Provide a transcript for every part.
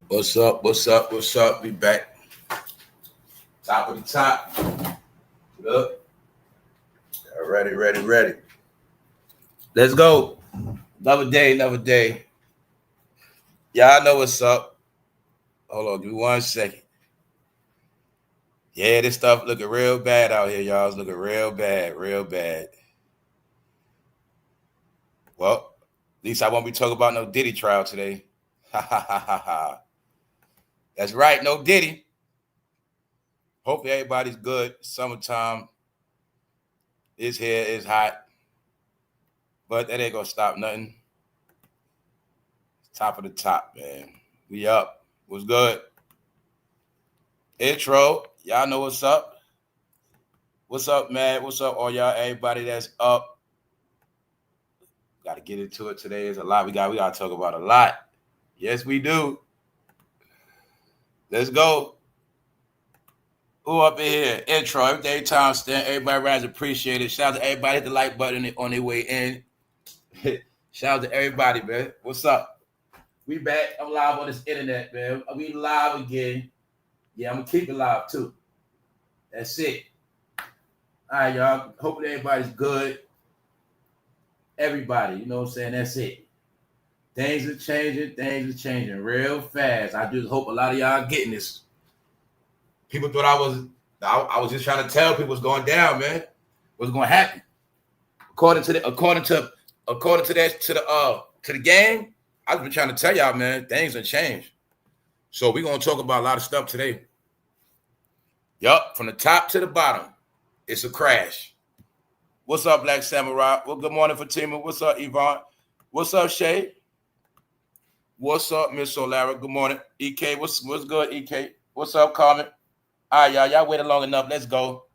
What's up? What's up? What's up? We back. Top of the top. Look. Ready. Let's go. Another day. Y'all know what's up. Hold on, give me 1 second. Yeah, this stuff looking real bad out here, y'all. It's looking real bad. Well, at least I won't be talking about no Diddy trial today. Ha. That's right, no Diddy. Hopefully everybody's good. Summertime is here, it's hot. But that ain't gonna stop nothing. Top of the top, man. We up. What's good? Intro. Y'all know what's up. What's up, man? What's up, all y'all? Everybody that's up. Got to get into it today. There's a lot. We got to talk about a lot. Yes, we do. Let's go. Who up in here? Intro. Everyday time stand. Everybody rise. Appreciate it. Shout out to everybody. Hit the like button on their way in. Shout out to everybody, man. What's up? We back. I'm live on this internet, man. We live again. Yeah, I'm going to keep it live, too. That's it. All right, y'all. Hopefully everybody's good. Everybody, you know what I'm saying? That's it. Things are changing real fast. I just hope a lot of y'all getting this. People thought I was just trying to tell people what's going down, man. What's going to happen. According to the game, I've been trying to tell y'all, man, things have changed. So we're going to talk about a lot of stuff today. Yup, from the top to the bottom, it's a crash. What's up, Black Samurai? Well, good morning, Fatima. What's up, Yvonne? What's up, Shay? What's up, Miss Solara? Good morning. EK, what's good, EK? What's up, Carmen? All right, y'all waited long enough. Let's go.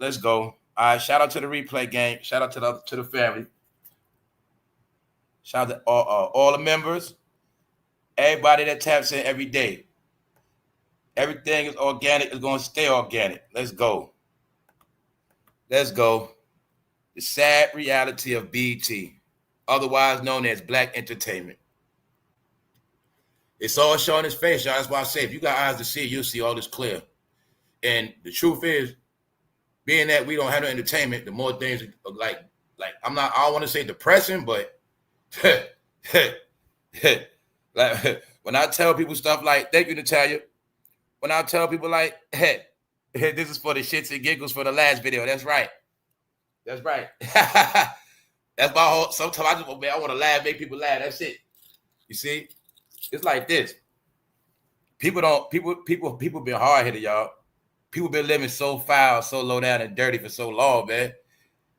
All right, shout out to the replay gang. Shout out to the family. Shout out to all the members. Everybody that taps in every day. Everything is organic. It's going to stay organic. Let's go. The sad reality of BT, otherwise known as Black Entertainment. It's all showing its face, y'all. That's why I say, if you got eyes to see, you'll see all this clear. And the truth is, being that we don't have no entertainment, the more things are like I don't want to say depressing, but like when I tell people stuff like, thank you, Natalia. When I tell people like, hey, this is for the shits and giggles for the last video. That's right. That's my whole. Sometimes I want to laugh, make people laugh. That's it. You see, it's like this. People been hard headed, y'all. People been living so foul, so low down and dirty for so long, man.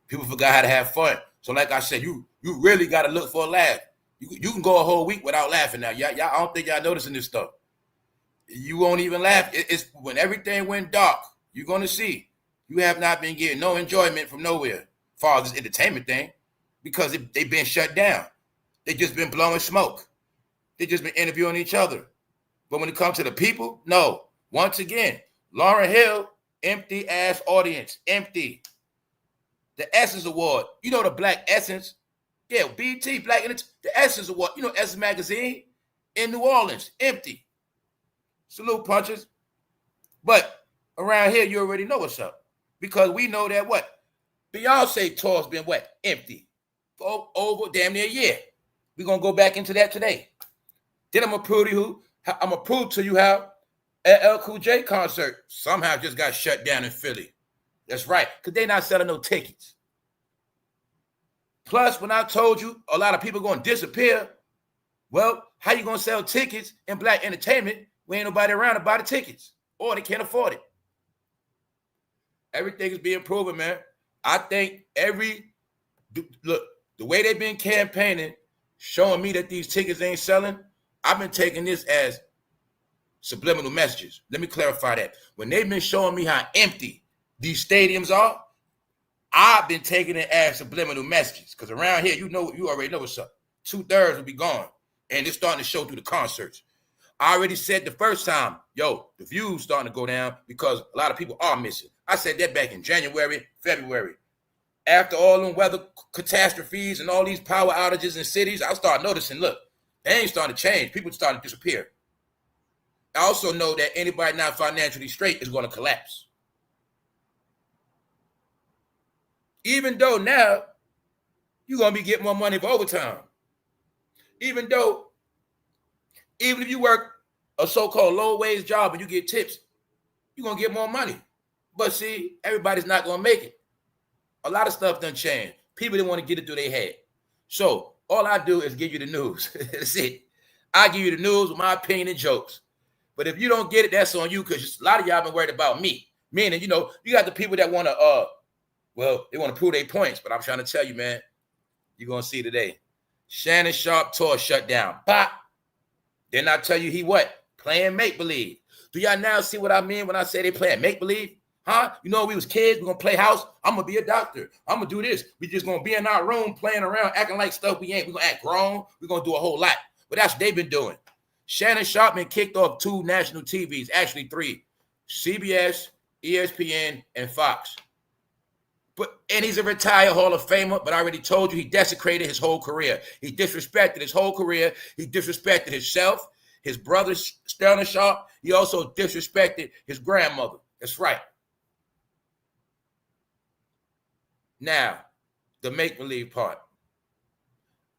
People forgot how to have fun. So, like I said, you really got to look for a laugh. You can go a whole week without laughing now. Y'all, I don't think y'all noticing this stuff. You won't even laugh. It's when everything went dark. You're gonna see. You have not been getting no enjoyment from nowhere, as far as this entertainment thing, because they've been shut down. They just been blowing smoke. They just been interviewing each other. But when it comes to the people, no. Once again, Lauren Hill, empty ass audience, empty. The Essence Award, you know the Black Essence, yeah, BT Black, the Essence Award, you know Essence Magazine in New Orleans, empty. Salute punches, but around here you already know what's up. Because we know that what? Beyonce tour's been what? Empty. For over damn near a year. We're going to go back into that today. Then I'm going to prove to you how llcoolj concert somehow just got shut down in Philly. That's right. Because they're not selling no tickets. Plus, when I told you a lot of people going to disappear, well, how you going to sell tickets in Black entertainment when ain't nobody around to buy the tickets? Or they can't afford it. Everything is being proven, man. I think look, the way they've been campaigning, showing me that these tickets ain't selling, I've been taking this as subliminal messages. Let me clarify that. When they've been showing me how empty these stadiums are, I've been taking it as subliminal messages. Because around here, you already know what's up. 2/3 will be gone. And it's starting to show through the concerts. I already said the first time, the views starting to go down because a lot of people are missing. I said that back in January, February. After all them weather catastrophes and all these power outages in cities, I started noticing, look, they ain't starting to change. People starting to disappear. I also know that anybody not financially straight is going to collapse. Even though now you're going to be getting more money for overtime. Even if you work a so-called low-wage job and you get tips, you're going to get more money. But see, everybody's not going to make it. A lot of stuff done changed. People didn't want to get it through their head. So all I do is give you the news. That's it. I give you the news with my opinion and jokes. But if you don't get it, that's on you, because a lot of y'all been worried about me. Meaning, you got the people that want to, they want to prove their points. But I'm trying to tell you, man, you're going to see today. Shannon Sharpe tour shut down. Pop. Then I tell you he what? Playing make-believe. Do y'all now see what I mean when I say they playing make-believe? Huh? You know, we was kids, we're going to play house. I'm going to be a doctor. I'm going to do this. We just going to be in our room playing around, acting like stuff we ain't. We're going to act grown. We're going to do a whole lot. But that's what they've been doing. Shannon Sharpe been kicked off 2 national TVs, actually 3. CBS, ESPN, and Fox. And he's a retired Hall of Famer, but I already told you he desecrated his whole career. He disrespected his whole career. He disrespected himself, his brother, Shannon Sharpe. He also disrespected his grandmother. That's right. Now, the make-believe part.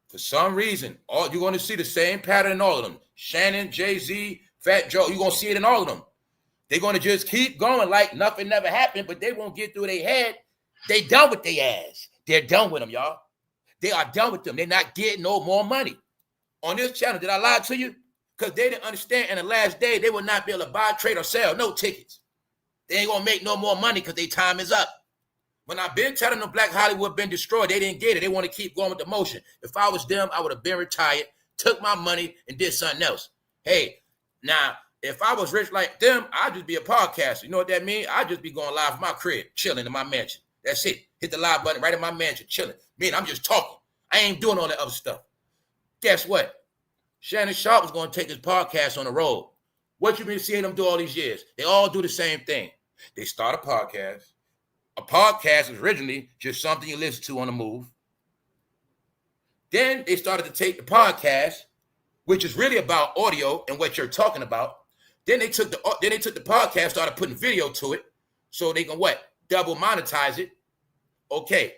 For some reason, you're going to see the same pattern in all of them. Shannon, Jay-Z, fatjoe, you're going to see it in all of them. They're going to just keep going like nothing never happened, but they won't get through their head. They done with their ass. They're done with them, y'all. They are done with them. They're not getting no more money. On this channel, did I lie to you? Because they didn't understand in the last day, they will not be able to buy, trade, or sell no tickets. They ain't going to make no more money because their time is up. When I've been telling them Black Hollywood been destroyed, they didn't get it. They want to keep going with the motion. If I was them, I would have been retired, took my money, and did something else. Hey, now, if I was rich like them, I'd just be a podcaster. You know what that means? I'd just be going live from my crib, chilling in my mansion. That's it. Hit the live button right in my mansion, chilling. I'm just talking. I ain't doing all that other stuff. Guess what? Shannon Sharpe was going to take his podcast on the road. What you been seeing them do all these years? They all do the same thing. They start a podcast. A podcast is originally just something you listen to on the move. Then they started to take the podcast, which is really about audio and what you're talking about. Then they took the podcast, started putting video to it, so they can what? Double monetize it. Okay.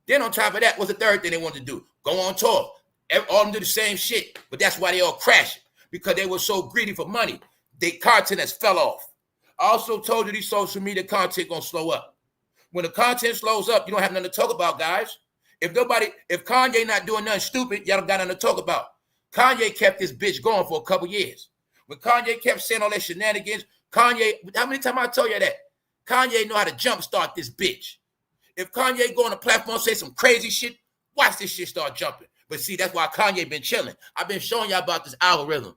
Then on top of that, what's the third thing they wanted to do? Go on tour. All of them do the same shit, but that's why they all crashed, because they were so greedy for money. Their content has fell off. I also told you these social media content gonna slow up. When the content slows up, you don't have nothing to talk about, guys. If Kanye not doing nothing stupid, y'all don't got nothing to talk about. Kanye kept this bitch going for a couple years. When Kanye kept saying all that shenanigans, how many times I tell you that? Kanye know how to jumpstart this bitch. If Kanye go on the platform and say some crazy shit, watch this shit start jumping. But see, that's why Kanye been chilling. I've been showing y'all about this algorithm.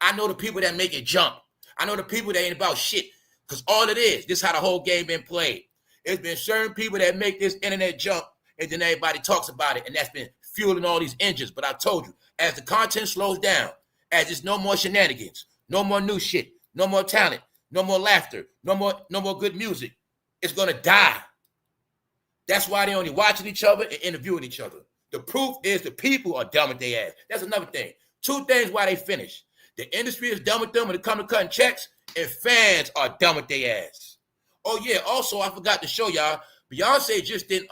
I know the people that make it jump. I know the people that ain't about shit. Because all it is, this is how the whole game been played. It's been certain people that make this internet jump, and then everybody talks about it, and that's been fueling all these engines. But I told you, as the content slows down, as there's no more shenanigans, no more new shit, no more talent, no more laughter, no more good music, it's gonna die. That's why they only watching each other and interviewing each other. The proof is the people are dumb with their ass. That's another thing. 2 things why they finish. The industry is dumb with them when it comes to cutting checks, and fans are dumb with their ass. Oh, yeah, also, I forgot to show y'all, Beyonce just didn't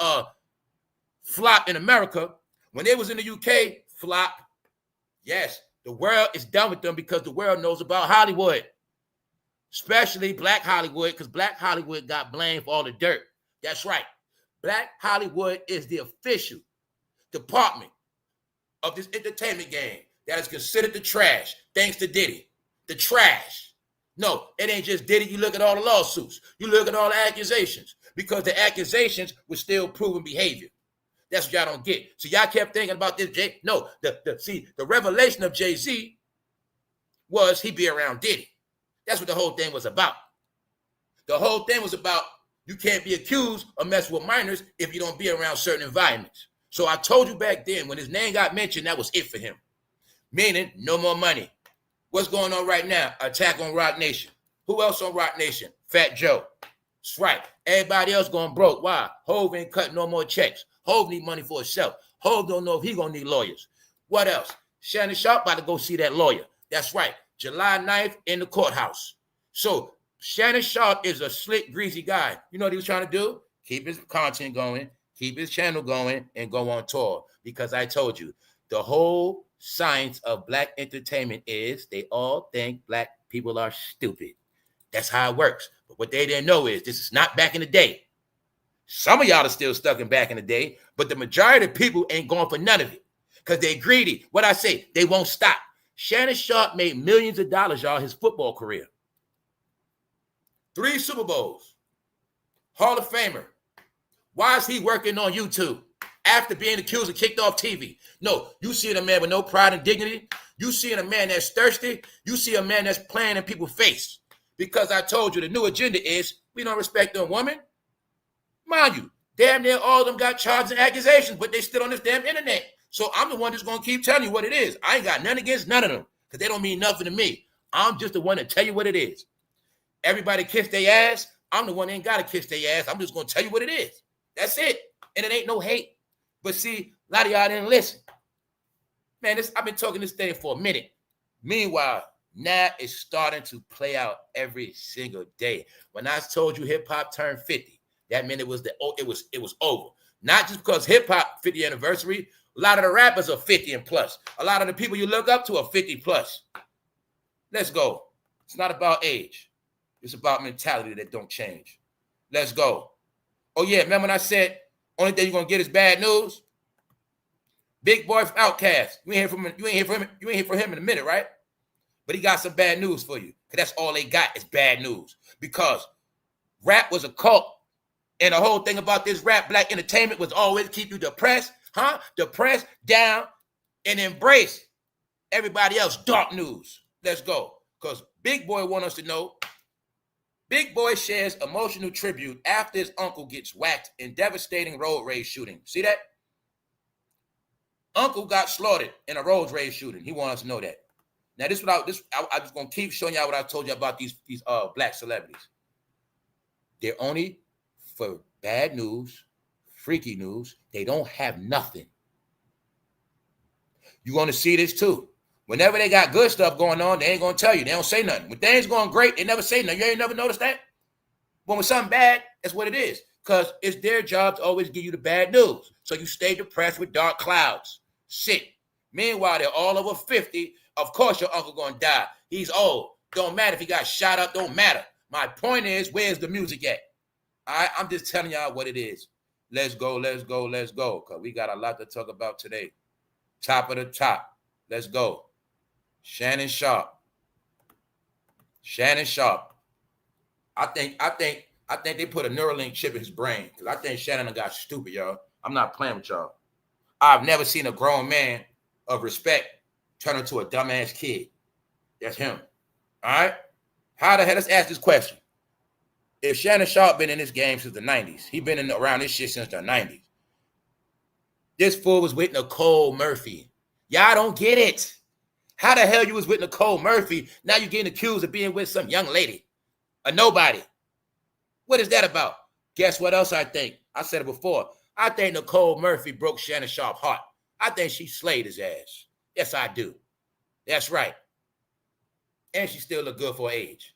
flop in America. When they was in the UK, flop. Yes, the world is done with them because the world knows about Hollywood, especially Black Hollywood, because Black Hollywood got blamed for all the dirt. That's right. Black Hollywood is the official department of this entertainment game that is considered the trash, thanks to Diddy. The trash. No, it ain't just Diddy. You look at all the lawsuits. You look at all the accusations, because the accusations were still proven behavior. That's what y'all don't get. So y'all kept thinking about this. No, the revelation of Jay-Z was he be around Diddy. That's what the whole thing was about. The whole thing was about you can't be accused of messing with minors if you don't be around certain environments. So I told you back then, when his name got mentioned, that was it for him. Meaning, no more money. What's going on right now? Attack on Rock Nation. Who else on Rock Nation? fatjoe. That's right. Everybody else going broke. Why? Hov ain't cutting no more checks. Hov need money for himself. Hov don't know if he gonna need lawyers. What else? Shannon Sharpe about to go see that lawyer. That's right. July 9th in the courthouse. So Shannon Sharpe is a slick, greasy guy. You know what he was trying to do? Keep his content going, keep his channel going, and go on tour. Because I told you, the whole science of black entertainment is they all think black people are stupid. That's how it works. But what they didn't know is this is not back in the day. Some of y'all are still stuck in back in the day, but the majority of people ain't going for none of it because they're greedy. What I say, they won't stop. Shannon Sharpe made millions of dollars, y'all, his football career. 3 Super Bowls. Hall of Famer. Why is he working on YouTube after being accused and kicked off TV? No, you see a man with no pride and dignity. You see a man that's thirsty. You see a man that's playing in people's face. Because I told you the new agenda is we don't respect a woman. Mind you, damn near all of them got charges and accusations, but they still on this damn internet. So I'm the one that's going to keep telling you what it is. I ain't got none against none of them because they don't mean nothing to me. I'm just the one to tell you what it is. Everybody kiss their ass. I'm the one that ain't got to kiss their ass. I'm just going to tell you what it is. That's it. And it ain't no hate. But see, a lot of y'all didn't listen. Man, I've been talking this thing for a minute. Meanwhile, now it's starting to play out every single day. When I told you hip hop turned 50, that meant it was over. Not just because hip hop 50th anniversary. A lot of the rappers are 50 and plus. A lot of the people you look up to are 50 plus. Let's go. It's not about age. It's about mentality that don't change. Let's go. Oh yeah, remember when I said only thing you're gonna get is bad news? Big Boy from Outkast. You ain't hear from him in a minute, right? But he got some bad news for you. Because that's all they got is bad news. Because rap was a cult. And the whole thing about this rap black entertainment was always keep you depressed, depressed, down, and embrace everybody else dark news. Let's go. Because Big Boy want us to know. Big Boy shares emotional tribute after his uncle gets whacked in devastating road rage shooting. See that? Uncle got slaughtered in a road rage shooting. He wants us to know that. Now, I'm just gonna keep showing y'all what I told you about these black celebrities. They're only for bad news, freaky news. They don't have nothing. You're gonna see this too. Whenever they got good stuff going on, they ain't gonna tell you. They don't say nothing. When things going great, they never say nothing. You ain't never noticed that? But when something bad, that's what it is. Because it's their job to always give you the bad news. So you stay depressed with dark clouds. Sick. Meanwhile, they're all over 50. Of course, your uncle gonna die. He's old. Don't matter if he got shot up. Don't matter. My point is, where's the music at? All right, I'm just telling y'all what it is. Let's go, let's go, let's go. Because we got a lot to talk about today. Top of the top. Let's go. Shannon Sharpe. Shannon Sharpe. I think they put a Neuralink chip in his brain. Because I think Shannon got stupid, y'all. I'm not playing with y'all. I've never seen a grown man of respect turn into a dumbass kid. That's him. All right? How the hell? Let's ask this question. If Shannon Sharpe been in this game since the 90s, he been around this shit since the 90s. This fool was with Nicole Murphy. Y'all don't get it. How the hell you was with Nicole Murphy? Now you're getting accused of being with some young lady. A nobody. What is that about? Guess what else I think? I said it before. I think Nicole Murphy broke Shannon Sharpe's heart. I think she slayed his ass. Yes, I do. That's right. And she still look good for her age.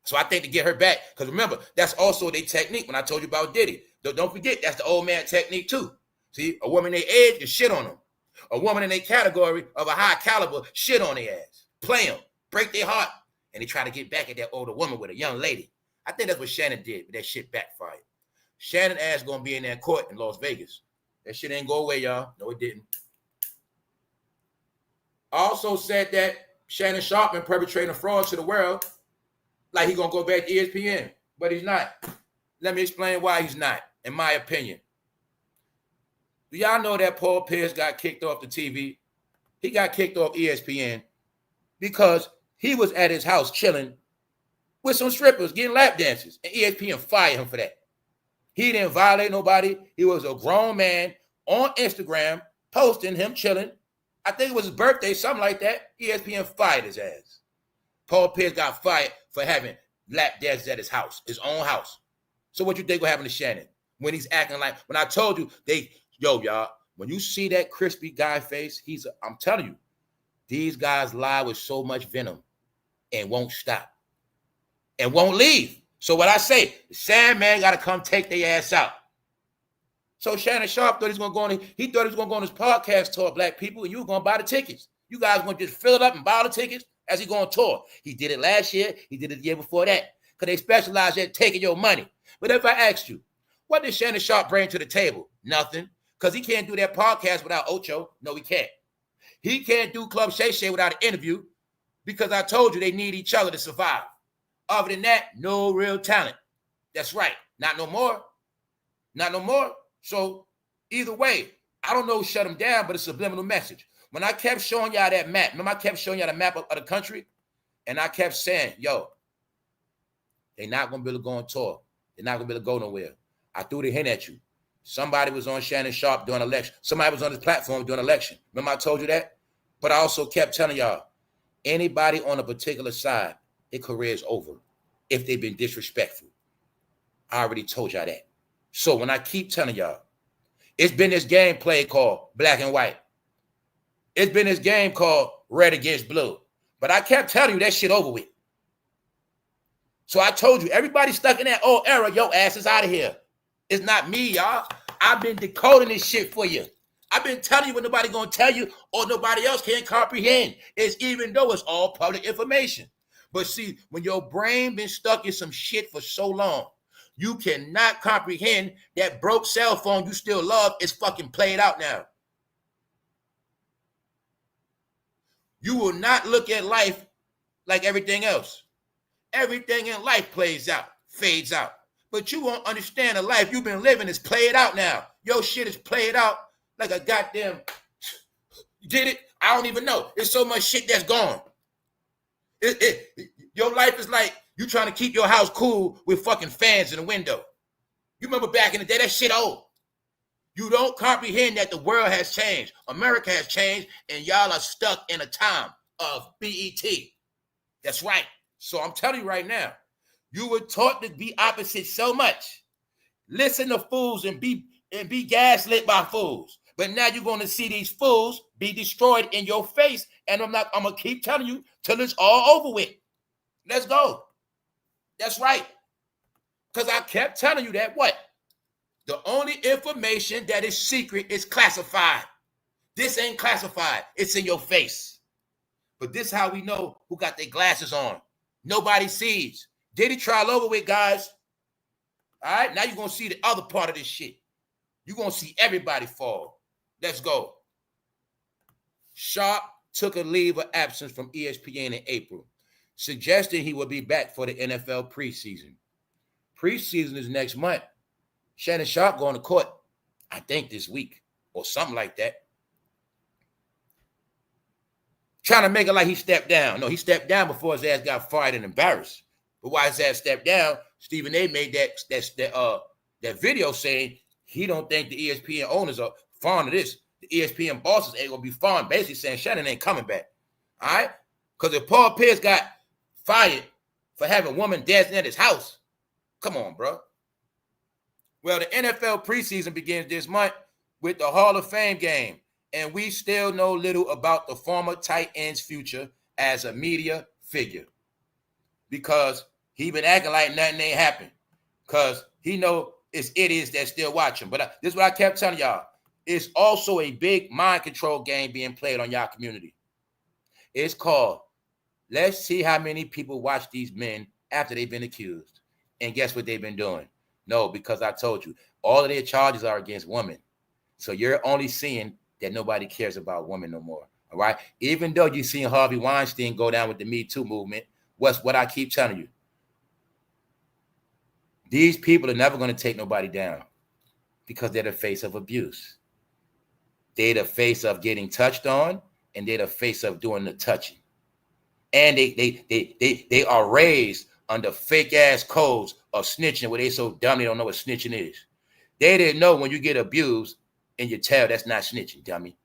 So I think to get her back, because remember, that's also their technique when I told you about Diddy. Don't forget, that's the old man technique too. See, a woman their age, you shit on them. A woman in their category of a high caliber, shit on their ass. Play them, break their heart, and they try to get back at that older woman with a young lady. I think that's what Shannon did, but that shit backfired. Shannon ass gonna be in that court in Las Vegas. That shit ain't go away, y'all. No, it didn't. Also said that Shannon Sharpe been perpetrating fraud to the world, like he gonna go back to ESPN, but he's not. Let me explain why he's not, in my opinion. Do y'all know that Paul Pierce got kicked off the TV? He got kicked off ESPN because he was at his house chilling with some strippers getting lap dances, and ESPN fired him for that. He didn't violate nobody. He was a grown man on Instagram posting him chilling. I think it was his birthday, something like that. ESPN fired his ass. Paul Pierce got fired for having lap dances at his house, his own house. So what you think will happen to Shannon when he's acting like, when I told you, y'all, when you see that crispy guy face, I'm telling you, these guys lie with so much venom. and won't stop and won't leave. So what I say, the Sandman got to come take their ass out. So Shannon Sharpe thought he was going to go on. He thought he was going to go on his podcast tour, black people, and you were going to buy the tickets. You guys going to just fill it up and buy the tickets as he go on tour. He did it last year. He did it the year before that. Because they specialize in taking your money. But if I asked you, what did Shannon Sharpe bring to the table? Nothing. Because he can't do that podcast without Ocho. No, he can't. He can't do Club Shay Shay without an interview because I told you they need each other to survive. Other than that, no real talent. That's right. Not no more. Not no more. So either way, I don't know who shut him down, but it's a subliminal message. When I kept showing y'all that map, remember I kept showing y'all the map of the country? And I kept saying, yo, they're not going to be able to go on tour. They're not going to be able to go nowhere. I threw the hint at you. Somebody was on Shannon Sharpe during election. Somebody was on his platform during election. Remember I told you that? But I also kept telling y'all, anybody on a particular side, their career is over if they've been disrespectful. I already told y'all that. So when I keep telling y'all, it's been this game played called black and white. It's been this game called red against blue. But I kept telling you that shit over with. So I told you, everybody stuck in that old era, your ass is out of here. It's not me, y'all. I've been decoding this shit for you. I've been telling you what nobody gonna tell you or nobody else can't comprehend. It's even though it's all public information. But see, when your brain been stuck in some shit for so long, you cannot comprehend that broke cell phone you still love is fucking played out now. You will not look at life like everything else. Everything in life plays out, fades out. But you won't understand the life you've been living is played out now. Your shit is played out like a goddamn... Did it? I don't even know. There's so much shit that's gone. Your life is like you trying to keep your house cool with fucking fans in the window. You remember back in the day, that shit old. You don't comprehend that the world has changed. America has changed, and y'all are stuck in a time of BET. That's right. So I'm telling you right now, you were taught to be opposite so much. Listen to fools and be gaslit by fools. But now you're going to see these fools be destroyed in your face, and I'm going to keep telling you till it's all over with. Let's go. That's right. Because I kept telling you that what? The only information that is secret is classified. This ain't classified. It's in your face. But this is how we know who got their glasses on. Nobody sees. Diddytrial over with, guys. All right? Now you're going to see the other part of this shit. You're going to see everybody fall. Let's go. Sharpe took a leave of absence from ESPN in April, suggesting he will be back for the NFL preseason. Preseason is next month. Shannon Sharpe going to court, I think this week or something like that. Trying to make it like he stepped down. No, he stepped down before his ass got fired and embarrassed. But why his ass stepped down, Stephen A. made that video saying he don't think the ESPN owners are fond of this. The ESPN bosses ain't going to be fond, basically saying Shannon ain't coming back. All right? Because if Paul Pierce got fired for having women dancing at his house, come on, bro. Well, the NFL preseason begins this month with the Hall of Fame game, and we still know little about the former tight end's future as a media figure because he been acting like nothing ain't happened because he know it's idiots that still watch him. But this is what I kept telling y'all. It's also a big mind control game being played on y'all community. It's called, let's see how many people watch these men after they've been accused. And guess what they've been doing? No, because I told you, all of their charges are against women. So you're only seeing that nobody cares about women no more. All right? Even though you're seeing Harvey Weinstein go down with the Me Too movement, what's what I keep telling you? These people are never going to take nobody down because they're the face of abuse. They're the face of getting touched on, and they're the face of doing the touching. And they are raised under fake ass codes of snitching where they so dumb they don't know what snitching is. They didn't know when you get abused and you tell that's not snitching, dummy.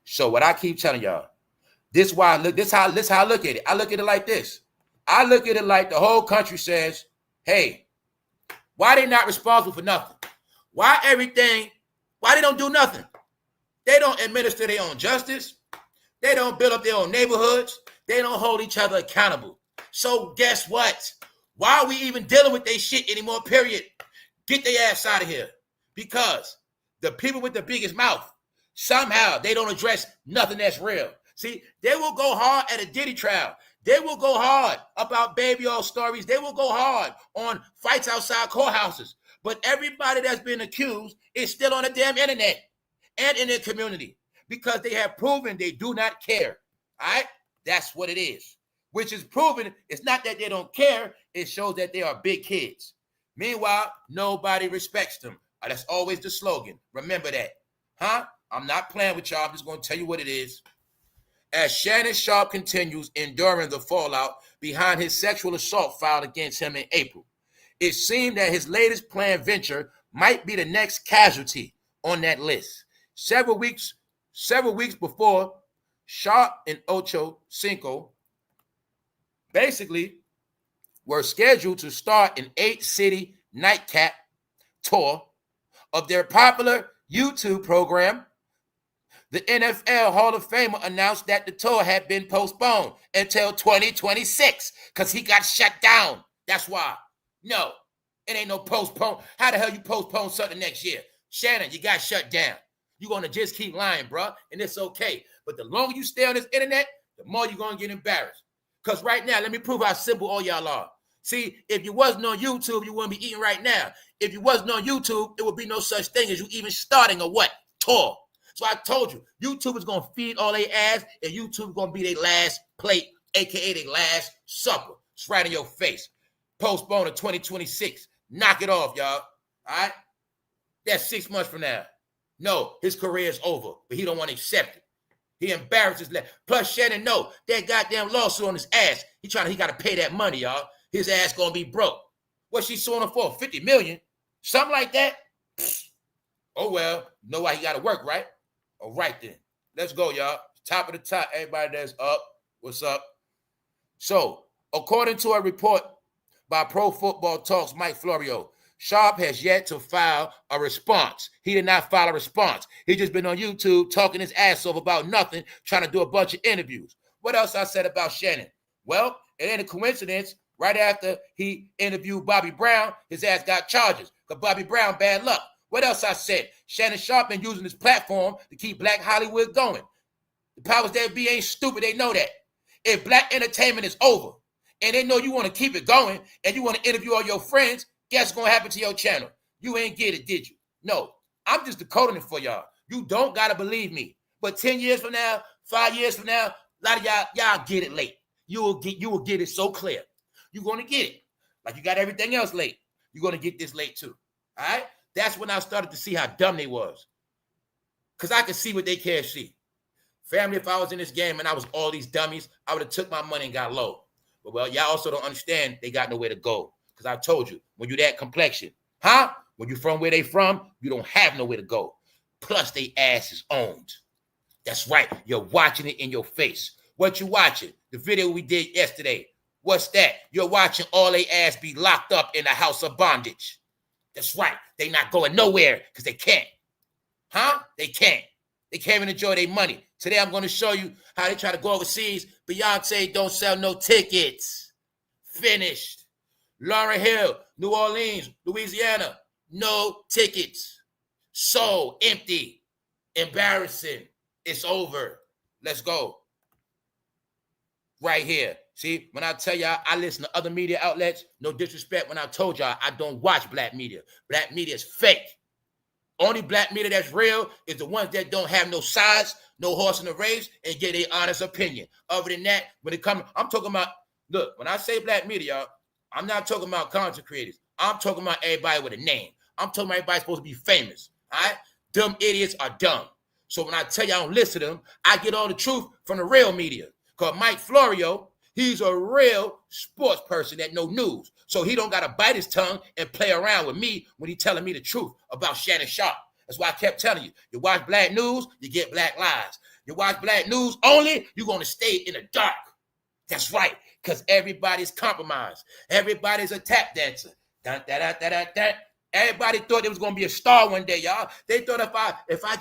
So what I keep telling y'all, this how I look at it. I look at it like this. I look at it like the whole country says, hey, why they not responsible for nothing? Why they don't do nothing? They don't administer their own justice. They don't build up their own neighborhoods. They don't hold each other accountable. So guess what? Why are we even dealing with their shit anymore, period? Get their ass out of here. Because the people with the biggest mouth, somehow they don't address nothing that's real. See, they will go hard at a Diddy trial. They will go hard about baby oil stories. They will go hard on fights outside courthouses. But everybody that's been accused is still on the damn internet and in their community because they have proven they do not care. All right? That's what it is. Which is proven it's not that they don't care. It shows that they are big kids. Meanwhile, nobody respects them. That's always the slogan. Remember that. Huh? I'm not playing with y'all. I'm just going to tell you what it is. As Shannon Sharpe continues enduring the fallout behind his sexual assault filed against him in April, it seemed that his latest planned venture might be the next casualty on that list. Several weeks before, Sharpe and Ocho Cinco basically were scheduled to start an 8-city nightcap tour of their popular YouTube program. The NFL Hall of Famer announced that the tour had been postponed until 2026 because he got shut down. That's why. No, it ain't no postpone. How the hell you postpone something next year? Shannon, you got shut down. You're going to just keep lying, bro, and it's okay. But the longer you stay on this internet, the more you're going to get embarrassed. Because right now, let me prove how simple all y'all are. See, if you wasn't on YouTube, you wouldn't be eating right now. If you wasn't on YouTube, there would be no such thing as you even starting a what? Tour. So I told you, YouTube is going to feed all their ass, and YouTube is going to be their last plate, a.k.a. their last supper. It's right in your face. Postpone to 2026. Knock it off, y'all. All right? That's 6 months from now. No, his career is over, but he don't want to accept it. He embarrasses that. Plus, Shannon know that goddamn lawsuit on his ass. He got to pay that money, y'all. His ass going to be broke. What she suing him for? $50 million? Something like that? Oh, well, you know why he got to work, right? All right, then. Let's go, y'all. Top of the top, everybody that's up. What's up? So, according to a report by Pro Football Talk's Mike Florio, Sharpe has yet to file a response. He did not file a response. He just been on YouTube talking his ass off about nothing, trying to do a bunch of interviews. What else I said about Shannon? Well, it ain't a coincidence. Right after he interviewed Bobby Brown, his ass got charges. Because Bobby Brown, bad luck. What else I said? Shannon Sharpe been using his platform to keep Black Hollywood going. The powers that be ain't stupid. They know that. If Black entertainment is over and they know you want to keep it going and you want to interview all your friends, guess what's going to happen to your channel? You ain't get it, did you? No. I'm just decoding it for y'all. You don't got to believe me. But 10 years from now, 5 years from now, a lot of y'all get it late. You will get it so clear. You're going to get it. Like you got everything else late. You're going to get this late too. All right? That's when I started to see how dumb they was. Because I could see what they can't see. Family, if I was in this game and I was all these dummies, I would have took my money and got low. But, well, y'all also don't understand they got nowhere to go. Because I told you, when you that complexion, when you from where they from, you don't have nowhere to go. Plus, they ass is owned. That's right. You're watching it in your face. What you watching? The video we did yesterday. What's that? You're watching all they ass be locked up in the house of bondage. That's right. They not going nowhere because they can't. They can't. They can't even enjoy their money. Today, I'm going to show you how they try to go overseas. Beyonce don't sell no tickets. Finished. Laurenhill, New Orleans, Louisiana, no tickets. So empty. Embarrassing. It's over. Let's go. Right here. See, when I tell y'all I listen to other media outlets, no disrespect when I told y'all I don't watch black media. Black media is fake. Only black media that's real is the ones that don't have no sides, no horse in the race, and get their honest opinion. Other than that, when it comes, I'm talking about, look, when I say black media, y'all, I'm not talking about content creators. I'm talking about everybody with a name. I'm talking about everybody supposed to be famous. All right? Dumb idiots are dumb. So when I tell you I don't listen to them, I get all the truth from the real media. Because Mike Florio, he's a real sports person that know news. So he don't got to bite his tongue and play around with me when he telling me the truth about Shannon Sharpe. That's why I kept telling you, you watch black news, you get black lies. You watch black news only, you're going to stay in the dark. That's right, because everybody's compromised. Everybody's a tap dancer. Dun, dun, dun, dun, dun, dun. Everybody thought there was going to be a star one day, y'all. They thought if I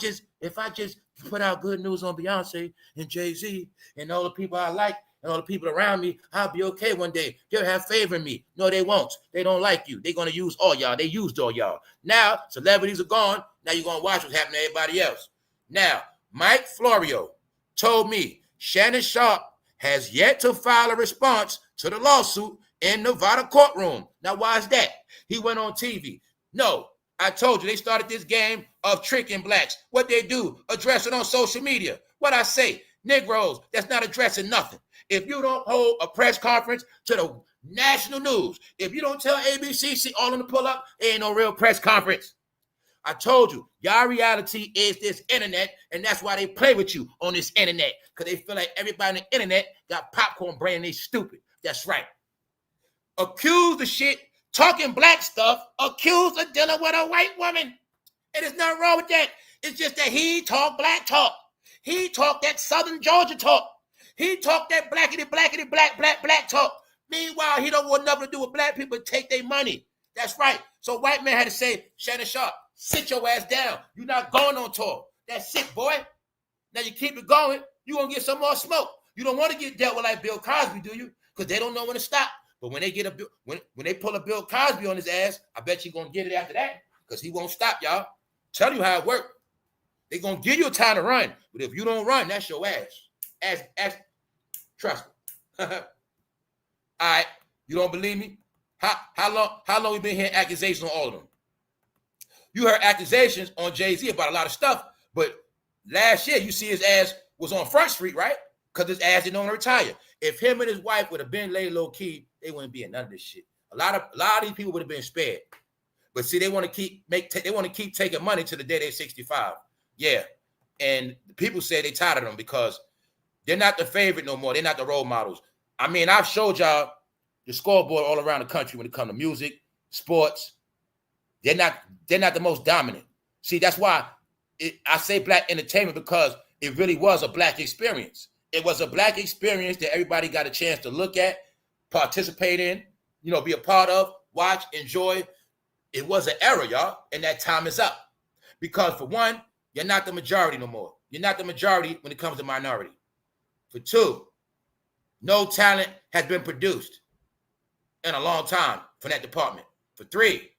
just put out good news on Beyonce and Jay-Z and all the people I like, and all the people around me, I'll be okay one day. They'll have favor in me. No, they won't. They don't like you. They're going to use all y'all. They used all y'all. Now, celebrities are gone. Now you're going to watch what's happening to everybody else. Now, Mike Florio told me Shannon Sharpe has yet to file a response to the lawsuit in Nevada courtroom. Now, why is that? He went on TV. No, I told you, they started this game of tricking blacks. What they do, address it on social media. What I say, Negroes, that's not addressing nothing. If you don't hold a press conference to the national news, if you don't tell ABC, all on the pull up, it ain't no real press conference. I told you, y'all reality is this internet, and that's why they play with you on this internet, because they feel like everybody on the internet got popcorn brain and they stupid. That's right. Accuse the shit, talking black stuff, accused of dealing with a white woman. And there's nothing wrong with that. It's just that he talk black talk. He talk that Southern Georgia talk. He talk that black talk. Meanwhile, he don't want nothing to do with black people take their money. That's right. So white man had to say, Shannon Sharpe, sit your ass down. You're not going on tour. That's it, boy. Now you keep it going, you're going to get some more smoke. You don't want to get dealt with like Bill Cosby, do you? Because they don't know when to stop. But when they get when they pull a Bill Cosby on his ass, I bet you're going to get it after that because he won't stop, y'all. Tell you how it works. They're going to give you a time to run. But if you don't run, that's your ass. Trust me. All right. You don't believe me? How long we been hearing accusations on all of them? You heard accusations on Jay-Z about a lot of stuff, but last year you see his ass was on Front Street, right? Because his ass didn't want to retire. If him and his wife would have been laid low key, they wouldn't be in none of this shit. A lot of these people would have been spared. But see, they want to keep taking money to the day they're 65. Yeah. And the people say they tired of them because they're not the favorite no more. They're not the role models. I mean, I've showed y'all the scoreboard all around the country when it comes to music, sports. They're not the most dominant. See, that's why I say black entertainment, because it really was a black experience. It was a black experience that everybody got a chance to look at, participate in, be a part of, watch, enjoy. It was an era, y'all, and that time is up. Because for one, you're not the majority no more. You're not the majority when it comes to minority. For two, no talent has been produced in a long time from that department. For three,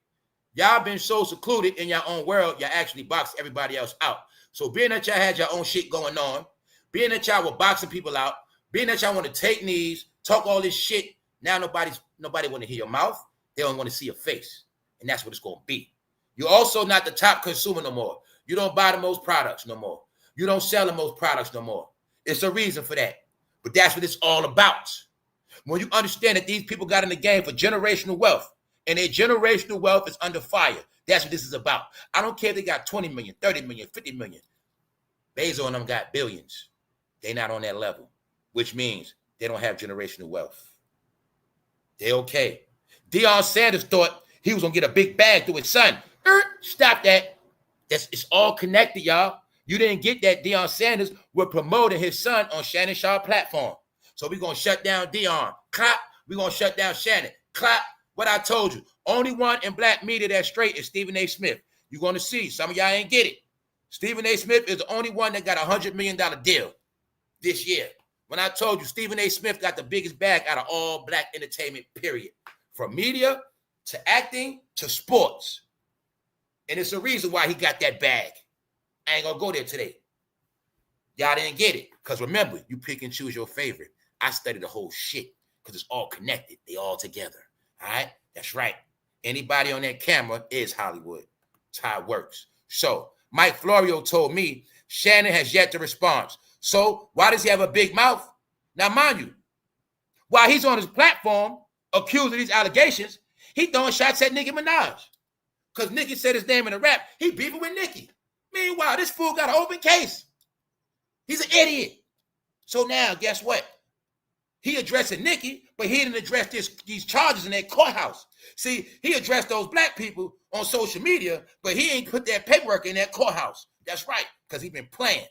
y'all been so secluded in your own world, y'all actually box everybody else out. So being that y'all had your own shit going on, being that y'all were boxing people out, being that y'all want to take knees, talk all this shit, now nobody want to hear your mouth. They don't want to see your face. And that's what it's going to be. You're also not the top consumer no more. You don't buy the most products no more. You don't sell the most products no more. It's a reason for that. But that's what it's all about. When you understand that these people got in the game for generational wealth, and their generational wealth is under fire, that's what this is about. I don't care if they got 20 million, 30 million, 50 million. Bezos and them got billions. They're not on that level, which means they don't have generational wealth. They're okay. Deionsanders thought he was going to get a big bag through his son. Stop that. It's all connected, y'all. You didn't get that. Deionsanders were promoting his son on Shannon Sharpe platform. So we're going to shut down Deion. Clap. We're going to shut down Shannon. Clap. What I told you. Only one in black media that's straight is Stephen A. Smith. You're going to see. Some of y'all ain't get it. Stephen A. Smith is the only one that got $100 million deal this year. When I told you Stephen A. Smith got the biggest bag out of all black entertainment, period. From media to acting to sports. And it's a reason why he got that bag. I ain't going to go there today. Y'all didn't get it. Because remember, you pick and choose your favorite. I studied the whole shit because it's all connected. They all together. All right? That's right. Anybody on that camera is Hollywood. That's how it works. So, Mike Florio told me Shannon has yet to respond. So, why does he have a big mouth? Now, mind you, while he's on his platform accused of these allegations, he throwing shots at Nicki Minaj. Because Nicki said his name in a rap. He beefing with Nicki. Meanwhile, this fool got an open case. He's an idiot. So now, guess what? He addressing Nicki, but he didn't address these charges in that courthouse. See, he addressed those black people on social media, but he ain't put that paperwork in that courthouse. That's right, because he been playing.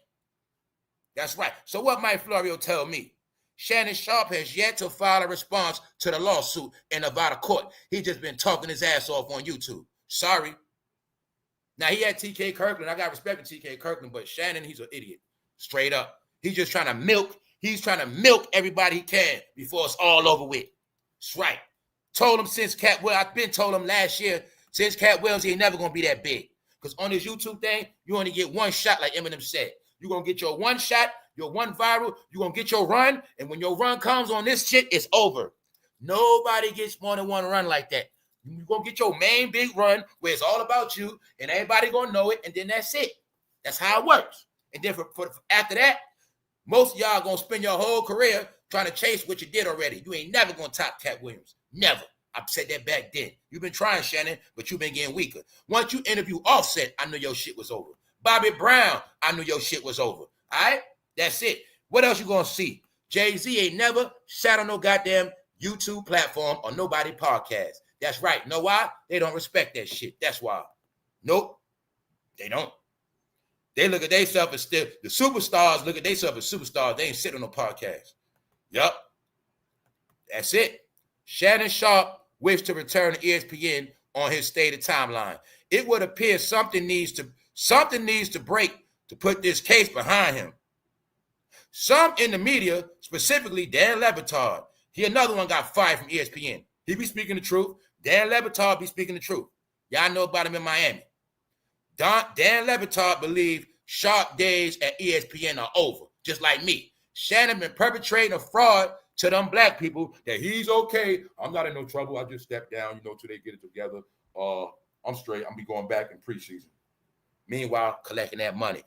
That's right. So what Mike Florio tell me? Shannon Sharpe has yet to file a response to the lawsuit in Nevada court. He just been talking his ass off on YouTube. Sorry. Now, he had T.K. Kirkland. I got respect for T.K. Kirkland, but Shannon, he's an idiot. Straight up. He's just trying to milk He's trying to milk everybody he can before it's all over with. That's right. Told him since Cat Williams, I've been told him last year, since Cat Williams, he ain't never going to be that big. Because on this YouTube thing, you only get one shot, like Eminem said. You're going to get your one shot, your one viral, you're going to get your run, and when your run comes on this shit, it's over. Nobody gets more than one run like that. You're going to get your main big run where it's all about you, and everybody going to know it, and then that's it. That's how it works. And then for after that, most of y'all going to spend your whole career trying to chase what you did already. You ain't never going to top Cat Williams. Never. I said that back then. You've been trying, Shannon, but you've been getting weaker. Once you interview Offset, I knew your shit was over. Bobby Brown, I knew your shit was over. All right? That's it. What else you going to see? Jay-Z ain't never sat on no goddamn YouTube platform or nobody podcast. That's right. Know why? They don't respect that shit. That's why. Nope. They don't. They look at themselves as still, the superstars look at themselves as superstars. They ain't sitting on no podcast. Yup. That's it. Shannon Sharpe wished to return to ESPN on his stated timeline. It would appear something needs to break to put this case behind him. Some in the media, specifically Dan Le Batard, he another one got fired from ESPN. He be speaking the truth. Dan Le Batard be speaking the truth. Y'all know about him in Miami. Dan Le Batard believe Sharpe days at ESPN are over, just like me. Shannon been perpetrating a fraud to them black people that he's okay. I'm not in no trouble. I just stepped down, till they get it together. I'm straight. I'm be going back in preseason. Meanwhile, collecting that money.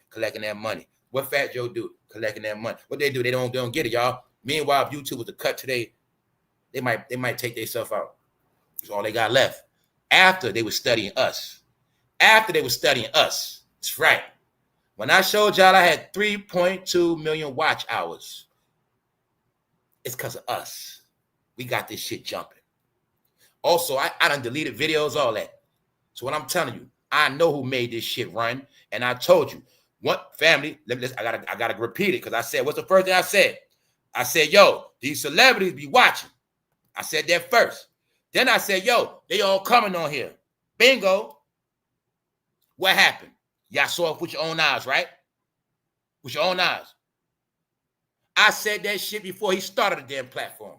What fatjoe do? Collecting that money. What they do? They don't get it, y'all. Meanwhile, if YouTube was to cut today, they might take themselves out. That's all they got left. After they were studying us. That's right. When I showed y'all I had 3.2 million watch hours, it's because of us. We got this shit jumping. Also, I done deleted videos, all that. So what I'm telling you, I know who made this shit run. And I told you, what family, I gotta repeat it because I said, what's the first thing I said? I said, yo, these celebrities be watching. I said that first. Then I said, yo, they all coming on here. Bingo. What happened? Y'all saw it with your own eyes, right? With your own eyes. I said that shit before he started the damn platform.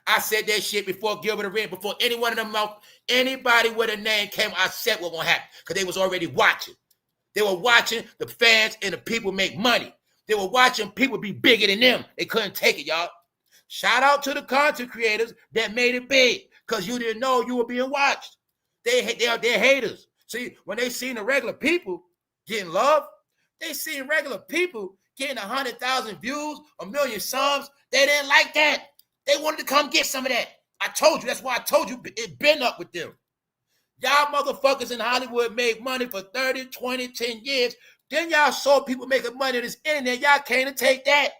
I said that shit before Gilbert Arenas, before any one of them, anybody with a name came, I said what gonna happen because they was already watching. They were watching the fans and the people make money. They were watching people be bigger than them. They couldn't take it, y'all. Shout out to the content creators that made it big because you didn't know you were being watched. They're haters. See, when they seen the regular people getting love, they seen regular people getting 100,000 views, 1 million subs. They didn't like that. They wanted to come get some of that. I told you. That's why I told you it been up with them. Y'all motherfuckers in Hollywood made money for 30, 20, 10 years. Then y'all saw people making money on this internet. Y'all can't take that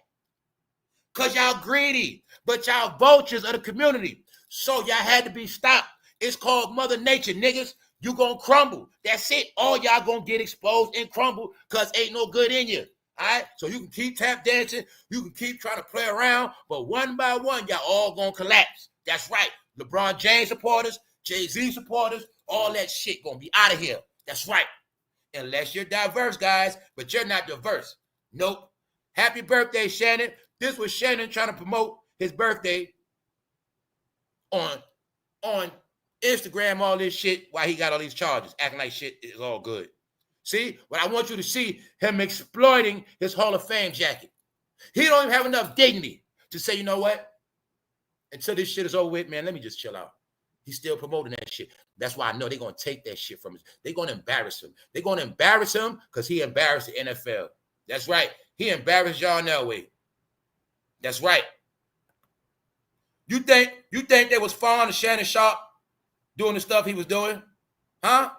because y'all greedy. But y'all vultures of the community. So y'all had to be stopped. It's called Mother Nature, niggas. You gonna crumble. That's it. All y'all gonna get exposed and crumble because ain't no good in you. All right? So you can keep tap dancing. You can keep trying to play around. But one by one, y'all all gonna collapse. That's right. LeBron James supporters, Jay-Z supporters, all that shit gonna be out of here. That's right. Unless you're diverse, guys. But you're not diverse. Nope. Happy birthday, Shannon. This was Shannon trying to promote his birthday on Instagram, all this shit, while he got all these charges, acting like shit is all good. See, what I want you to see, him exploiting his Hall of Fame jacket. He don't even have enough dignity to say, you know what? Until this shit is over with, man, let me just chill out. He's still promoting that shit. That's why I know they're going to take that shit from us. They're going to embarrass him. They're going to embarrass him because he embarrassed the NFL. That's right. He embarrassed John Elway. That's right. You think they was fond of Shannon Sharpe doing the stuff he was doing? Huh?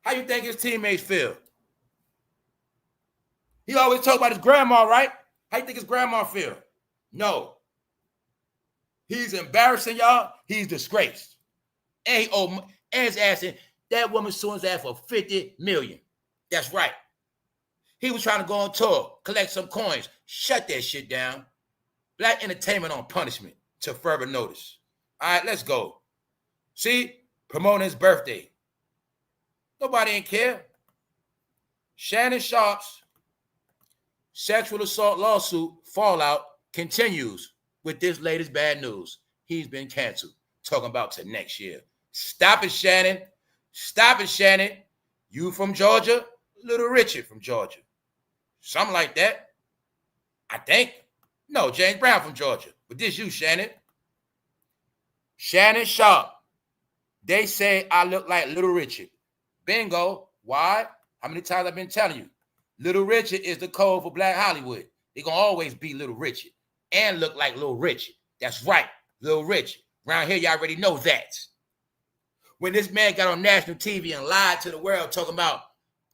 How you think his teammates feel? He always talk about his grandma, right? How you think his grandma feel? No. He's embarrassing y'all. He's disgraced. And his ass in. That woman suing his ass for $50 million. That's right. He was trying to go on tour, collect some coins. Shut that shit down. Black entertainment on punishment till further notice. All right, let's go. See? Promoting his birthday. Nobody ain't care. Shannon Sharpe's Sexual assault lawsuit fallout continues with this latest bad news. He's been canceled. Talking about to next year. Stop it, Shannon. Stop it, Shannon. You from Georgia? Little Richard from Georgia. Something like that. I think. No, James Brown from Georgia. But this you, Shannon. Shannon Sharpe. They say I look like Little Richard. Bingo. Why? How many times I've been telling you? Little Richard is the code for Black Hollywood. They're going to always be Little Richard and look like Little Richard. That's right, Little Richard. Around here, y'all already know that. When this man got on national TV and lied to the world talking about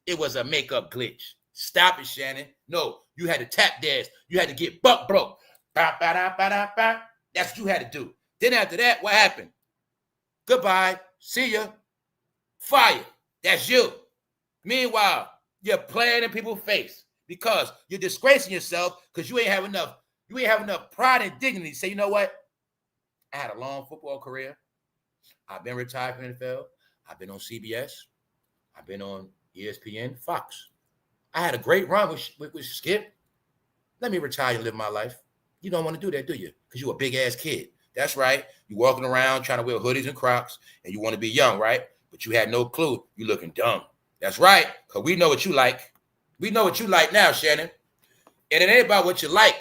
it was a makeup glitch. Stop it, Shannon. No, you had to tap dance. You had to get buck broke. That's what you had to do. Then after that, what happened? Goodbye. See ya. Fire. That's you. Meanwhile, you're playing in people's face because you're disgracing yourself because you ain't have enough pride and dignity to say, you know what? I had a long football career. I've been retired from the NFL. I've been on CBS. I've been on ESPN, Fox. I had a great run with Skip. Let me retire and live my life. You don't want to do that, do you? Because you're a big-ass kid. That's right. You're walking around trying to wear hoodies and Crocs, and you want to be young, right? But you had no clue. You're looking dumb. That's right, because we know what you like. We know what you like now, Shannon. And it ain't about what you like.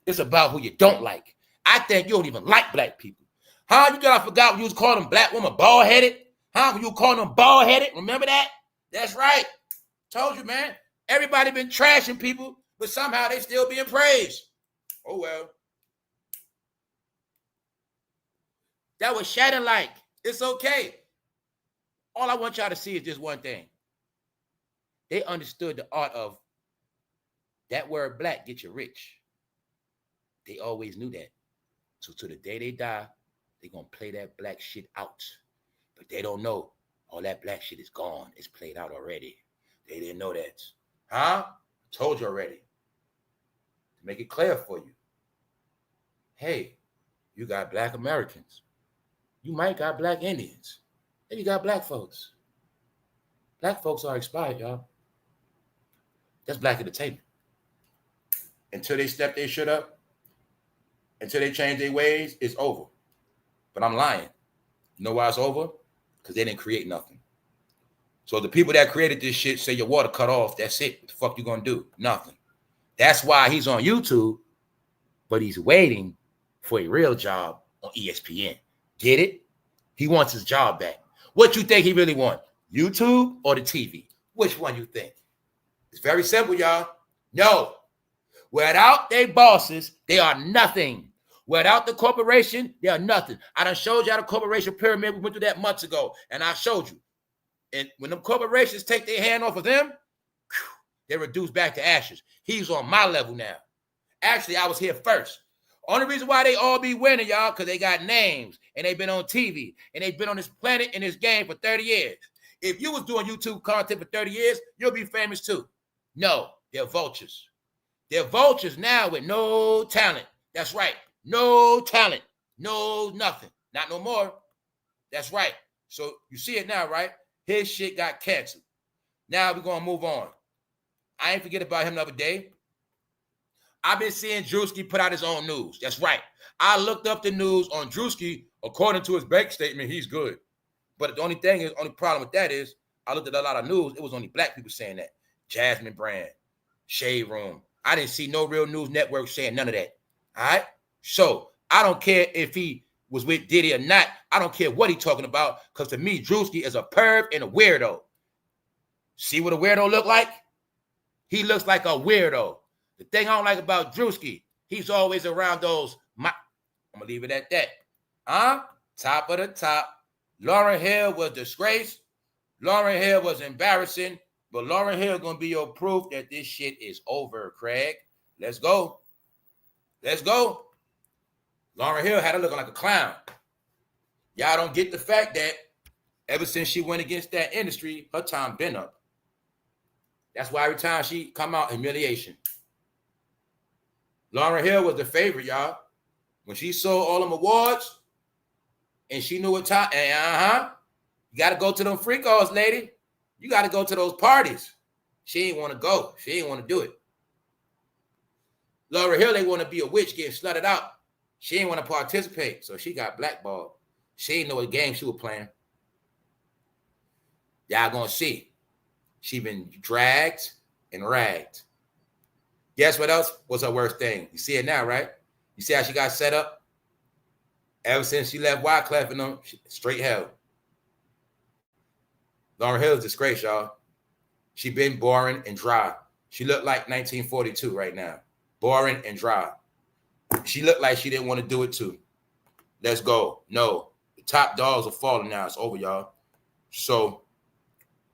It's about who you don't like. I think you don't even like black people. Huh? You thought I forgot when you was calling them black women bald-headed? Huh? When you were calling them bald-headed? Remember that? That's right. Told you, man. Everybody been trashing people, but somehow they still being praised. Oh, well. That was Shannon like. It's okay. All I want y'all to see is just one thing. They understood the art of that word black get you rich. They always knew that. So to the day they die, they're going to play that black shit out. But they don't know all that black shit is gone. It's played out already. They didn't know that. Huh? I told you already. To make it clear for you. Hey, you got black Americans. You might got black Indians. Then you got black folks. Black folks are expired, y'all. That's black entertainment. Until they step their shit up, until they change their ways, it's over. But I'm lying. You know why it's over? Because they didn't create nothing. So the people that created this shit say your water cut off. That's it. What the fuck you gonna do? Nothing. That's why he's on YouTube, but he's waiting for a real job on ESPN. Get it? He wants his job back. What you think he really wants? YouTube or the TV? Which one you think? It's very simple, y'all. No. Without their bosses, they are nothing. Without the corporation, they are nothing. I done showed y'all the corporation pyramid. We went through that months ago, and I showed you. And when them corporations take their hand off of them, they reduce back to ashes. He's on my level now. Actually, I was here first. Only reason why they all be winning, y'all, because they got names, and they've been on TV, and they've been on this planet in this game for 30 years. If you was doing YouTube content for 30 years, you'll be famous too. No, they're vultures. They're vultures now with no talent. That's right. No talent. No nothing. Not no more. That's right. So you see it now, right? His shit got canceled. Now we're going to move on. I ain't forget about him the other day. I've been seeing Drewski put out his own news. That's right. I looked up the news on Drewski. According to his bank statement, he's good. But the only problem with that is I looked at a lot of news. It was only black people saying that. Jasmine Brand, Shade Room. I didn't see no real news network saying none of that. All right? So I don't care if he was with Diddy or not. I don't care what he's talking about because to me, Drewski is a perv and a weirdo. See what a weirdo look like? He looks like a weirdo. The thing I don't like about Drewski, he's always around those. I'm going to leave it at that. Huh? Top of the top. Lauryn Hill was disgraced. Lauryn Hill was embarrassing. But Lauryn Hill going to be your proof that this shit is over, Craig. Let's go. Let's go. Lauryn Hill had her looking like a clown. Y'all don't get the fact that ever since she went against that industry, her time been up. That's why every time she come out, humiliation. Lauryn Hill was the favorite, y'all. When she sold all them awards, and she knew what time, you got to go to them freakos, lady. You got to go to those parties. She didn't want to go. She didn't want to do it. Lauryn Hill ain't want to be a witch getting slutted out. She ain't want to participate, so she got blackballed. She ain't know what game she was playing. Y'all gonna see. She been dragged and ragged. Guess what else was her worst thing? You see it now, right? You see how she got set up? Ever since she left Wyclef and them, straight hell. Lauryn Hill is a disgrace, y'all. She been boring and dry. She looked like 1942 right now. Boring and dry. She looked like she didn't want to do it too. Let's go. No. The top dogs are falling now. It's over, y'all. So,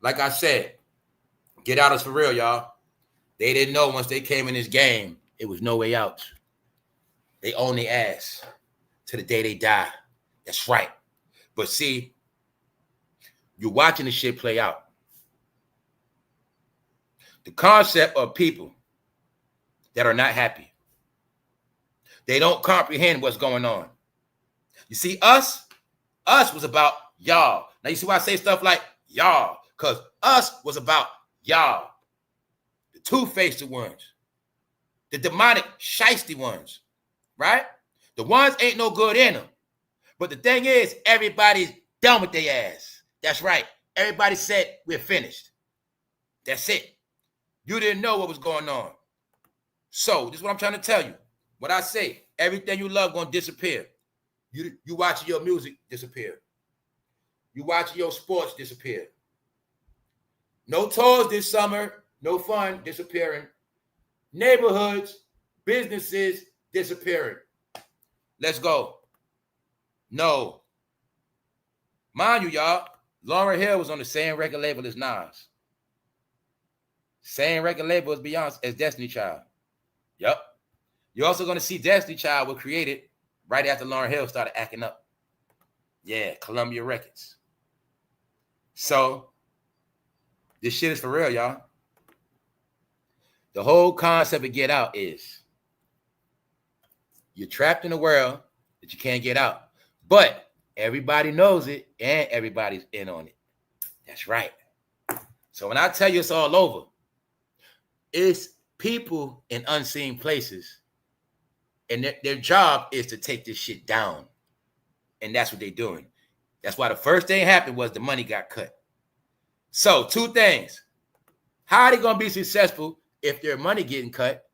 like I said, get out is for real, y'all. They didn't know once they came in this game, it was no way out. They own their ass to the day they die. That's right. But see, you're watching this shit play out. The concept of people that are not happy. They don't comprehend what's going on. You see, us was about y'all. Now you see why I say stuff like y'all, because us was about y'all. The two-faced ones. The demonic, shiesty ones. Right? The ones ain't no good in them. But the thing is, everybody's done with their ass. That's right. Everybody said we're finished. That's it. You didn't know what was going on. So, this is what I'm trying to tell you. What I say, everything you love gonna disappear. You watching your music disappear. You watching your sports disappear. No tours this summer, no fun disappearing. Neighborhoods, businesses disappearing. Let's go. No. Mind you, y'all, Lauryn Hill was on the same record label as Nas. Same record label as Beyonce, as Destiny Child. Yep. You're also going to see Destiny Child was created right after Lauryn Hill started acting up. Yeah, Columbia Records. So, this shit is for real, y'all. The whole concept of Get Out is you're trapped in a world that you can't get out. But everybody knows it and everybody's in on it. That's right. So when I tell you it's all over, it's people in unseen places. And their job is to take this shit down. And that's what they're doing. That's why the first thing happened was the money got cut. So, two things. How are they going to be successful if their money getting cut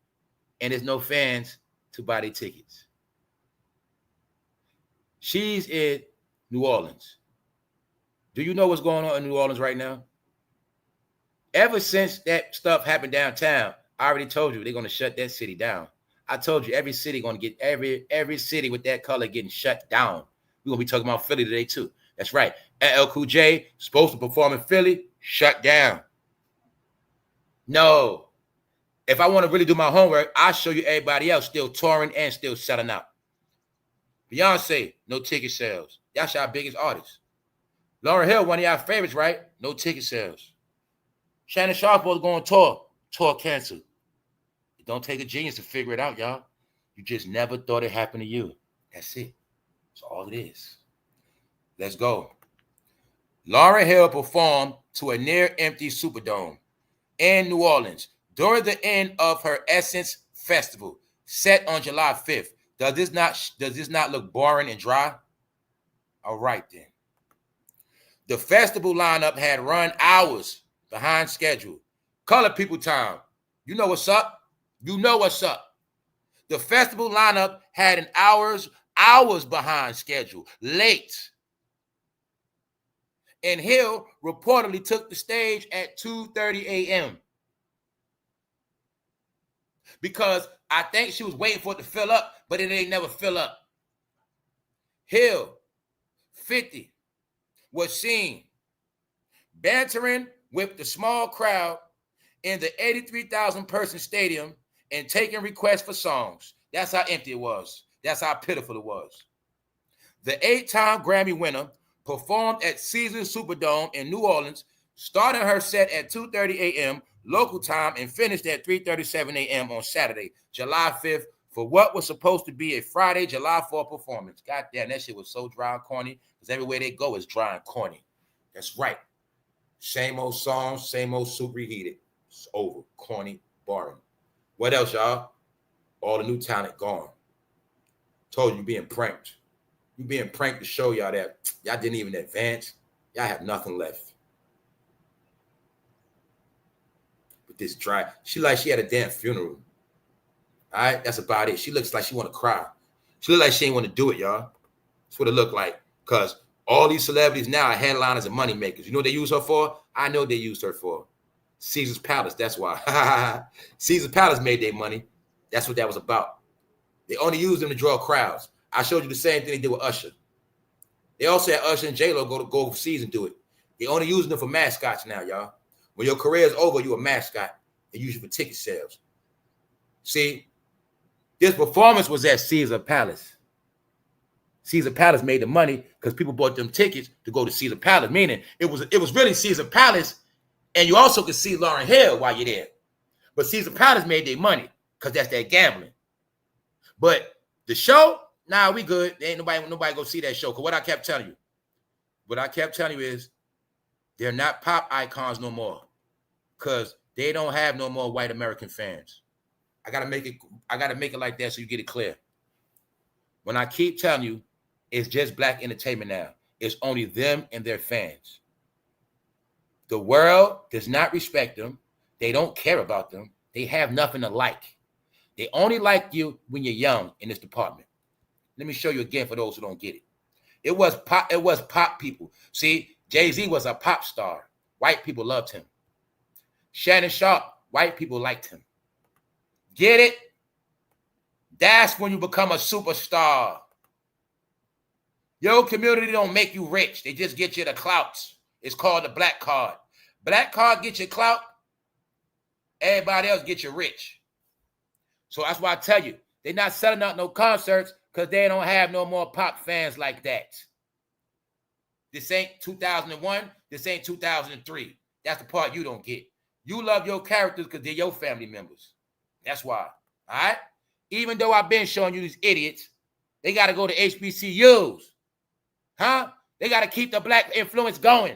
and there's no fans to buy their tickets? She's in New Orleans. Do you know what's going on in New Orleans right now? Ever since that stuff happened downtown, I already told you they're going to shut that city down. I told you every city going to get every city with that color getting shut down. We're going to be talking about Philly today too. That's right. llcoolj supposed to perform in Philly, shut down. No. If I want to really do my homework, I'll show you everybody else still touring and still selling out. Beyonce, no ticket sales. That's our biggest artist. Lauryn Hill, one of y'all favorites, right? No ticket sales. Shannon Sharpe was going to tour canceled. It don't take a genius to figure it out, y'all. You just never thought it happened to you. That's it. That's all it is. Let's go. Lauryn Hill performed to a near-empty Superdome in New Orleans during the end of her Essence Festival, set on July 5th. Does this not look boring and dry? All right, then. The festival lineup had run hours behind schedule. Color people time. You know what's up? You know what's up. The festival lineup had an hours behind schedule. Late. And Hill reportedly took the stage at 2:30 a.m. because I think she was waiting for it to fill up, but it ain't never fill up. Hill, 50, was seen bantering with the small crowd in the 83,000-person stadium and taking requests for songs. That's how empty it was. That's how pitiful it was. The 8-time Grammy winner performed at Caesars Superdome in New Orleans, starting her set at 2:30 a.m. local time and finished at 3:37 a.m. on Saturday, July 5th, for what was supposed to be a Friday, July 4th performance. God damn, that shit was so dry and corny, because everywhere they go is dry and corny. That's right. Same old songs, same old super heated. It's over. Corny, boring. What else, y'all? All the new talent gone. Told you being pranked. You being pranked to show y'all that y'all didn't even advance. Y'all have nothing left. But this dry, she like she had a damn funeral. All right, that's about it. She looks like she want to cry. She look like she ain't want to do it, y'all. That's what it looked like. Because all these celebrities now are headliners and money makers. You know what they use her for? I know they used her for Caesar's Palace. That's why. Caesar's Palace made their money. That's what that was about. They only used them to draw crowds. I showed you the same thing they did with Usher. They also had Usher and J-Lo go overseas and do it. They only using them for mascots now, y'all. When your career is over, you're a mascot. They use you for ticket sales. See, this performance was at Caesar Palace. Caesar Palace made the money because people bought them tickets to go to Caesar Palace. Meaning it was really Caesar Palace, and you also could see Lauryn Hill while you're there. But Caesar Palace made their money because that's their gambling. But the show, nah, we good. There ain't nobody go see that show. Because what I kept telling you is they're not pop icons no more. Because they don't have no more white American fans. I gotta make it like that so you get it clear. When I keep telling you, it's just black entertainment now. It's only them and their fans. The world does not respect them. They don't care about them. They have nothing to like. They only like you when you're young in this department. Let me show you again for those who don't get it. It was pop people. See, Jay-Z was a pop star. White people loved him. Shannon Sharpe, white people liked him. Get it? That's when you become a superstar. Your community don't make you rich. They just get you the clouts. It's called the black card. Black card get you clout. Everybody else get you rich. So that's why I tell you, they're not selling out no concerts because they don't have no more pop fans like that. This ain't 2001. This ain't 2003. That's the part you don't get. You love your characters because they're your family members. That's why. All right? Even though I've been showing you these idiots, they got to go to HBCUs. Huh? They got to keep the black influence going.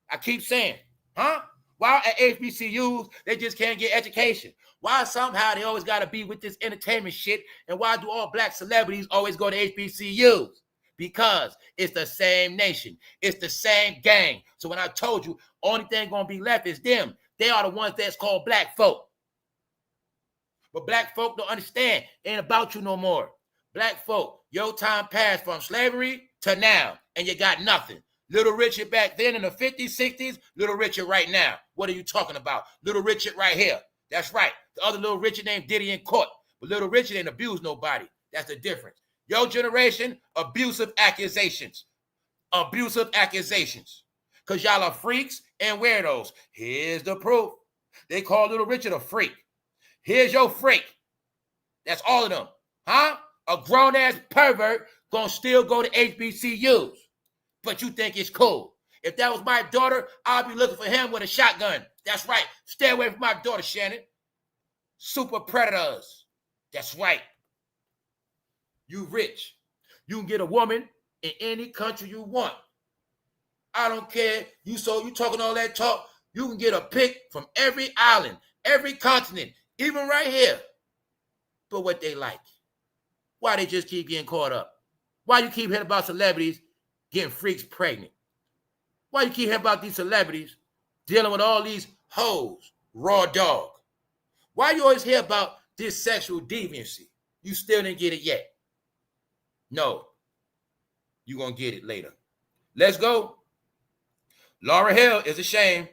I keep saying, huh? Why at HBCUs, they just can't get education? Why somehow they always got to be with this entertainment shit? And why do all black celebrities always go to HBCUs? Because it's the same nation. It's the same gang. So when I told you, only thing going to be left is them. They are the ones that's called black folk. But black folk don't understand. It ain't about you no more. Black folk, your time passed from slavery to now, and you got nothing. Little Richard back then in the 50s, 60s, Little Richard right now. What are you talking about? Little Richard right here. That's right. The other Little Richard named Diddy in court. But Little Richard ain't abused nobody. That's the difference. Your generation, abusive accusations. Abusive accusations. Because y'all are freaks and weirdos. Here's the proof. They call Little Richard a freak. Here's your freak. That's all of them. Huh? A grown-ass pervert gonna still go to HBCUs. But you think it's cool. If that was my daughter, I'd be looking for him with a shotgun. That's right. Stay away from my daughter, Shannon. Super predators. That's right. You rich. You can get a woman in any country you want. I don't care. You talking all that talk. You can get a pick from every island, every continent, even right here. But what they like. Why they just keep getting caught up? Why you keep hearing about celebrities getting freaks pregnant? Why you keep hearing about these celebrities dealing with all these hoes, raw dog? Why you always hear about this sexual deviancy? You still didn't get it yet. No. You're going to get it later. Let's go. Lauryn Hill is ashamed.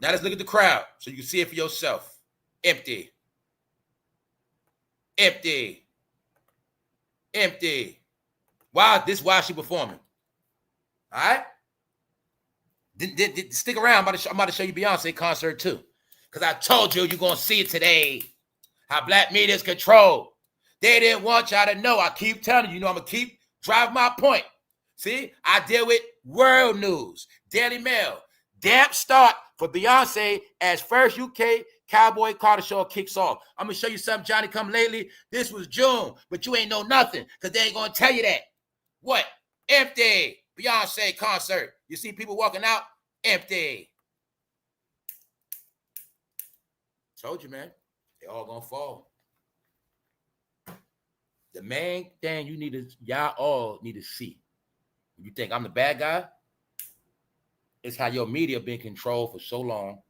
Now let's look at the crowd so you can see it for yourself. Empty. Empty. Empty. Why? This is why she performing. All right? Stick around. I'm about to show you Beyonce concert too. Because I told you you're going to see it today. How black media is controlled. They didn't want y'all to know. I keep telling you, I'm going to keep driving my point. See, I deal with world news, Daily Mail. Damp start for Beyonce as first UK Cowboy Carter show kicks off. I'm going to show you something, Johnny come lately. This was June, but you ain't know nothing because they ain't going to tell you that. What? Empty. Beyonce concert. You see people walking out? Empty. Told you, man. They all going to fall. The main thing y'all all need to see. You think I'm the bad guy? It's how your media been controlled for so long,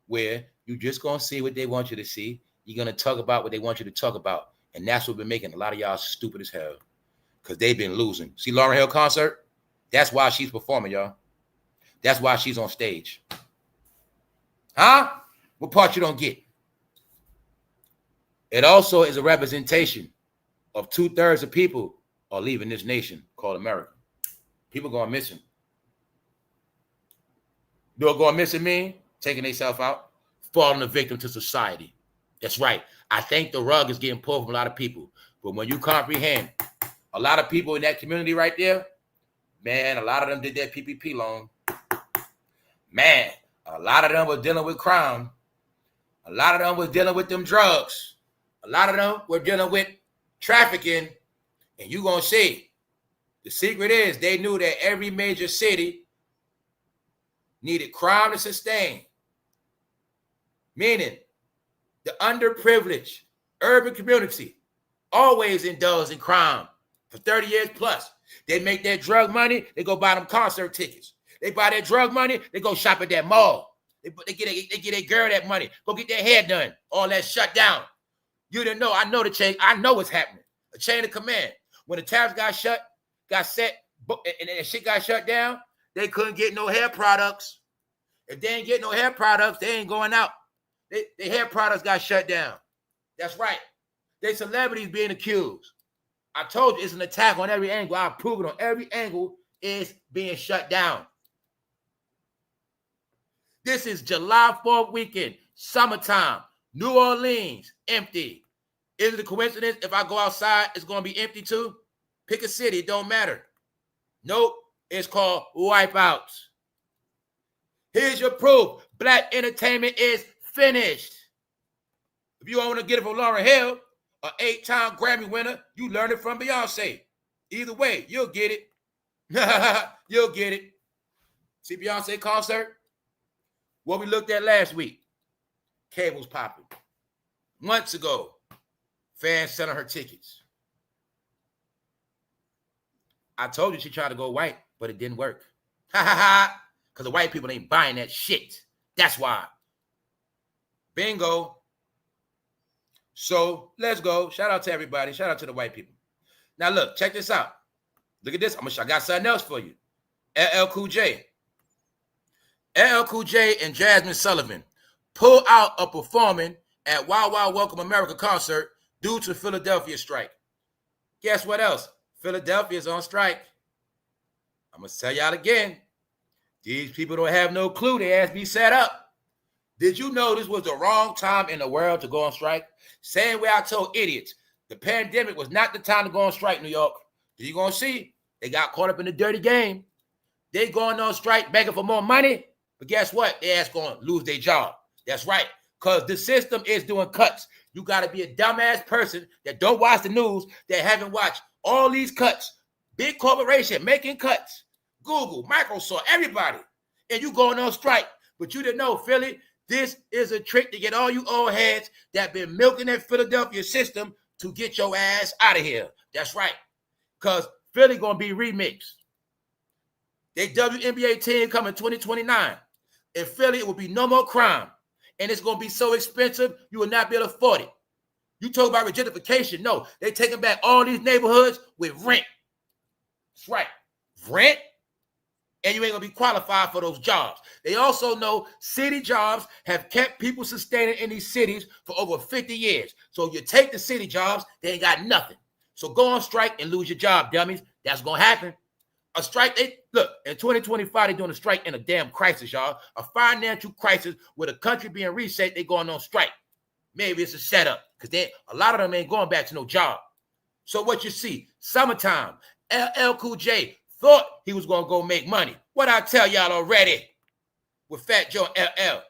where you just gonna see what they want you to see. You're gonna talk about what they want you to talk about. And that's what been making a lot of y'all stupid as hell. Because they've been losing. See Lauryn Hill concert? That's why she's performing, y'all. That's why she's on stage. Huh? What part you don't get? It also is a representation of 2/3 of people are leaving this nation called America. People going missing. You know what going missing mean? Taking themselves out, falling a victim to society. That's right. I think the rug is getting pulled from a lot of people. But when you comprehend, a lot of people in that community right there, man, a lot of them did that PPP loan. Man, a lot of them were dealing with crime. A lot of them was dealing with them drugs. A lot of them were dealing with trafficking. And you gonna see, the secret is they knew that every major city needed crime to sustain. Meaning, the underprivileged urban community always indulged in crime for 30 years plus. They make their drug money, they go buy them concert tickets. They buy their drug money, they go shop at that mall. They get a girl that money, go get their hair done. All that shut down. You didn't know. I know the chain. I know what's happening. A chain of command. When the tariffs got set, and that shit got shut down, they couldn't get no hair products. If they ain't get no hair products, they ain't going out. The hair products got shut down. That's right. They celebrities being accused. I told you it's an attack on every angle. I prove it on every angle is being shut down. This is July 4th weekend, summertime, New Orleans, empty. Is it a coincidence if I go outside, it's going to be empty too? Pick a city, it don't matter. Nope, it's called wipeouts. Here's your proof. Black entertainment is finished. If you want to get it from Lauryn Hill, an 8-time Grammy winner, you learn it from Beyonce. Either way, you'll get it. You'll get it. See Beyonce concert? What we looked at last week. Cables popping. Months ago, fans selling her tickets. I told you she tried to go white, but it didn't work. Because the white people ain't buying that shit. That's why. Bingo. So let's go. Shout out to everybody. Shout out to the white people. Now look, check this out. Look at this. I got something else for you. llcoolj. llcoolj and Jasmine Sullivan pull out of performing at Wild Wild Welcome America concert due to Philadelphia strike. Guess what else? Philadelphia's on strike. I'm going to tell y'all again. These people don't have no clue. They ass be set up. Did you know this was the wrong time in the world to go on strike? Same way I told idiots, the pandemic was not the time to go on strike, New York. You're going to see, they got caught up in the dirty game. They going on strike begging for more money. But guess what? They ass going to lose their job. That's right. Because the system is doing cuts. You got to be a dumbass person that don't watch the news, that haven't watched all these cuts. Big corporation making cuts. Google, Microsoft, everybody. And you going on strike. But you didn't know, Philly, this is a trick to get all you old heads that been milking that Philadelphia system to get your ass out of here. That's right. Because Philly going to be remixed. They WNBA team coming 2029. In Philly, it will be no more crime. And it's going to be so expensive, you will not be able to afford it. You talk about gentrification. No, they taking back all these neighborhoods with rent. That's right. Rent. And you ain't going to be qualified for those jobs. They also know city jobs have kept people sustaining in these cities for over 50 years. So if you take the city jobs, they ain't got nothing. So go on strike and lose your job, dummies. That's going to happen. A strike, look, in 2025, they're doing a strike in a damn crisis, y'all. A financial crisis with a country being reset, they going on strike. Maybe it's a setup because a lot of them ain't going back to no job. So what you see, summertime, llcoolj thought he was going to go make money. What I tell y'all already with Fat Joe and LL.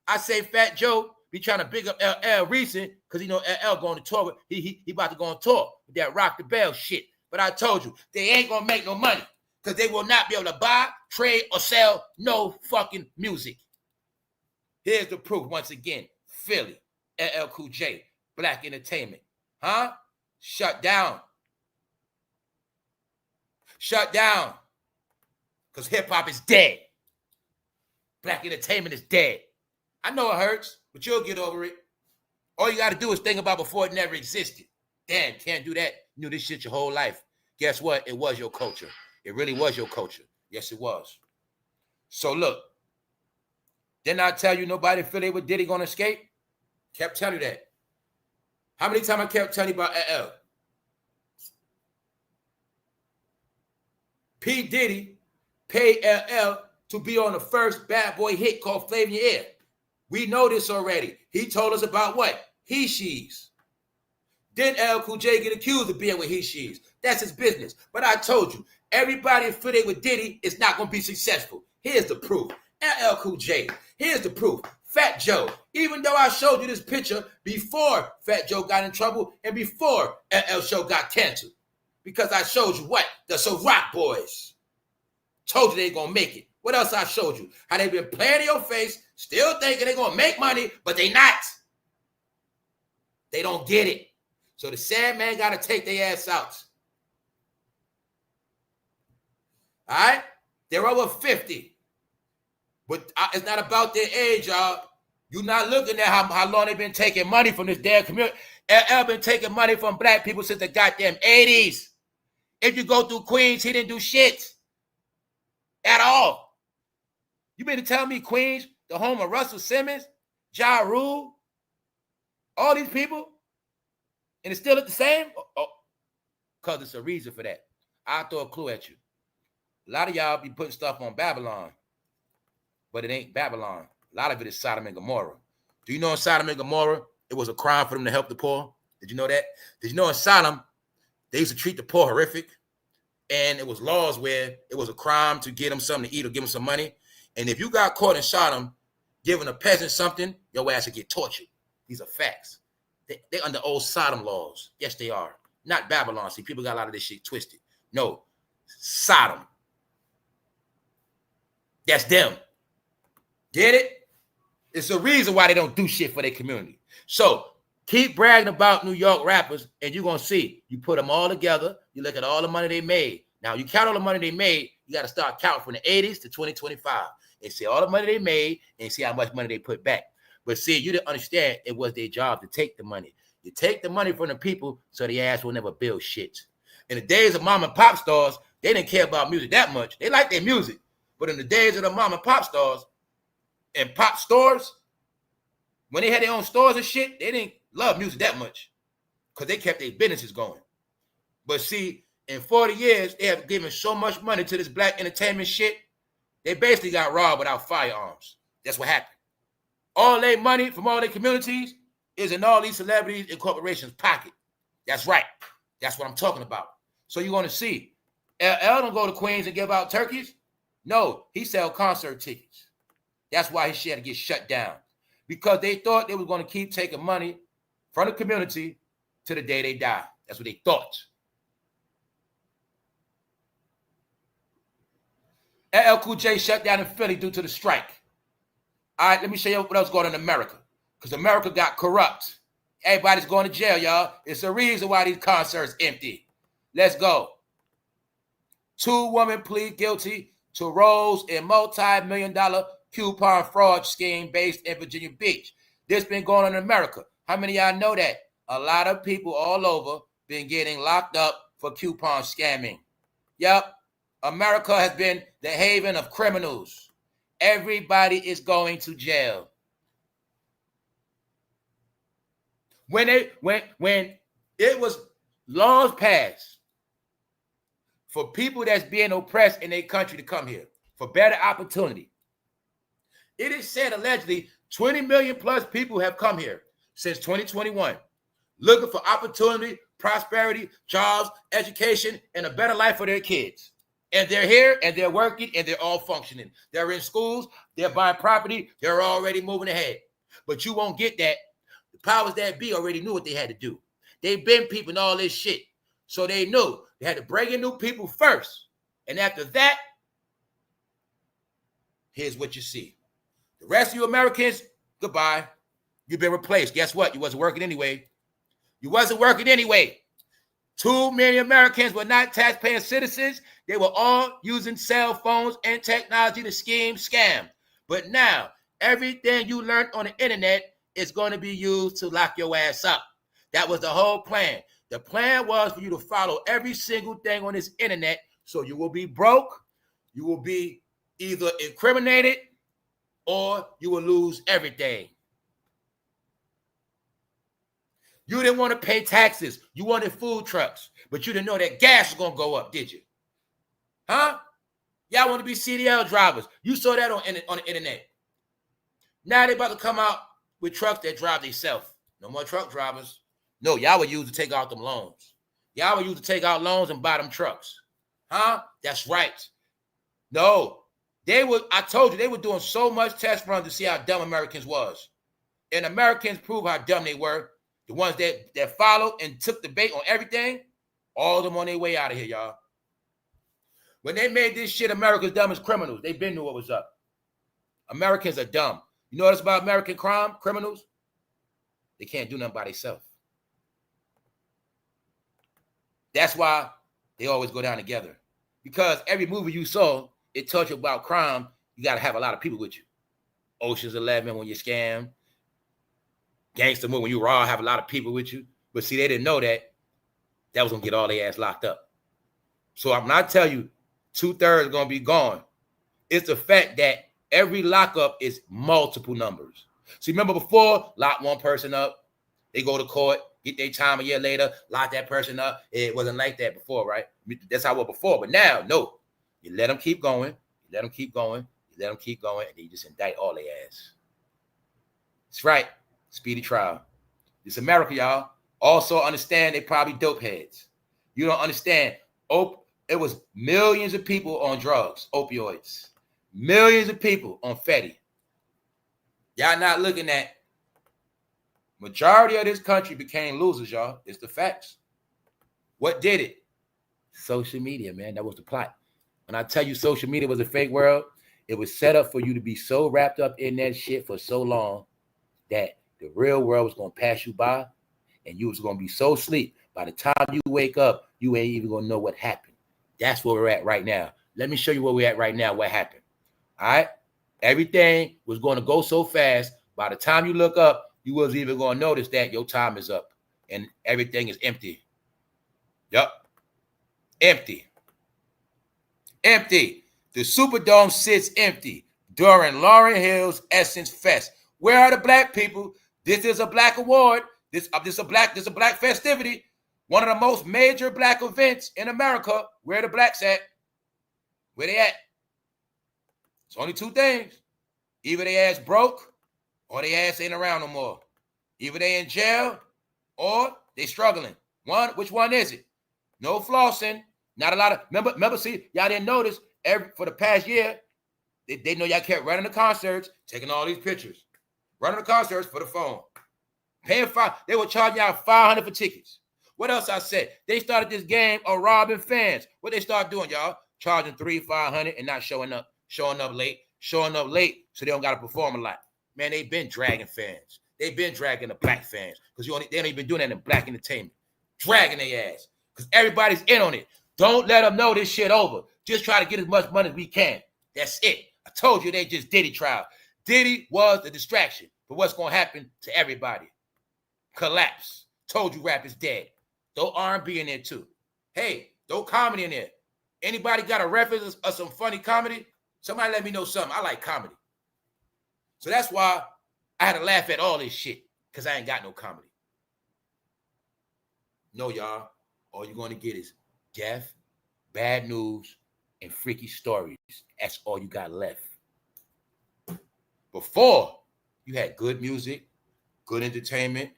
I say Fat Joe be trying to big up LL recent because he know LL going to tour. He about to go on tour with that Rock the Bell shit. But I told you, they ain't going to make no money because they will not be able to buy, trade, or sell no fucking music. Here's the proof once again. Philly, llcoolj, Black Entertainment. Huh? Shut down. Shut down. Because hip-hop is dead. Black entertainment is dead. I know it hurts, but you'll get over it. All you got to do is think about before it never existed. Damn, can't do that. You knew this shit your whole life. Guess what? It was your culture. It really was your culture. Yes, it was. So look, didn't I tell you nobody affiliated with Diddy gonna escape? Kept telling you that. How many times I kept telling you about LL? P.diddy paid LL to be on the first bad boy hit called Flavor in Your Ear. We know this already. He told us about what? He, she's. Then llcoolj get accused of being with he, she's. That's his business. But I told you, everybody affiliated with Diddy is not going to be successful. Here's the proof. llcoolj. Here's the proof. fatjoe. Even though I showed you this picture before fatjoe got in trouble and before LL show got canceled. Because I showed you what? The Ciroc boys. Told you they ain't going to make it. What else I showed you? How they been playing in your face, still thinking they're going to make money, but they not. They don't get it. So the sad man got to take their ass out. All right? They're over 50. But it's not about their age, y'all. You're not looking at how long they've been taking money from this damn community. LL been taking money from black people since the goddamn 80s. If you go through Queens, he didn't do shit. At all. You mean to tell me Queens, the home of Russell Simmons, Ja Rule, all these people, and it's still at the same? Oh, because it's a reason for that. I'll throw a clue at you. A lot of y'all be putting stuff on Babylon, but it ain't Babylon. A lot of it is Sodom and Gomorrah. Do you know in Sodom and Gomorrah, it was a crime for them to help the poor? Did you know that? Did you know in Sodom, they used to treat the poor horrific? And it was laws where it was a crime to get them something to eat or give them some money. And if you got caught in Sodom giving a peasant something, your ass would get tortured. These are facts. They're under old Sodom laws. Yes, they are. Not Babylon. See, people got a lot of this shit twisted. No, Sodom. That's them. Get it? It's a reason why they don't do shit for their community. So keep bragging about New York rappers, and you're going to see. You put them all together. You look at all the money they made. Now, you count all the money they made, you got to start counting from the 80s to 2025 and see all the money they made and see how much money they put back. But see, you didn't understand it was their job to take the money. You take the money from the people so the ass will never build shit. In the days of mom and pop stars, they didn't care about music that much. They liked their music. But in the days of the mom and pop stars and pop stores, when they had their own stores and shit, they didn't love music that much because they kept their businesses going. But see, in 40 years, they have given so much money to this black entertainment shit, they basically got robbed without firearms. That's what happened. All their money from all their communities is in all these celebrities and corporations' pocket. That's right. That's what I'm talking about. So you're going to see. LL don't go to Queens and give out turkeys. No, he sell concert tickets. That's why his shit had to get shut down. Because they thought they were going to keep taking money from the community to the day they die. That's what they thought. llcoolj shut down in Philly due to the strike. All right, let me show you what else going on in America. Because America got corrupt. Everybody's going to jail, y'all. It's a reason why these concerts empty. Let's go. 2 women plead guilty to roles in multi-million-dollar coupon fraud scheme based in Virginia Beach. This been going on in America. How many of y'all know that? A lot of people all over been getting locked up for coupon scamming. Yep. America has been the haven of criminals. Everybody is going to jail. When it was laws passed for people that's being oppressed in their country to come here for better opportunity, it is said allegedly 20 million plus people have come here since 2021 looking for opportunity, prosperity, jobs, education, and a better life for their kids. And they're here, and they're working, and they're all functioning. They're in schools, they're buying property, they're already moving ahead. But you won't get that. The powers that be already knew what they had to do. They've been peeping all this shit. So they knew they had to bring in new people first. And after that, here's what you see. The rest of you Americans, goodbye. You've been replaced. Guess what? You wasn't working anyway. You wasn't working anyway. Too many Americans were not taxpaying citizens. They were all using cell phones and technology to scam. But now, everything you learned on the internet is going to be used to lock your ass up. That was the whole plan. The plan was for you to follow every single thing on this internet, so you will be broke, you will be either incriminated, or you will lose everything. You didn't want to pay taxes. You wanted food trucks, but you didn't know that gas was going to go up, did you? Huh? Y'all want to be CDL drivers. You saw that on the internet. Now they about to come out with trucks that drive themselves. No more truck drivers. No, y'all would use to take out them loans. Y'all would use to take out loans and buy them trucks. Huh? That's right. No. I told you, they were doing so much test runs to see how dumb Americans was. And Americans proved how dumb they were. The ones that followed and took the bait on everything, all of them on their way out of here, y'all. When they made this shit America's dumbest criminals, they been knew what was up. Americans are dumb. You know what's about American criminals? They can't do nothing by themselves. That's why they always go down together. Because every movie you saw, it taught you about crime. You got to have a lot of people with you. Ocean's 11 when you scam. Gangster movie when you raw, have a lot of people with you. But see, they didn't know that was going to get all their ass locked up. So when I tell you 2/3 going to be gone, it's the fact that every lockup is multiple numbers. See, remember before, lock one person up, they go to court, get their time a year later, lock that person up. It wasn't like that before, right? That's how it was before. But now, no. You let them keep going. You let them keep going. You let them keep going. And then you just indict all their ass. That's right. Speedy trial. It's America, y'all. Also understand they probably dope heads. You don't understand. It was millions of people on drugs, opioids. Millions of people on Fetty. Y'all not looking at majority of this country became losers, y'all. It's the facts. What did it? Social media, man. That was the plot. When I tell you social media was a fake world, it was set up for you to be so wrapped up in that shit for so long that the real world was going to pass you by and you was going to be so asleep. By the time you wake up, you ain't even going to know what happened. That's where we're at right now. Let me show you where we're at right now, what happened. All right? Everything was going to go so fast. By the time you look up, you wasn't even going to notice that your time is up and everything is empty. Yup. Empty. Empty. The Superdome sits empty during Laurenhill's Essence Fest. Where are the black people? This is a black award. This is a black festivity. One of the most major black events in America. Where are the blacks at? Where they at? It's only two things. Either they ass broke or they ass ain't around no more. Either they in jail or they struggling. Which one is it? No flossing. Not a lot of, remember, see, y'all didn't notice for the past year, they know y'all kept running the concerts, taking all these pictures. Running the concerts for the phone. Paying they were charging y'all $500 for tickets. What else I said? They started this game of robbing fans. What they start doing, y'all? Charging $300-$500 and not showing up late so they don't got to perform a lot. Man, they've been dragging fans. They've been dragging the black fans because they don't even doing that in black entertainment. Dragging their ass because everybody's in on it. Don't let them know this shit over. Just try to get as much money as we can. That's it. I told you they just Diddy trial. Diddy was the distraction for what's going to happen to everybody. Collapse. Told you rap is dead. Throw R&B in there too. Hey, throw comedy in there. Anybody got a reference of some funny comedy? Somebody let me know something. I like comedy. So that's why I had to laugh at all this shit because I ain't got no comedy. No, y'all. All you're going to get is death, bad news, and freaky stories. That's all you got left. Before, you had good music, good entertainment,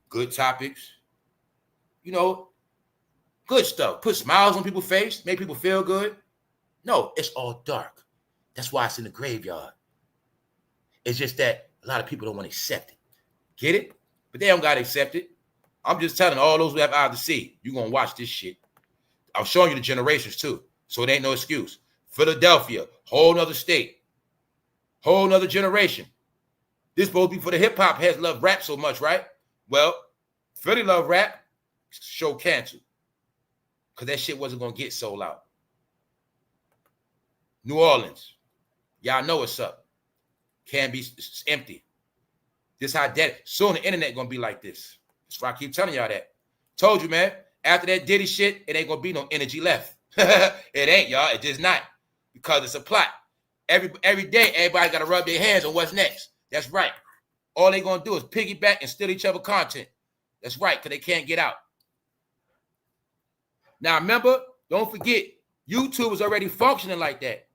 good topics, good stuff. Put smiles on people's face, make people feel good. No, it's all dark. That's why it's in the graveyard. It's just that a lot of people don't want to accept it. Get it? But they don't got to accept it. I'm just telling all those who have eyes to see, you're going to watch this shit. I'm showing you the generations too, so it ain't no excuse. Philadelphia, whole nother state, whole nother generation. This supposed to be for the hip-hop heads love rap so much, right? Well, Philly love rap, show canceled. because that shit wasn't going to get sold out. New Orleans, y'all know what's up. Can't be empty. This how dead. Soon the internet going to be like this. That's why I keep telling y'all that. Told you, man. After that Diddy shit, it ain't going to be no energy left. It ain't, y'all. It's just not. Because it's a plot. Every day, everybody got to rub their hands on what's next. That's right. All they going to do is piggyback and steal each other content. That's right, because they can't get out. Now, remember, don't forget, YouTube was already functioning like that.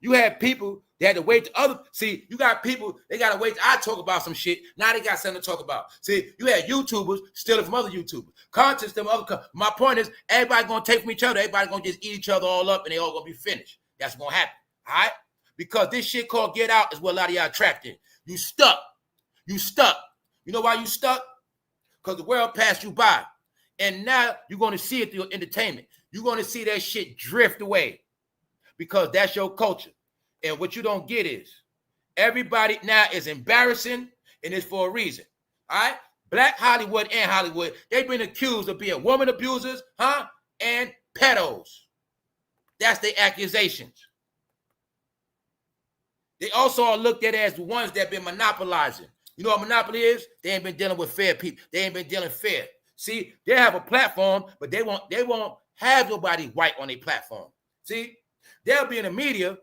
You had people that had to wait to other. See, you got people, they got to wait till I talk about some shit. Now they got something to talk about. See, you had YouTubers stealing from other YouTubers. Content from other. My point is, everybody going to take from each other. Everybody going to just eat each other all up, and they all going to be finished. That's going to happen, all right? Because this shit called Get Out is what a lot of y'all trapped in. You stuck. You stuck. You know why you stuck? Because the world passed you by. And now you're going to see it through entertainment. You're going to see that shit drift away because that's your culture. And what you don't get is everybody now is embarrassing, and it's for a reason. All right? Black Hollywood and Hollywood, they've been accused of being woman abusers, and pedos. That's their accusations. They also are looked at as the ones that have been monopolizing. You know what monopoly is? They ain't been dealing with fair people. They ain't been dealing fair. See, they have a platform, but they won't have nobody white on their platform. See, they'll be in the media,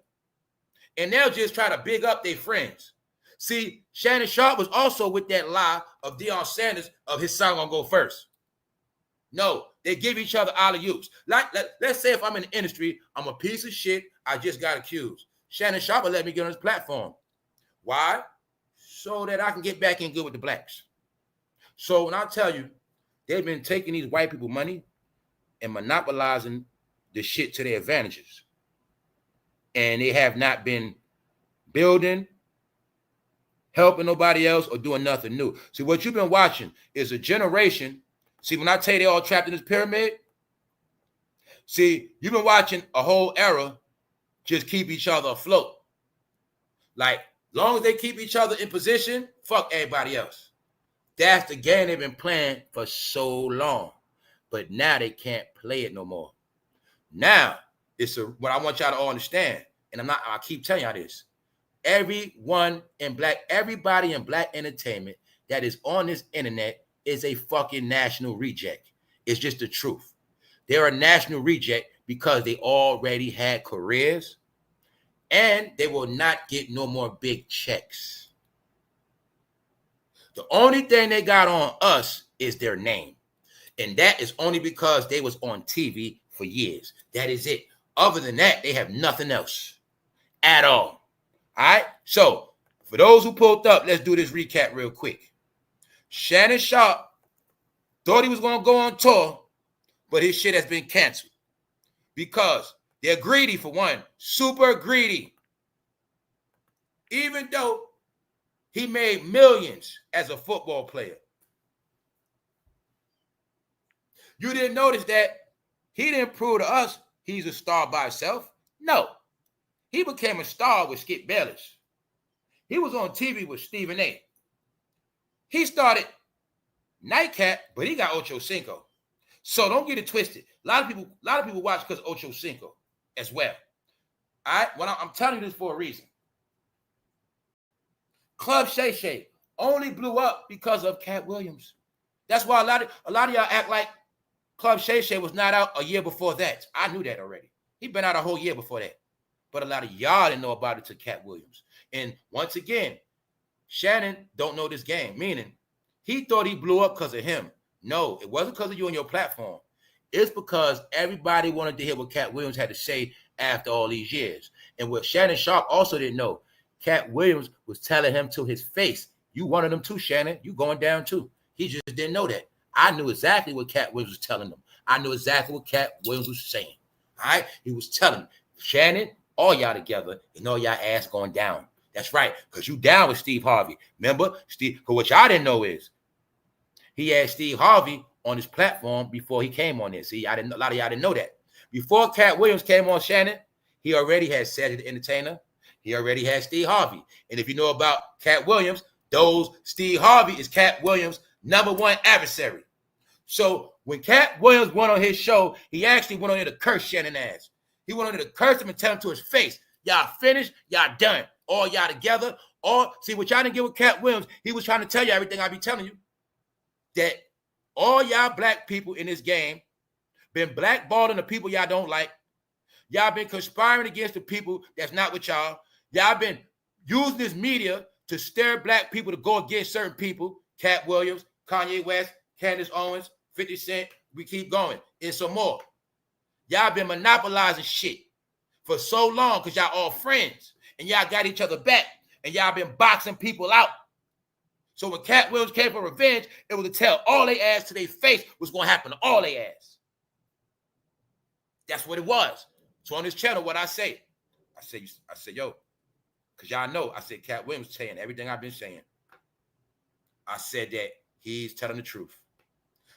and they'll just try to big up their friends. See, Shannon Sharpe was also with that lie of deionsanders of his son gonna go first. No, they give each other alley-oops. Let's say if I'm in the industry, I'm a piece of shit, I just got accused. Shannon Sharpe will let me get on his platform. Why? So that I can get back in good with the blacks. So when I tell you, they've been taking these white people money and monopolizing the shit to their advantages. And they have not been building, helping nobody else, or doing nothing new. See, what you've been watching is a generation. See, when I tell you they all trapped in this pyramid, see, you've been watching a whole era just keep each other afloat. Like, long as they keep each other in position, fuck everybody else. That's the game they've been playing for so long. But now they can't play it no more. Now, what I want y'all to all understand, and I keep telling y'all this. Everybody in black entertainment that is on this internet is a fucking national reject. It's just the truth. They're a national reject because they already had careers and they will not get no more big checks. The only thing they got on us is their name. And that is only because they was on TV for years. That is it. Other than that, they have nothing else at all. All right? So, for those who pulled up, let's do this recap real quick. Shannon Sharpe thought he was going to go on tour, but his shit has been canceled because they're greedy, for one. Super greedy. Even though he made millions as a football player. You didn't notice that he didn't prove to us he's a star by himself. No. He became a star with Skip Bayless. He was on TV with Stephen A. He started Nightcap, but he got Ocho Cinco. So don't get it twisted. A lot of people watch because of Ocho Cinco as well. All right? Well, I'm telling you this for a reason. Club Shay Shay only blew up because of Cat Williams. That's why a lot of y'all act like Club Shay Shay was not out a year before that. I knew that already. He'd been out a whole year before that. But a lot of y'all didn't know about it to Cat Williams. And once again, Shannon don't know this game, meaning he thought he blew up because of him. No, it wasn't because of you and your platform. It's because everybody wanted to hear what Cat Williams had to say after all these years. And what Shannon Sharpe also didn't know, Cat Williams was telling him to his face, you one of them too, Shannon. You going down too. He just didn't know that. I knew exactly what Cat Williams was telling them. I knew exactly what Cat Williams was saying. All right? He was telling them, Shannon, all y'all together, and all y'all ass going down. That's right, because you down with Steve Harvey. Remember? Steve, because what y'all didn't know is he had Steve Harvey on his platform before he came on there. See, a lot of y'all didn't know that. Before Cat Williams came on Shannon, he already had Cedric the Entertainer. He already had Steve Harvey. And if you know about Cat Williams, Steve Harvey is Cat Williams' #1 adversary. So when Cat Williams went on his show, he actually went on there to curse Shannon ass. He went on there to curse him and tell him to his face, y'all finished, y'all done. All y'all together. All see what y'all didn't get with Cat Williams. He was trying to tell you everything I be telling you. That all y'all black people in this game been blackballing the people y'all don't like. Y'all been conspiring against the people that's not with y'all. Y'all been using this media to stir black people to go against certain people. Cat Williams, Kanyewest, Candace Owens, 50 Cent. We keep going. And some more. Y'all been monopolizing shit for so long because y'all all friends. And y'all got each other back. And y'all been boxing people out. So when Cat Williams came for revenge, it was to tell all they ass to their face what's going to happen to all they ass. That's what it was. So on this channel, what I say, yo, because y'all know, I said Cat Williams saying everything I've been saying. I said that he's telling the truth.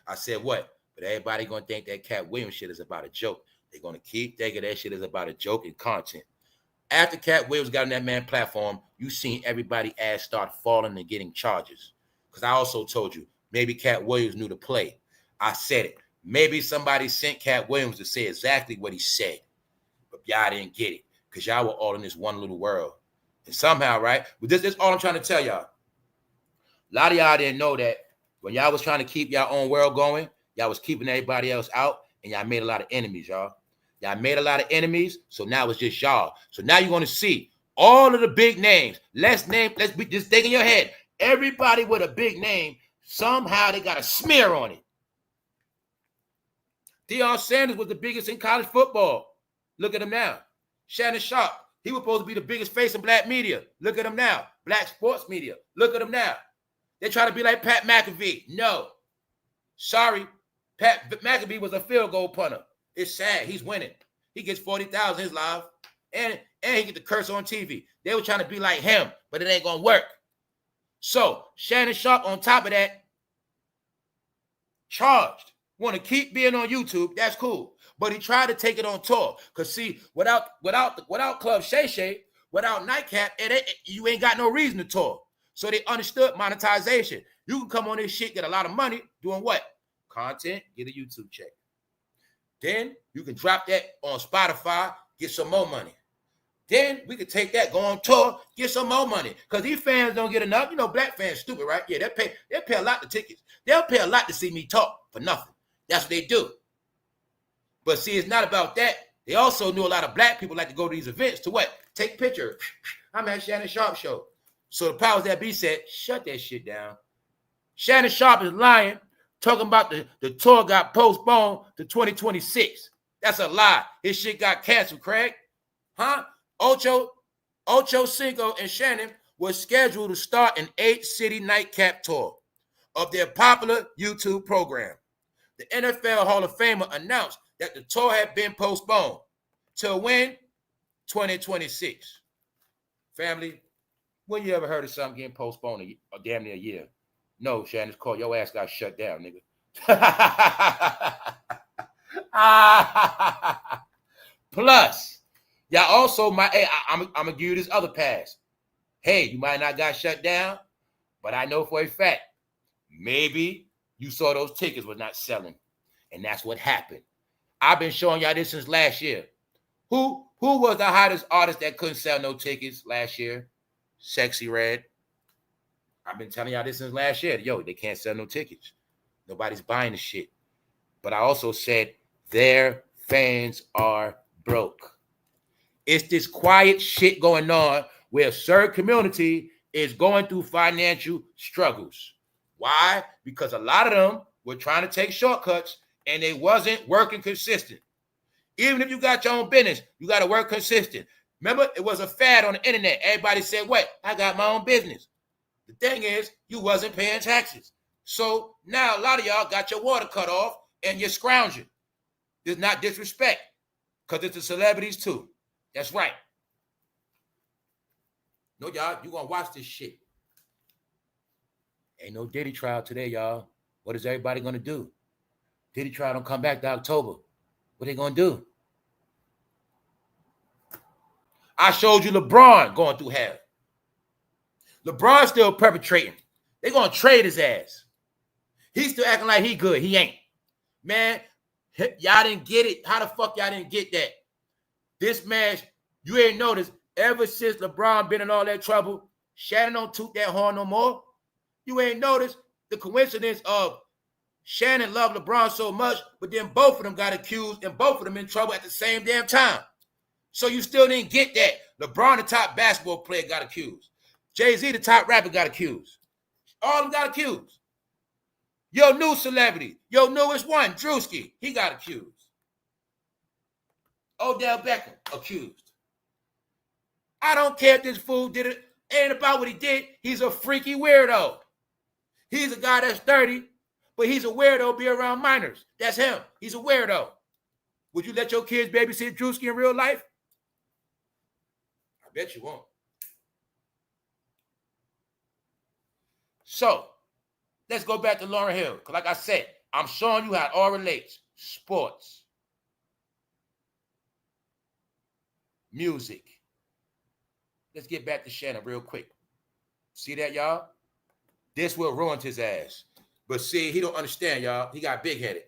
I said what? But everybody going to think that Cat Williams shit is about a joke. They're going to keep thinking that shit is about a joke and content. After Cat Williams got on that man platform, you seen everybody ass start falling and getting charges. Because I also told you, maybe Cat Williams knew the play. I said it. Maybe somebody sent Cat Williams to say exactly what he said. But y'all didn't get it. Because y'all were all in this one little world. And somehow, right? But this is all I'm trying to tell y'all. A lot of y'all didn't know that when y'all was trying to keep y'all own world going, y'all was keeping everybody else out, and y'all made a lot of enemies, y'all. Y'all made a lot of enemies, so now it's just y'all. So now you're going to see all of the big names. Let's be just think in your head. Everybody with a big name, somehow they got a smear on it. Deionsanders was the biggest in college football. Look at him now. Shannon Sharpe, he was supposed to be the biggest face in black media. Look at him now. Black sports media. Look at him now. They try to be like Pat McAfee. No. Sorry. Pat McAfee was a field goal punter. It's sad. He's winning. He gets 40,000 in his life. And he get the curse on TV. They were trying to be like him, but it ain't going to work. So, Shannon Sharpe, on top of that, charged. Want to keep being on YouTube. That's cool. But he tried to take it on tour. Because, see, without Club Shay Shay, without Nightcap, you ain't got no reason to tour. So they understood monetization. You can come on this shit, get a lot of money, doing what? Content, get a YouTube check. Then you can drop that on Spotify, get some more money. Then we could take that, go on tour, get some more money. Because these fans don't get enough. You know, black fans stupid, right? Yeah, they'll pay a lot to tickets. They'll pay a lot to see me talk for nothing. That's what they do. But see, it's not about that. They also knew a lot of black people like to go to these events to what? Take pictures. I'm at Shannon Sharpe show. So the powers that be said, shut that shit down. Shannon Sharpe is lying, talking about the tour got postponed to 2026. That's a lie. His shit got canceled, Craig. Huh? Ocho Cinco and Shannon was scheduled to start an 8-city nightcap tour of their popular YouTube program. The NFL Hall of Famer announced that the tour had been postponed. Till when? 2026. Family, when you ever heard of something getting postponed a damn near a year? No, Shannon, it's called your ass got shut down, nigga. Plus, y'all also might, hey, I'm going to give you this other pass. Hey, you might not got shut down, but I know for a fact, maybe you saw those tickets were not selling. And that's what happened. I've been showing y'all this since last year. Who was the hottest artist that couldn't sell no tickets last year? Sexyyred. I've been telling y'all this since last year. Yo, they can't sell no tickets. Nobody's buying the shit. But I also said their fans are broke. It's this quiet shit going on where a certain community is going through financial struggles. Why? Because a lot of them were trying to take shortcuts and they wasn't working consistent. Even if you got your own business, you got to work consistent. Remember, it was a fad on the internet. Everybody said, what? I got my own business. The thing is, you wasn't paying taxes. So now a lot of y'all got your water cut off and you're scrounging. It's not disrespect because it's the celebrities too. That's right. No, y'all, you going to watch this shit. Ain't no Diddy trial today, y'all. What is everybody going to do? Diddy trial don't come back to October. What they going to do? I showed you LeBron going through hell. LeBron's still perpetrating. They're going to trade his ass. He's still acting like he good. He ain't. Man, y'all didn't get it. How the fuck y'all didn't get that? This man, you ain't noticed, ever since LeBron been in all that trouble, Shannon don't toot that horn no more. You ain't noticed the coincidence of Shannon loved LeBron so much, but then both of them got accused and both of them in trouble at the same damn time. So you still didn't get that. LeBron, the top basketball player, got accused. Jay-Z, the top rapper, got accused. All of them got accused. Your new celebrity, your newest one, Drewski, he got accused. Odell Beckham, accused. I don't care if this fool did it. Ain't about what he did. He's a freaky weirdo. He's a guy that's 30, but he's a weirdo, be around minors. That's him. He's a weirdo. Would you let your kids babysit Drewski in real life? I bet you won't. So, let's go back to Lauryn Hill. Because like I said, I'm showing you how it all relates. Sports. Music. Let's get back to Shannon real quick. See that, y'all? This will ruin his ass. But see, he don't understand, y'all. He got big-headed.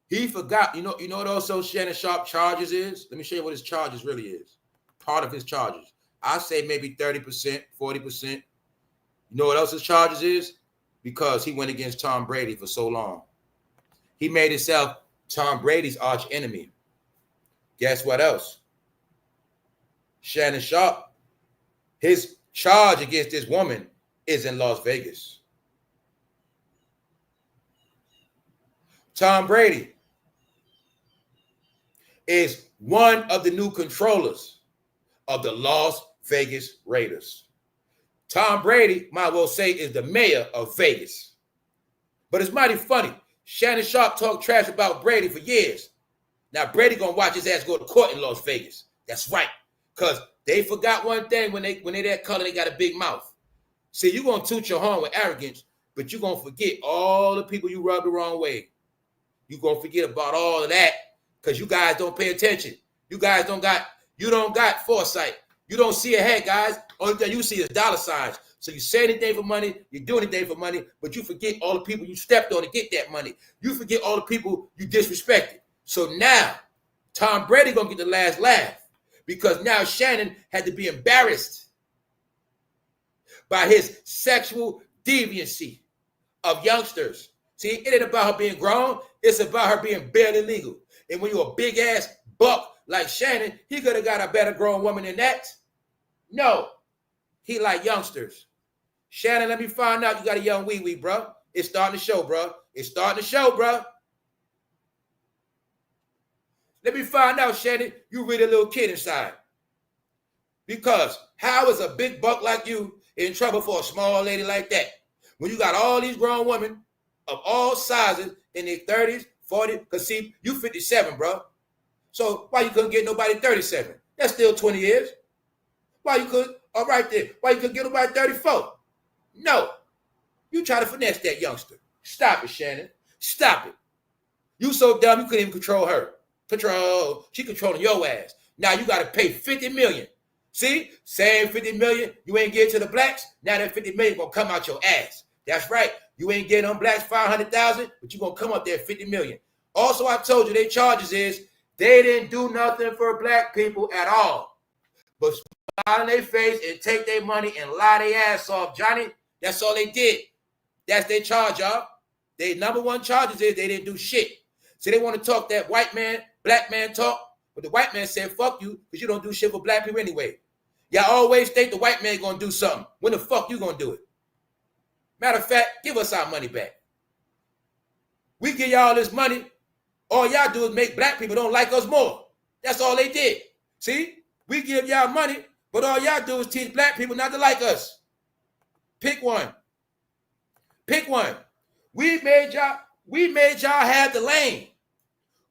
He forgot. You know what also Shannon Sharpe charges is? Let me show you what his charges really is. Part of his charges. I say maybe 30%, 40%. You know what else his charges is? Because he went against Tom Brady for so long. He made himself Tom Brady's arch enemy. Guess what else? Shannon Sharpe, his charge against this woman is in Las Vegas. Tom Brady is one of the new controllers of the Las Vegas Raiders. Tom Brady, might well say, is the mayor of Vegas. But it's mighty funny. Shannon Sharpe talked trash about Brady for years. Now Brady gonna watch his ass go to court in Las Vegas. That's right. Because they forgot one thing when they that color, they got a big mouth. See, you're going to toot your horn with arrogance, but you're going to forget all the people you rubbed the wrong way. You're going to forget about all of that because you guys don't pay attention. You guys don't got foresight. You don't see ahead, guys. Only thing you see is dollar signs. So you say anything for money, you do anything for money, but you forget all the people you stepped on to get that money. You forget all the people you disrespected. So now, Tom Brady going to get the last laugh. Because now Shannon had to be embarrassed by his sexual deviancy of youngsters. See, it ain't about her being grown. It's about her being barely legal. And when you're a big-ass buck like Shannon, he could have got a better grown woman than that. No, he like youngsters. Shannon, let me find out you got a young wee-wee, bro. It's starting to show, bro. It's starting to show, bro. Let me find out, Shannon, you really a little kid inside. Because how is a big buck like you in trouble for a small lady like that? When you got all these grown women of all sizes in their 30s, 40s, because see, you 57, bro. So why you couldn't get nobody 37? That's still 20 years. Why you couldn't? All right there. Why you couldn't get nobody 34? No. You try to finesse that youngster. Stop it, Shannon. Stop it. You so dumb you couldn't even control her. She controlling your ass. Now you got to pay $50 million. See, same $50 million you ain't getting to the blacks. Now that $50 million gonna come out your ass. That's right. You ain't getting on blacks $500,000, but you gonna come up there $50 million. Also, I told you their charges is they didn't do nothing for black people at all, but smile in their face and take their money and lie their ass off, Johnny. That's all they did. That's their charge, y'all. Their number one charges is they didn't do shit. So they want to talk that white man, black man talk, but the white man said, fuck you, because you don't do shit for black people anyway. Y'all always think the white man going to do something. When the fuck you going to do it? Matter of fact, give us our money back. We give y'all this money. All y'all do is make black people don't like us more. That's all they did. See? We give y'all money, but all y'all do is teach black people not to like us. Pick one. Pick one. We made y'all have the lane.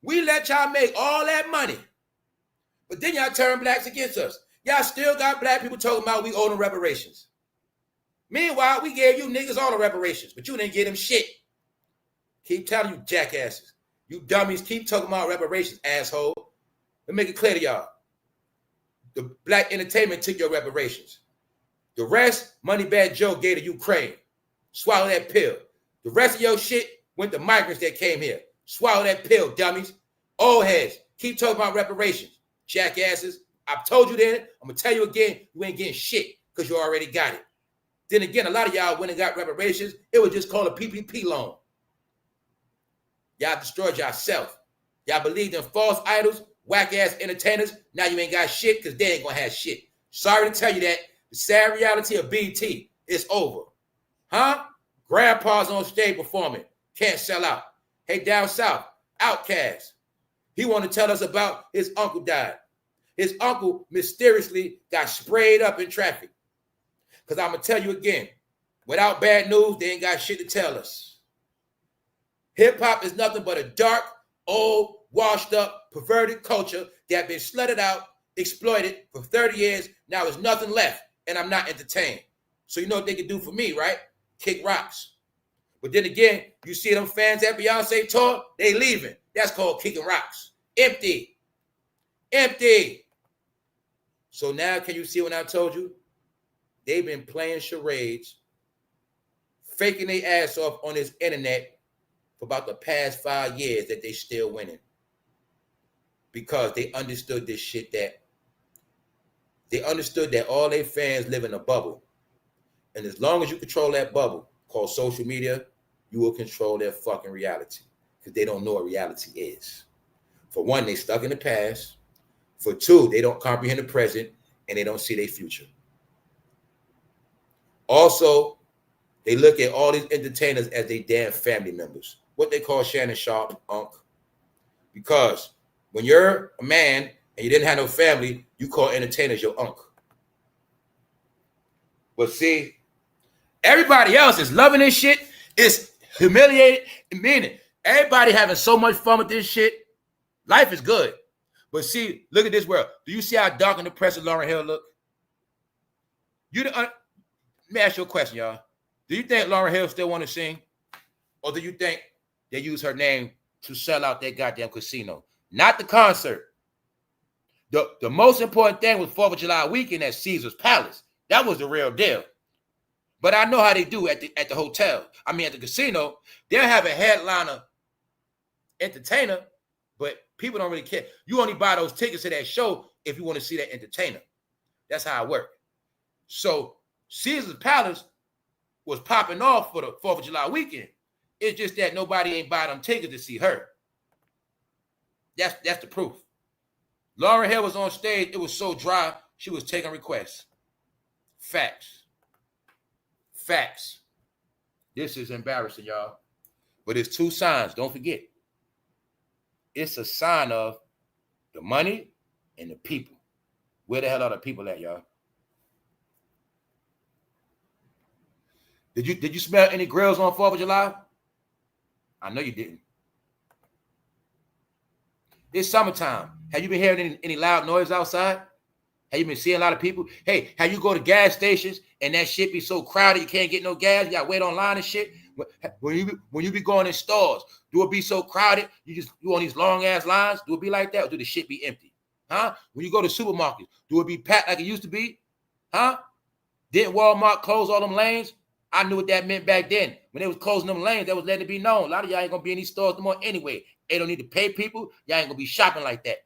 We let y'all make all that money. But then y'all turn blacks against us. Y'all still got black people talking about we owe them reparations. Meanwhile, we gave you niggas all the reparations, but you didn't get them shit. Keep telling you jackasses. You dummies keep talking about reparations, asshole. Let me make it clear to y'all. The black entertainment took your reparations. The rest, Moneybag Joe gave to Ukraine. Swallow that pill. The rest of your shit went the migrants that came here. Swallow that pill, dummies. Old heads. Keep talking about reparations. Jackasses. I've told you then. I'm going to tell you again. You ain't getting shit because you already got it. Then again, a lot of y'all went and got reparations. It was just called a PPP loan. Y'all destroyed yourself. Y'all believed in false idols, whack-ass entertainers. Now you ain't got shit because they ain't going to have shit. Sorry to tell you that. The sad reality of BT is over. Huh? Grandpa's on stage performing. Can't sell out. Hey, down south, Outcast. He want to tell us about his uncle died. His uncle mysteriously got sprayed up in traffic. Because I'm going to tell you again, without bad news, they ain't got shit to tell us. Hip-hop is nothing but a dark, old, washed up, perverted culture that been slutted out, exploited for 30 years. Now there's nothing left, and I'm not entertained. So you know what they can do for me, right? Kick rocks. But then again, you see them fans at Beyonce tour, they leaving. That's called kicking rocks. Empty. Empty. So now can you see what I told you? They've been playing charades, faking their ass off on this internet for about the past 5 years that they still winning. Because they understood this shit that they understood that all their fans live in a bubble. And as long as you control that bubble called social media, you will control their fucking reality. Because they don't know what reality is. For one, they stuck in the past. For two, they don't comprehend the present and they don't see their future. Also, they look at all these entertainers as they damn family members. What they call Shannon Sharpe, Unc. Because when you're a man and you didn't have no family, you call entertainers your Unc. But see, everybody else is loving this shit. It's humiliated. Meaning, everybody having so much fun with this shit. Life is good. But see, look at this world. Do you see how dark and depressed Lauryn Hill look? Let me ask you a question, y'all. Do you think Lauryn Hill still want to sing? Or do you think they use her name to sell out that goddamn casino? Not the concert. The most important thing was 4th of July weekend at Caesar's Palace. That was the real deal. But I know how they do at the hotel. I mean, at the casino, they'll have a headliner entertainer, but people don't really care. You only buy those tickets to that show if you want to see that entertainer. That's how it works. So Caesar's Palace was popping off for the 4th of July weekend. It's just that nobody ain't buying them tickets to see her. That's the proof. Lauryn Hill was on stage. It was so dry, she was taking requests. Facts. Facts. This is embarrassing, y'all. But it's 2 signs. Don't forget. It's a sign of the money and the people. Where the hell are the people at, y'all? Did you smell any grills on 4th of July? I know you didn't. It's summertime. Have you been hearing any loud noise outside? Have you been seeing a lot of people? Hey, have you go to gas stations and that shit be so crowded you can't get no gas? You got to wait online and shit. When you be going in stores, do it be so crowded? You on these long ass lines? Do it be like that, or do the shit be empty? Huh? When you go to supermarkets, do it be packed like it used to be? Huh? Didn't Walmart close all them lanes? I knew what that meant back then. When they was closing them lanes, that was letting it be known. A lot of y'all ain't gonna be in these stores no more anyway. They don't need to pay people. Y'all ain't gonna be shopping like that.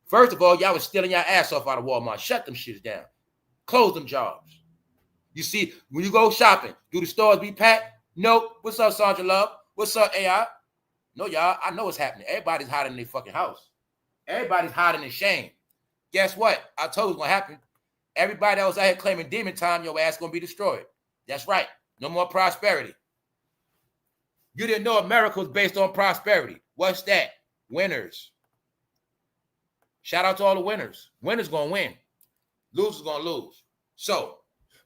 First of all, y'all was stealing your ass off out of Walmart. Shut them shits down. Close them jobs. You see, when you go shopping, do the stores be packed? Nope. What's up, Sandra Love? What's up, AI? No, y'all, I know what's happening. Everybody's hiding in their fucking house. Everybody's hiding in shame. Guess what? I told you what's gonna happen. Everybody that was out here claiming demon time, your ass gonna be destroyed. That's right. No more prosperity. You didn't know America was based on prosperity. What's that? Winners. Shout out to all the winners. Winners gonna win. Losers gonna lose. So,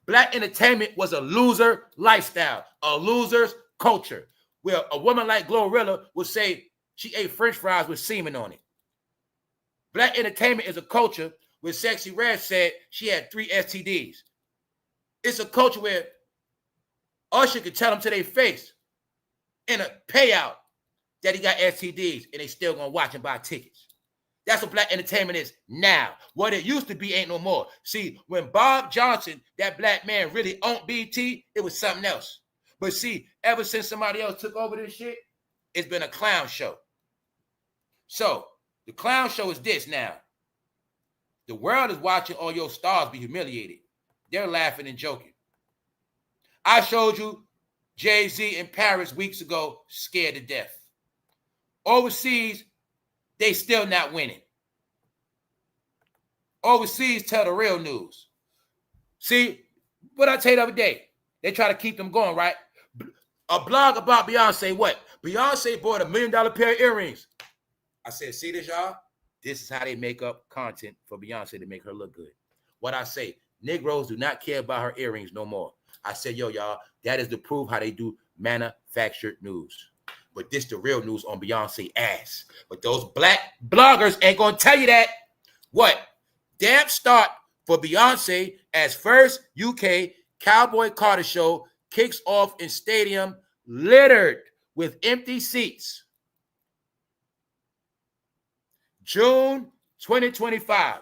black entertainment was a loser lifestyle, a loser's culture, where a woman like Glorilla would say she ate French fries with semen on it. Black entertainment is a culture where Sexyyred said she had 3 STDs. It's a culture where Usher could tell them to their face in a payout that he got STDs, and they still gonna watch and buy tickets. That's what black entertainment is now. What it used to be ain't no more. See, when Bob Johnson, that black man, really owned BT, it was something else. But see, ever since somebody else took over this shit, it's been a clown show. So the clown show is this now. The world is watching all your stars be humiliated. They're laughing and joking. I showed you Jay-Z in Paris weeks ago, scared to death. Overseas, they still not winning. Overseas, tell the real news. See, what I tell you the other day, they try to keep them going, right? A blog about Beyonce, what? Beyonce bought $1 million pair of earrings. I said, see this, y'all? This is how they make up content for Beyonce to make her look good. What I say, Negroes do not care about her earrings no more. I said, yo, y'all, that is to prove how they do manufactured news. But this the real news on Beyonce ass. But those black bloggers ain't going to tell you that. What? Damn start for Beyonce as first UK Cowboy Carter show kicks off in stadium littered with empty seats. June 2025.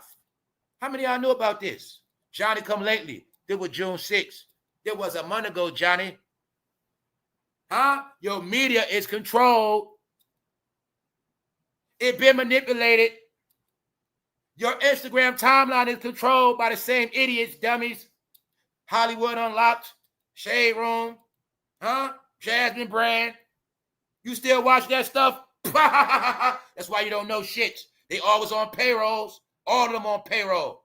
How many of y'all knew about this? Johnny come lately. It was June 6th. It was a month ago, Johnny. Huh? Your media is controlled. It been manipulated. Your Instagram timeline is controlled by the same idiots, dummies. Hollywood Unlocked, Shade Room, huh? Jasmine Brand. You still watch that stuff? That's why you don't know shit. They always on payrolls. All of them on payroll.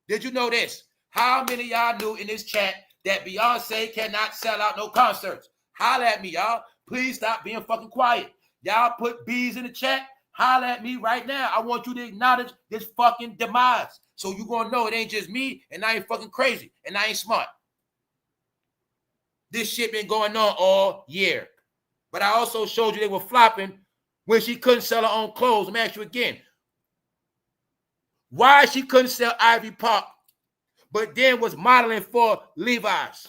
Did you know this? How many of y'all knew in this chat that Beyonce cannot sell out no concerts? Holla at me, y'all. Please stop being fucking quiet. Y'all put B's in the chat. Holla at me right now. I want you to acknowledge this fucking demise. So you gonna know it ain't just me and I ain't fucking crazy and I ain't smart. This shit been going on all year. But I also showed you they were flopping when she couldn't sell her own clothes. Let me ask you again. Why she couldn't sell Ivy Park, but then was modeling for Levi's?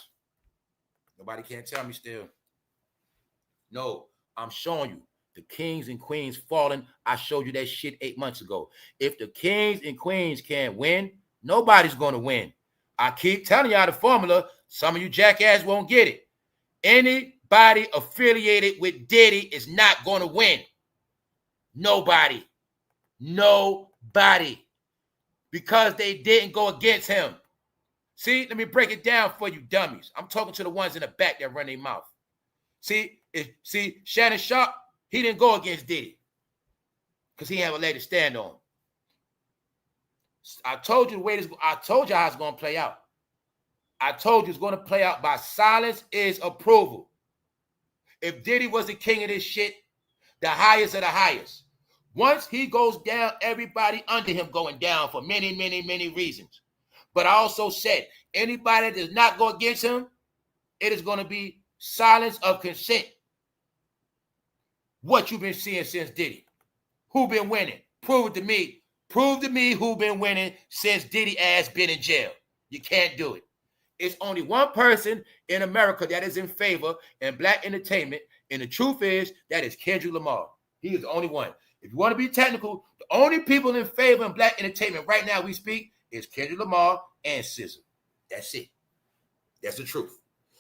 Nobody can tell me still. No, I'm showing you. The kings and queens falling. I showed you that shit 8 months ago. If the kings and queens can't win, nobody's going to win. I keep telling y'all the formula. Some of you jackass won't get it. Anybody affiliated with Diddy is not going to win. Nobody. Nobody. Because they didn't go against him. See, let me break it down for you dummies. I'm talking to the ones in the back that run their mouth. See, Shannon Sharpe, he didn't go against Diddy because he had a leg to stand on. I told you the way this. I told you how it's going to play out. I told you it's going to play out by silence is approval. If Diddy was the king of this shit, the highest of the highest. Once he goes down, everybody under him going down for many, many, many reasons. But I also said, anybody that does not go against him, it is going to be silence of consent. What you've been seeing since Diddy. Who been winning? Prove it to me. Prove to me who been winning since Diddy ass been in jail. You can't do it. It's only one person in America that is in favor in black entertainment, and the truth is that is Kendrick Lamar. He is the only one. If you want to be technical, the only people in favor in black entertainment right now we speak is Kendrick Lamar and SZA. That's it. That's the truth.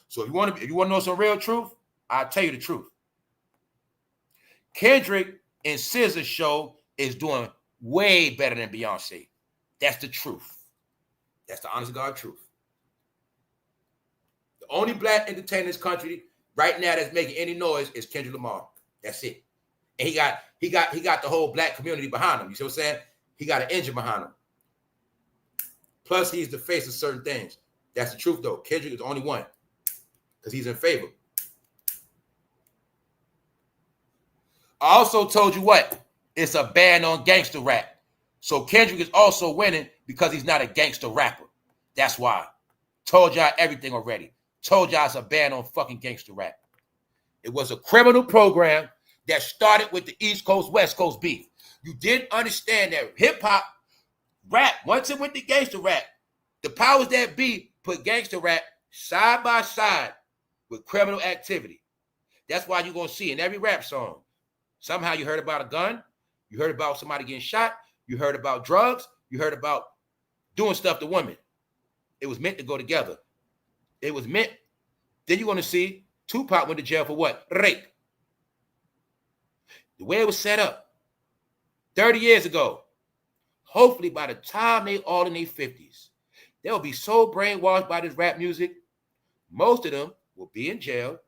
So if you want to know some real truth, I'll tell you the truth. Kendrick and SZA's show is doing way better than Beyonce. That's the truth. That's the honest to God truth. The only black entertainer in this country right now that's making any noise is Kendrick Lamar. That's it. And he got the whole black community behind him. You see what I'm saying? He got an engine behind him. Plus, he's the face of certain things. That's the truth, though. Kendrick is the only one because he's in favor. I also told you what? It's a ban on gangster rap. So Kendrick is also winning because he's not a gangster rapper. That's why. Told y'all everything already. Told y'all it's a ban on fucking gangster rap. It was a criminal program that started with the East Coast, West Coast beef. You didn't understand that hip-hop, rap, once it went to gangster rap, the powers that be put gangster rap side by side with criminal activity. That's why you're going to see in every rap song, somehow you heard about a gun, you heard about somebody getting shot, you heard about drugs, you heard about doing stuff to women. It was meant to go together. It was meant. Then you're going to see Tupac went to jail for what? Rape. The way it was set up 30 years ago, hopefully by the time they all in their 50s, they'll be so brainwashed by this rap music, most of them will be in jail.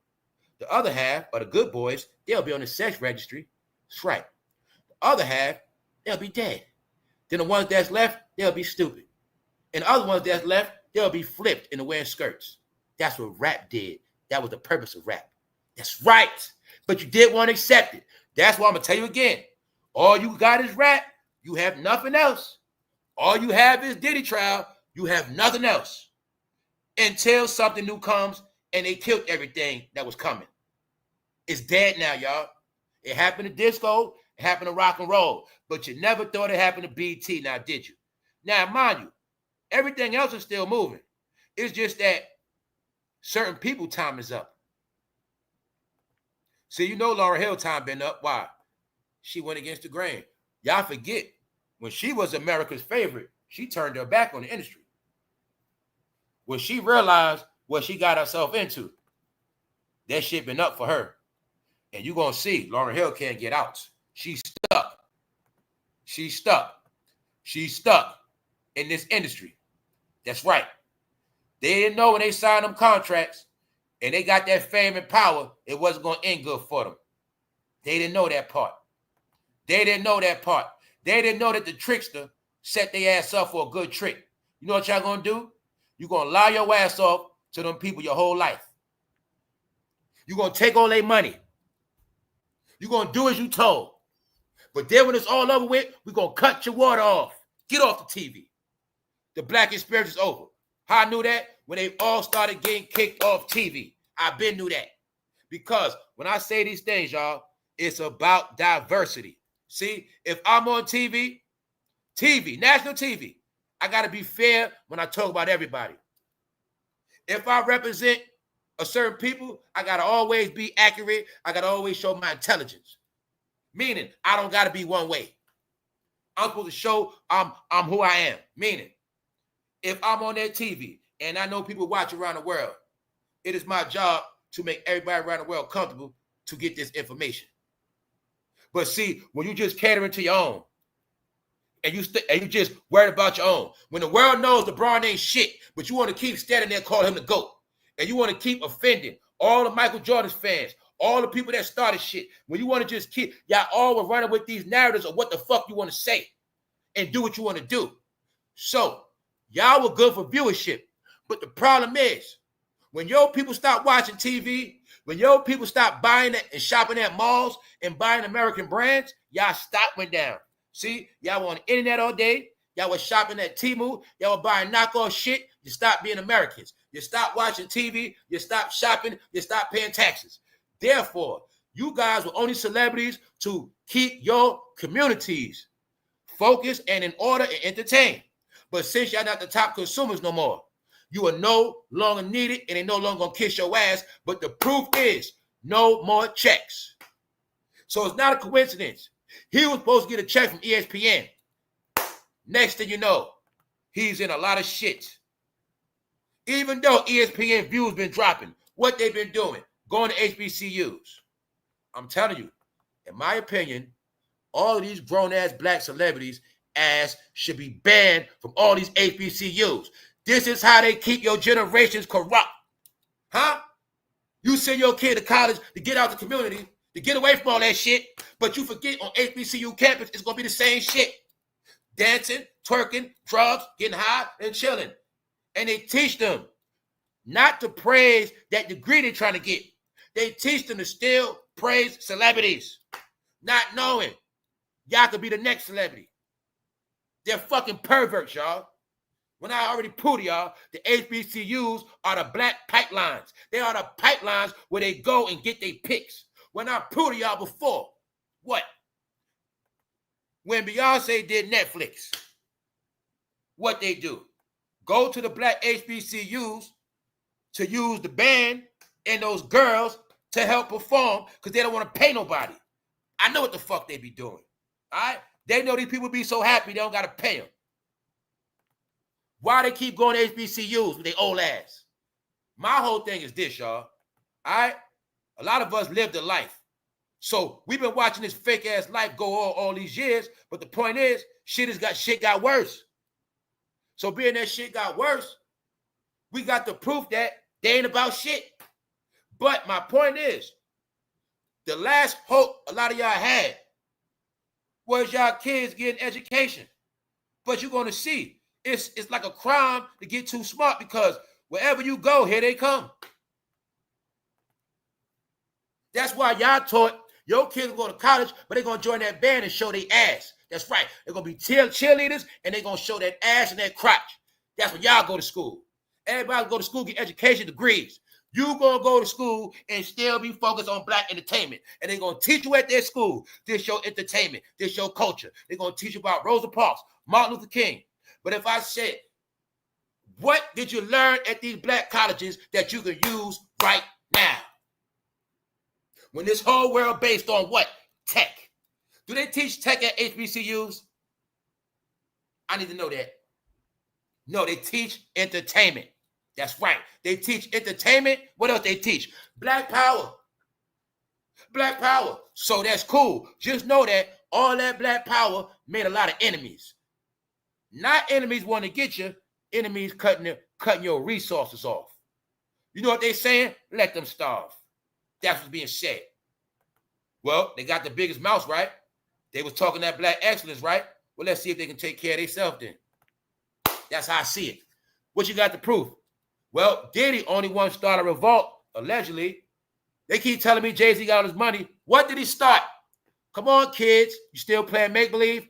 The other half, or the good boys, they'll be on the sex registry. That's right. The other half, they'll be dead. Then the ones that's left, they'll be stupid. And the other ones that's left, they'll be flipped into wearing skirts. That's what rap did. That was the purpose of rap. That's right. But you did want to accept it. That's why I'm going to tell you again. All you got is rap. You have nothing else. All you have is diddytrial. You have nothing else. Until something new comes and they killed everything that was coming. It's dead now, y'all. It happened to disco. It happened to rock and roll. But you never thought it happened to BT, now did you? Now, mind you, everything else is still moving. It's just that certain people time is up. See, you know Lauryn Hill time been up. Why? She went against the grain. Y'all forget, when she was America's favorite, she turned her back on the industry. When she realized what she got herself into, that shit been up for her. And you're going to see Lauryn Hill can't get out. She's stuck. She's stuck. She's stuck in this industry. That's right. They didn't know when they signed them contracts and they got that fame and power, it wasn't going to end good for them. They didn't know that part. They didn't know that part. They didn't know that the trickster set their ass up for a good trick. You know what y'all going to do? You're going to lie your ass off to them people your whole life. You're going to take all their money. You're going to do as you told. But then when it's all over with, we're going to cut your water off. Get off the TV. The black experience is over. How I knew that? When they all started getting kicked off TV. I been knew that. Because when I say these things, y'all, it's about diversity. See, if I'm on TV, national TV, I got to be fair when I talk about everybody. If I represent a certain people, I got to always be accurate. I got to always show my intelligence. Meaning, I don't got to be one way. I'm supposed to show I'm who I am. Meaning, if I'm on that TV and I know people watch around the world, it is my job to make everybody around the world comfortable to get this information. But see, when you just catering to your own, and you just worried about your own, when the world knows LeBron ain't shit, but you want to keep standing there calling him the GOAT, and you want to keep offending all the Michael Jordan fans, all the people that started shit, when you want to just keep, y'all all were running with these narratives of what the fuck you want to say and do what you want to do. So, y'all were good for viewership. But the problem is, when your people stop watching TV, when your people stop buying it and shopping at malls and buying American brands, y'all stock went down. See, y'all were on the internet all day. Y'all were shopping at Temu. Y'all were buying knockoff shit. You stopped being Americans. You stopped watching TV. You stopped shopping. You stopped paying taxes. Therefore, you guys were only celebrities to keep your communities focused and in order and entertained. But since y'all not the top consumers no more, you are no longer needed and they no longer gonna kiss your ass. But the proof is no more checks. So it's not a coincidence. He was supposed to get a check from ESPN. Next thing you know, he's in a lot of shit. Even though ESPN views been dropping, what they've been doing, going to HBCUs. I'm telling you, in my opinion, all of these grown-ass black celebrities ass should be banned from all these HBCUs. This is how they keep your generations corrupt. Huh? You send your kid to college to get out the community, to get away from all that shit, but you forget on HBCU campus, it's going to be the same shit. Dancing, twerking, drugs, getting high, and chilling. And they teach them not to praise that degree they're trying to get. They teach them to still praise celebrities, not knowing y'all could be the next celebrity. They're fucking perverts, y'all. When I already proved to y'all, the HBCUs are the black pipelines. They are the pipelines where they go and get their picks. When I proved to y'all before, what? When Beyonce did Netflix, what they do? Go to the black HBCUs to use the band and those girls to help perform because they don't want to pay nobody. I know what the fuck they be doing. All right? They know these people be so happy they don't got to pay them. Why they keep going to HBCUs with their old ass? My whole thing is this, y'all. All right? A lot of us lived a life. So we've been watching this fake ass life go all these years. But the point is, shit got worse. So being that shit got worse, we got the proof that they ain't about shit. But my point is, the last hope a lot of y'all had was y'all kids getting education. But you're going to see, it's like a crime to get too smart, because wherever you go, here they come. That's why y'all taught your kids to go to college, but they're going to join that band and show their ass. That's right. They're going to be cheerleaders, and they're going to show that ass and that crotch. That's when y'all go to school. Everybody go to school, get education degrees. You going to go to school and still be focused on black entertainment. And they're going to teach you at their school. This your entertainment. This your culture. They're going to teach you about Rosa Parks, Martin Luther King. But if I said, what did you learn at these black colleges that you can use right now? When this whole world based on what? Tech. Do they teach tech at HBCUs? I need to know that. No, they teach entertainment. That's right. They teach entertainment. What else they teach? Black power. Black power. So that's cool. Just know that all that black power made a lot of enemies. Not enemies want to get you. Enemies cutting your resources off. You know what they're saying? Let them starve. That's what's being said. Well, they got the biggest mouth, right? They was talking that black excellence, right? Well, let's see if they can take care of themselves then. That's how I see it. What you got to prove? Well, Diddy only one start a revolt, allegedly. They keep telling me Jay-Z got all his money. What did he start? Come on, kids. You still playing make-believe?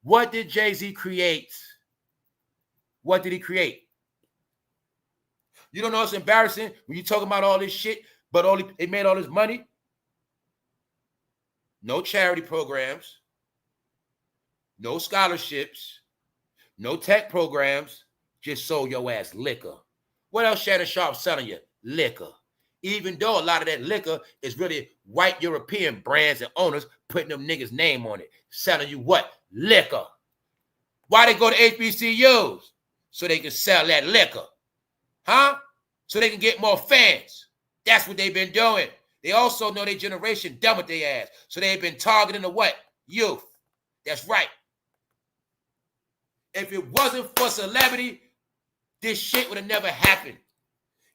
What did Jay-Z create? What did he create? You don't know it's embarrassing when you talking about all this shit, but they made all this money? No charity programs. No scholarships. No tech programs. Just sold your ass liquor. What else Shannon Sharpe selling you? Liquor. Even though a lot of that liquor is really white European brands and owners putting them niggas' name on it. Selling you what? Liquor. Why they go to HBCUs? So they can sell that liquor. Huh? So they can get more fans. That's what they've been doing. They also know their generation done with their ass. So they've been targeting the what? Youth. That's right. If it wasn't for celebrity, this shit would have never happened.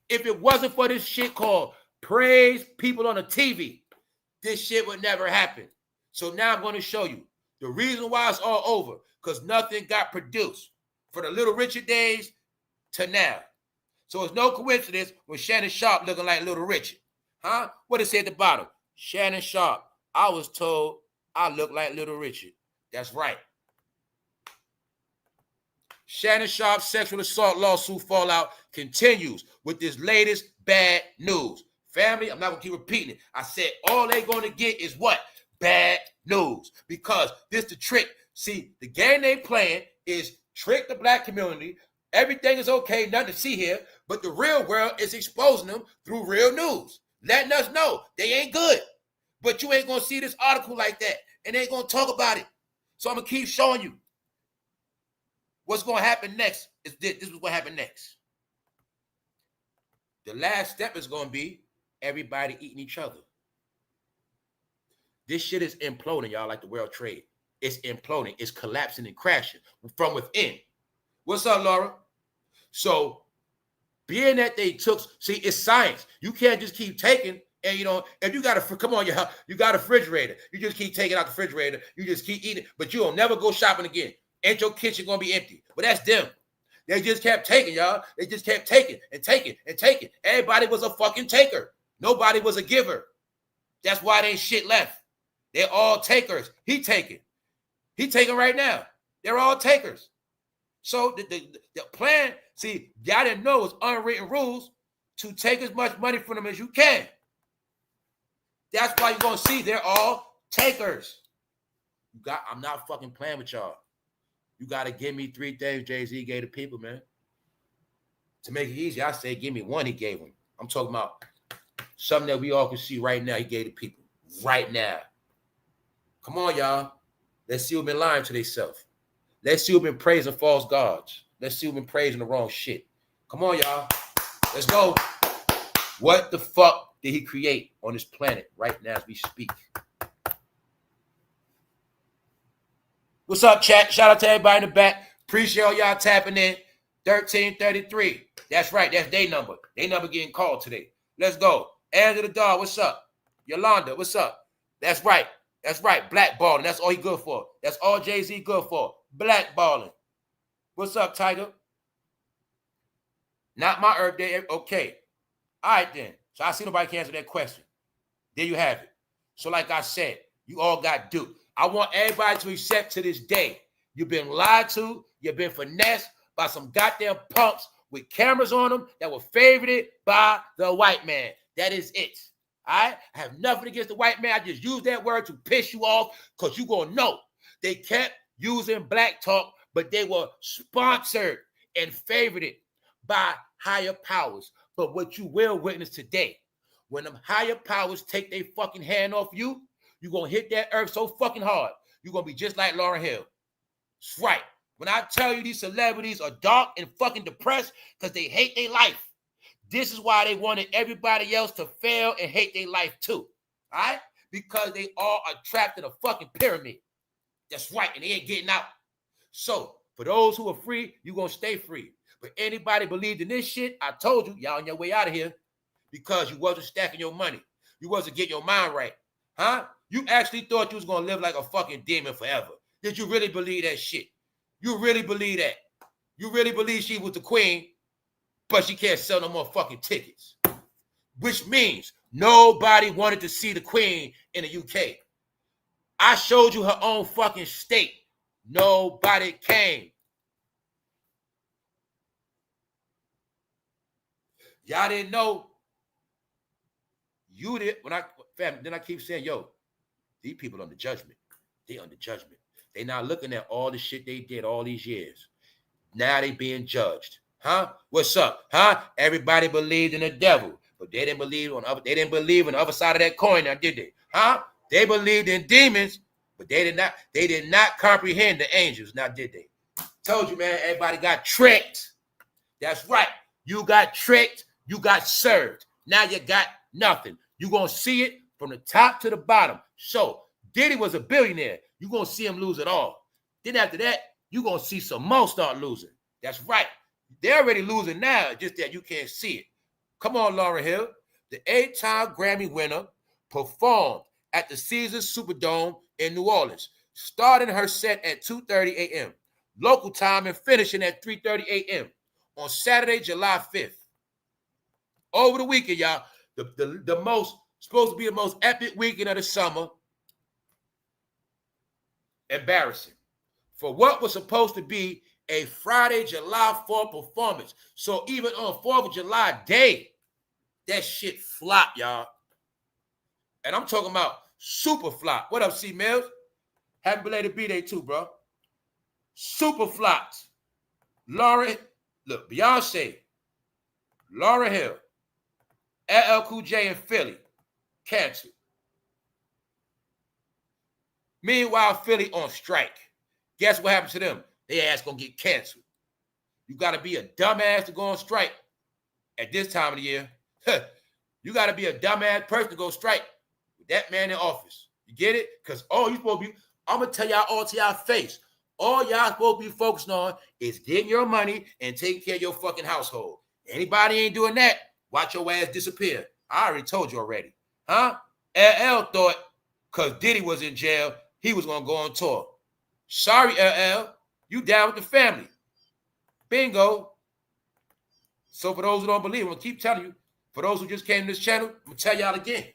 If it wasn't for this shit called praise people on the TV, this shit would never happen. So now I'm going to show you the reason why it's all over, because nothing got produced for the Little Richard days to now. So it's no coincidence with Shannon Sharpe looking like Little Richard. Huh? What it say at the bottom? Shannon Sharpe. I was told I look like Little Richard. That's right. Shannon Sharpe's sexual assault lawsuit fallout continues with this latest bad news. Family, I'm not going to keep repeating it. I said all they're going to get is what? Bad news. Because this the trick. See, the game they playing is trick the black community. Everything is okay, nothing to see here. But the real world is exposing them through real news. Letting us know they ain't good. But you ain't going to see this article like that. And they ain't going to talk about it. So I'm going to keep showing you. What's going to happen next is this is what happened next. The last step is going to be everybody eating each other. This shit is imploding, y'all, like the world trade. It's imploding. It's collapsing and crashing from within. What's up, Laura? So, being that they took, see, it's science. You can't just keep taking, and if you got you got a refrigerator. You just keep taking out the refrigerator. You just keep eating, but you'll never go shopping again. Ain't your kitchen gonna be empty? But that's them. They just kept taking, y'all. They just kept taking and taking and taking. Everybody was a fucking taker. Nobody was a giver. That's why there ain't shit left. They're all takers. He taking right now. They're all takers. So the plan, see, y'all didn't know it's unwritten rules to take as much money from them as you can. That's why you're gonna see they're all takers. I'm not fucking playing with y'all. You got to give me 3 things Jay-Z gave the people, man. To make it easy, I say give me 1 he gave them. I'm talking about something that we all can see right now he gave the people. Right now. Come on, y'all. Let's see who been lying to themselves. Let's see who been praising false gods. Let's see who been praising the wrong shit. Come on, y'all. Let's go. What the fuck did he create on this planet right now as we speak? What's up, chat? Shout out to everybody in the back. Appreciate all y'all tapping in. 1333. That's right. That's their number. Their number getting called today. Let's go. Angela the dog. What's up? Yolanda. What's up? That's right. That's right. Blackballing. That's all he good for. That's all Jay-Z good for. Blackballing. What's up, Tiger? Not my Earth Day. Okay. All right, then. So I see nobody can answer that question. There you have it. So like I said, you all got duped. I want everybody to accept to this day. You've been lied to. You've been finessed by some goddamn punks with cameras on them that were favorited by the white man. That is it. All right? I have nothing against the white man. I just use that word to piss you off because you're going to know. They kept using black talk, but they were sponsored and favorited by higher powers. But what you will witness today, when them higher powers take their fucking hand off you, you're going to hit that earth so fucking hard. You're going to be just like Lauryn Hill. That's right. When I tell you these celebrities are dark and fucking depressed because they hate their life, this is why they wanted everybody else to fail and hate their life too. All right? Because they all are trapped in a fucking pyramid. That's right. And they ain't getting out. So for those who are free, you're going to stay free. But anybody believed in this shit, I told you, y'all on your way out of here because you wasn't stacking your money. You wasn't getting your mind right. Huh? You actually thought you was going to live like a fucking demon forever. Did you really believe that shit? You really believe that? You really believe she was the queen, but she can't sell no more fucking tickets? Which means nobody wanted to see the queen in the UK. I showed you her own fucking state. Nobody came. Y'all didn't know. You did. Then I keep saying, yo, these people under judgment. They under judgment. They not looking at all the shit they did all these years. Now they being judged. Huh? What's up? Huh? Everybody believed in the devil, but they didn't believe on the other side of that coin now, did they? Huh? They believed in demons, but they did not comprehend the angels, now did they? Told you, man, everybody got tricked. That's right. You got tricked, you got served. Now you got nothing. You're gonna see it from the top to the bottom. So Diddy was a billionaire. You're going to see him lose it all. Then after that, you're going to see some more start losing. That's right. They're already losing now, just that you can't see it. Come on, Lauryn Hill. The 8-time Grammy winner performed at the Caesars Superdome in New Orleans, starting her set at 2:30 a.m. local time and finishing at 3:30 a.m. on Saturday, July 5th. Over the weekend, y'all, the most, supposed to be the most epic weekend of the summer. Embarrassing for what was supposed to be a Friday, July 4th performance. So even on 4th of July day, that shit flopped, y'all. And I'm talking about super flop. What up, C Mills? Happy belated B-Day too, bro. Super flopped. Lauren, look, Beyonce, Lauryn Hill, llcoolj in Philly, canceled. Meanwhile, Philly on strike. Guess what happened to them? Their ass gonna get canceled. You gotta be a dumbass to go on strike at this time of the year. You gotta be a dumbass person to go strike with that man in office. You get it? Because all you supposed to be, I'm gonna tell y'all all to y'all face. All y'all supposed to be focused on is getting your money and taking care of your fucking household. Anybody ain't doing that, watch your ass disappear. I already told you already. Huh? LL thought because Diddy was in jail, he was going to go on tour. Sorry, LL. You down with the family. Bingo. So for those who don't believe, I'm going to keep telling you. For those who just came to this channel, I'm going to tell y'all again.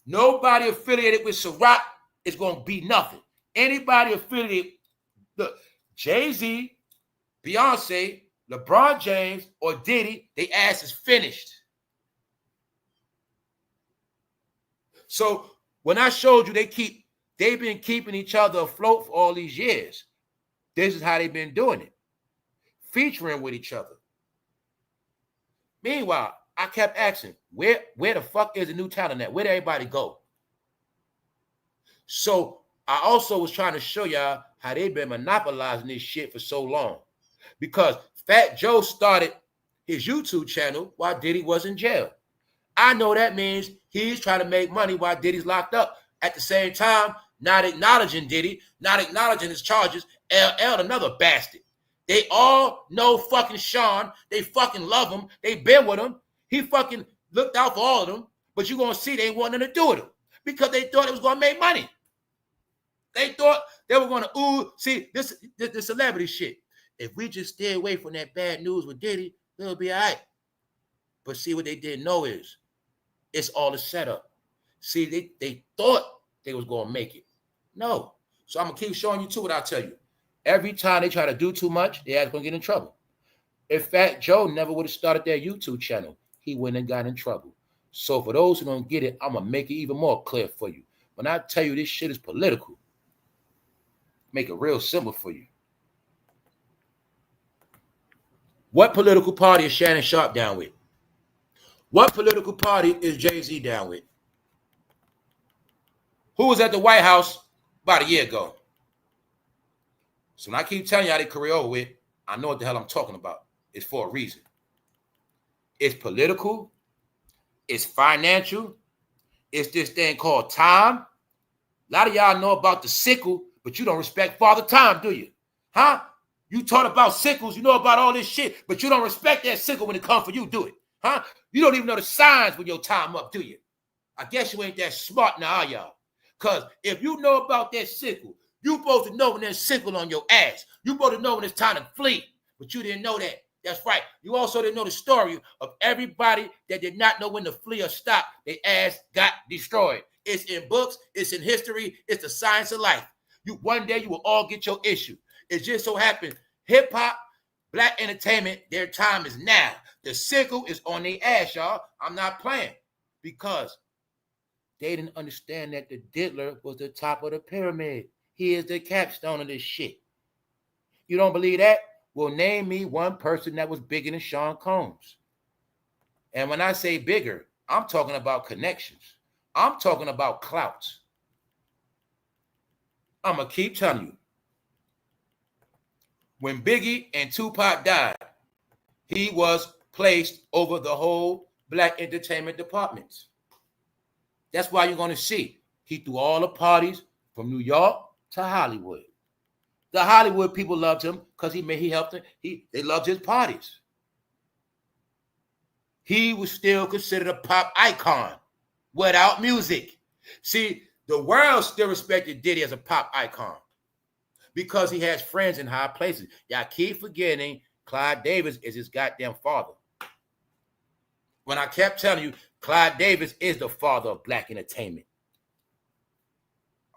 Nobody affiliated with Ciroc is going to be nothing. Anybody affiliated, look, Jay-Z, Beyonce, LeBron James, or Diddy, they ass is finished. So when I showed you they've been keeping each other afloat for all these years. This is how they've been doing it. Featuring with each other. Meanwhile, I kept asking, where the fuck is the new talent at? Where did everybody go? So I also was trying to show y'all how they've been monopolizing this shit for so long. Because Fat Joe started his YouTube channel while Diddy was in jail. I know that means he's trying to make money while Diddy's locked up. At the same time, not acknowledging Diddy, not acknowledging his charges. LL, another bastard. They all know fucking Sean. They fucking love him. They been with him. He fucking looked out for all of them. But you're going to see they ain't wanting to do with him because they thought it was going to make money. They thought they were going to, see, this celebrity shit. If we just stay away from that bad news with Diddy, it'll be all right. But see, what they didn't know is it's all a setup. See, they thought they was going to make it. No. So I'm going to keep showing you too what I tell you. Every time they try to do too much, they are going to get in trouble. In fact, Joe never would have started their YouTube channel. He wouldn't have got in trouble. So for those who don't get it, I'm going to make it even more clear for you. When I tell you this shit is political, make it real simple for you. What political party is Shannon Sharpe down with? What political party is Jay-Z down with? Who was at the White House about a year ago? So when I keep telling y'all they career over with, I know what the hell I'm talking about. It's for a reason. It's political. It's financial. It's this thing called time. A lot of y'all know about the sickle, but you don't respect Father Time, do you? Huh? You taught about sickles. You know about all this shit, but you don't respect that sickle when it comes for you, do it? Huh? You don't even know the signs when your time up, do you? I guess you ain't that smart now, are y'all? Because if you know about that sickle, you supposed to know when there's sickle on your ass. You supposed to know when it's time to flee, but you didn't know that. That's right. You also didn't know the story of everybody that did not know when to flee or stop. Their ass got destroyed. It's in books. It's in history. It's the science of life. One day you will all get your issue. It just so happened hip-hop, black entertainment, their time is now. The sickle is on their ass, y'all. I'm not playing because they didn't understand that the diddler was the top of the pyramid. He is the capstone of this shit. You don't believe that? Well, name me one person that was bigger than Sean Combs. And when I say bigger, I'm talking about connections. I'm talking about clout. I'm going to keep telling you. When Biggie and Tupac died, he was placed over the whole black entertainment departments. That's why you're going to see he threw all the parties from New York to Hollywood. The Hollywood people loved him because he helped them. They loved his parties. He was still considered a pop icon without music. See, the world still respected Diddy as a pop icon because he has friends in high places. Y'all keep forgetting Clive Davis is his goddamn father. When I kept telling you, Clive Davis is the father of black entertainment.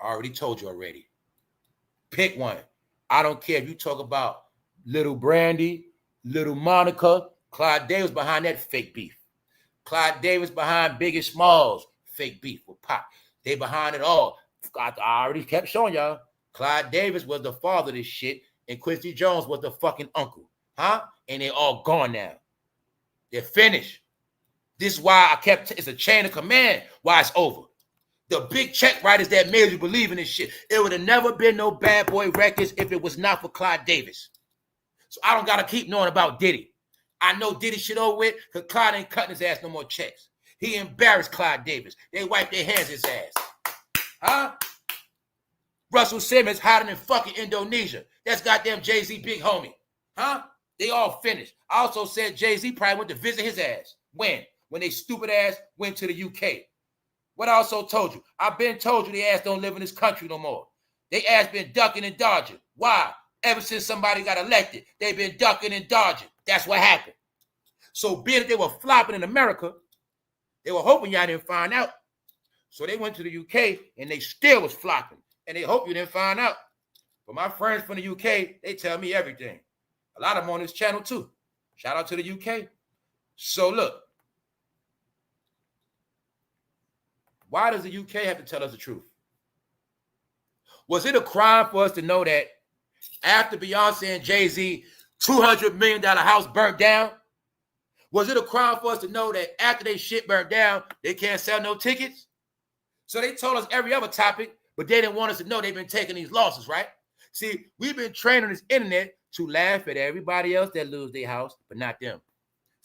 I already told you already. Pick one. I don't care if you talk about Little Brandy, Little Monica. Clive Davis behind that fake beef. Clive Davis behind Biggie Smalls fake beef with Pop. They behind it all. I already kept showing y'all. Clive Davis was the father of this shit, and Quincy Jones was the fucking uncle. Huh? And they all gone now. They're finished. This is why it's a chain of command why it's over. The big check writers that made you believe in this shit. It would have never been no Bad Boy Records if it was not for Clive Davis. So I don't got to keep knowing about Diddy. I know Diddy shit over with because Clyde ain't cutting his ass no more checks. He embarrassed Clive Davis. They wiped their hands his ass. Huh? Russell Simmons hiding in fucking Indonesia. That's goddamn Jay-Z big homie. Huh? They all finished. I also said Jay-Z probably went to visit his ass. When? When they stupid ass went to the UK. What I also told you? I've been told you they ass don't live in this country no more. They ass been ducking and dodging. Why? Ever since somebody got elected, they've been ducking and dodging. That's what happened. So being that they were flopping in America, they were hoping y'all didn't find out. So they went to the UK and they still was flopping. And they hope you didn't find out. But my friends from the UK, they tell me everything. A lot of them on this channel too. Shout out to the UK. So look. Why does the UK have to tell us the truth? Was it a crime for us to know that after Beyonce and Jay-Z $200 million house burnt down? Was it a crime for us to know that after they shit burnt down, they can't sell no tickets? So they told us every other topic, but they didn't want us to know they've been taking these losses, right? See, we've been trained on this internet to laugh at everybody else that lose their house, but not them.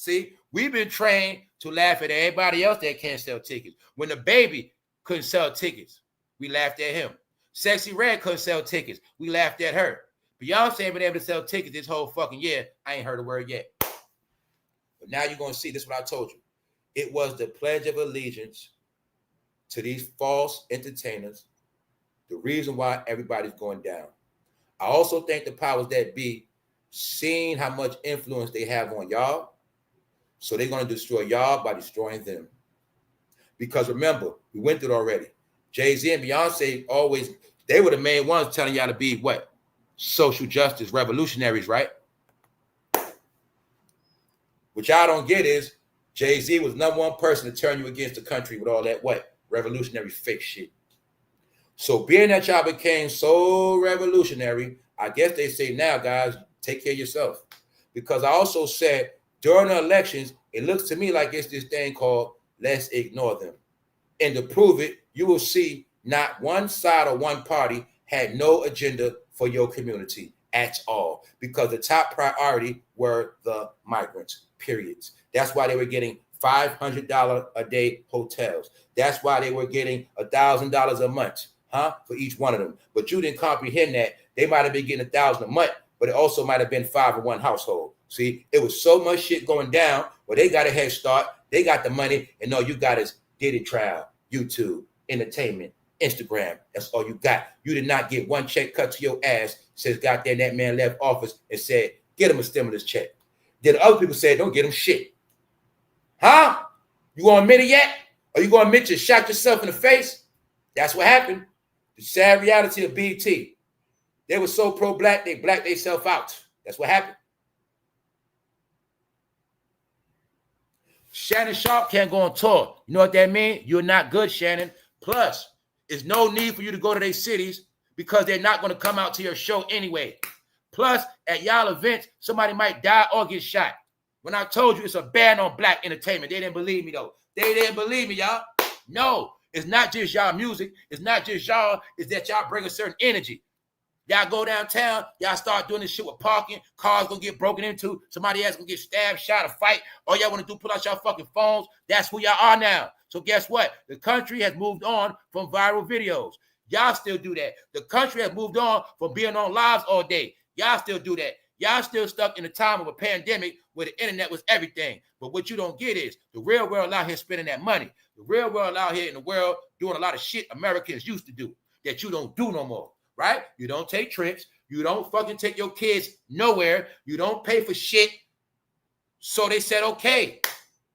See, we've been trained to laugh at everybody else that can't sell tickets. When the baby couldn't sell tickets, we laughed at him. Sexyyred couldn't sell tickets. We laughed at her. Beyonce ain't been able to sell tickets this whole fucking year. I ain't heard a word yet. But now you're going to see, this is what I told you. It was the pledge of allegiance to these false entertainers, the reason why everybody's going down. I also think the powers that be, seeing how much influence they have on y'all, so they're going to destroy y'all by destroying them. Because remember, we went through it already. Jay-Z and Beyonce always, they were the main ones telling y'all to be what? Social justice revolutionaries, right? What y'all don't get is Jay-Z was number one person to turn you against the country with all that what? Revolutionary fake shit. So being that y'all became so revolutionary, I guess they say now, guys, take care of yourself. Because I also said during the elections, it looks to me like it's this thing called let's ignore them. And to prove it, you will see not one side or one party had no agenda for your community at all, because the top priority were the migrants, periods. That's why they were getting $500 a day hotels. That's why they were getting $1,000 a month, for each one of them. But you didn't comprehend that. They might have been getting $1,000 a month, but it also might have been 5 in one household. See, it was so much shit going down, but they got a head start. They got the money, and all you got is diddytrial, YouTube, entertainment, Instagram. That's all you got. You did not get one check cut to your ass since goddamn that man left office and said, get him a stimulus check. Then other people said, don't get him shit. You gonna admit it yet? Are you gonna admit you shot yourself in the face? That's what happened. The sad reality of BT. They were so pro-black, they blacked themselves out. That's what happened. Shannon Sharpe can't go on tour. You know what that means? You're not good, Shannon. Plus, there's no need for you to go to their cities because they're not going to come out to your show anyway. Plus, at y'all events, somebody might die or get shot. When I told you it's a ban on black entertainment, they didn't believe me, though. They didn't believe me, y'all. No, it's not just y'all music. It's not just y'all. It's that y'all bring a certain energy. Y'all go downtown, y'all start doing this shit with parking, cars gonna get broken into, somebody else gonna get stabbed, shot, or fight. All y'all wanna do, pull out y'all fucking phones. That's who y'all are now. So guess what? The country has moved on from viral videos. Y'all still do that. The country has moved on from being on lives all day. Y'all still do that. Y'all still stuck in the time of a pandemic where the internet was everything. But what you don't get is the real world out here spending that money. The real world out here in the world doing a lot of shit Americans used to do that you don't do no more. Right? You don't take trips. You don't fucking take your kids nowhere. You don't pay for shit. So they said, okay,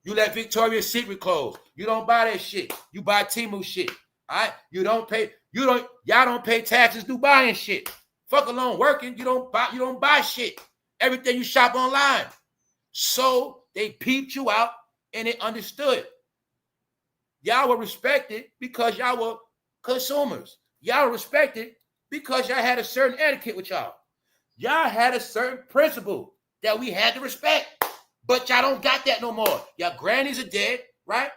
you let Victoria's Secret close. You don't buy that shit. You buy Temu shit. All right? You don't pay, y'all don't pay taxes, do buying shit. Fuck alone working. You don't buy shit. Everything you shop online. So they peeped you out and they understood. Y'all were respected because y'all were consumers. Y'all were respected because y'all had a certain etiquette with y'all. Y'all had a certain principle that we had to respect. But y'all don't got that no more. Y'all grannies are dead, right?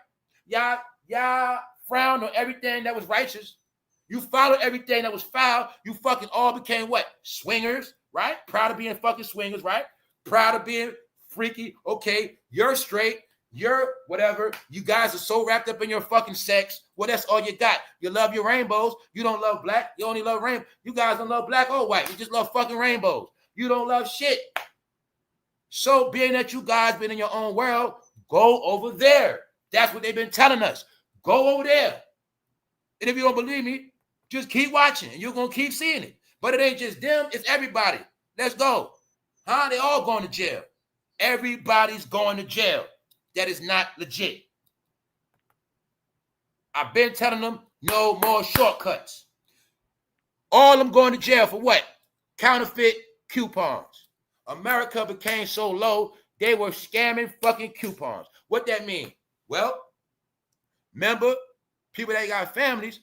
Y'all frowned on everything that was righteous. You followed everything that was foul. You fucking all became what? Swingers, right? Proud of being fucking swingers, right? Proud of being freaky. Okay, you're straight. You're whatever. You guys are so wrapped up in your fucking sex. Well, that's all you got. You love your rainbows. You don't love black. You only love rainbow. You guys don't love black or white. You just love fucking rainbows. You don't love shit. So being that you guys been in your own world, go over there. That's what they've been telling us. Go over there. And if you don't believe me, just keep watching and you're going to keep seeing it. But it ain't just them. It's everybody. Let's go. They all going to jail. Everybody's going to jail. That is not legit. I've been telling them no more shortcuts. All of them going to jail for what? Counterfeit coupons. America became so low, they were scamming fucking coupons. What that mean? Well, remember, people that got families,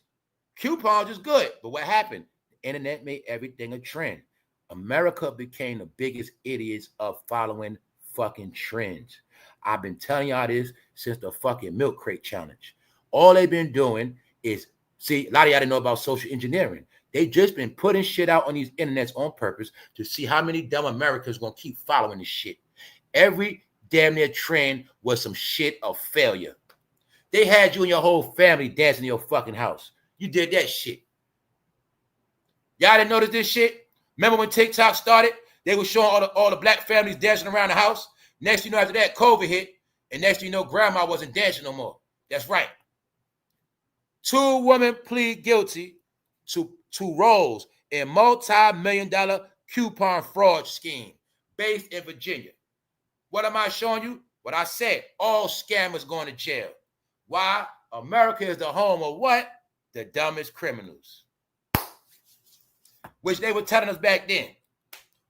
coupons is good. But what happened? The internet made everything a trend. America became the biggest idiots of following fucking trends. I've been telling y'all this since the fucking milk crate challenge. All they've been doing is, see, a lot of y'all didn't know about social engineering. They just been putting shit out on these internets on purpose to see how many dumb Americans gonna keep following this shit. Every damn near trend was some shit of failure. They had you and your whole family dancing in your fucking house. You did that shit. Y'all didn't notice this shit? Remember when TikTok started? They were showing all the black families dancing around the house. Next you know, after that, COVID hit. And next you know, grandma wasn't dancing no more. That's right. 2 women plead guilty to roles in multi-million-dollar coupon fraud scheme based in Virginia. What am I showing you? What I said. All scammers going to jail. Why? America is the home of what? The dumbest criminals. Which they were telling us back then.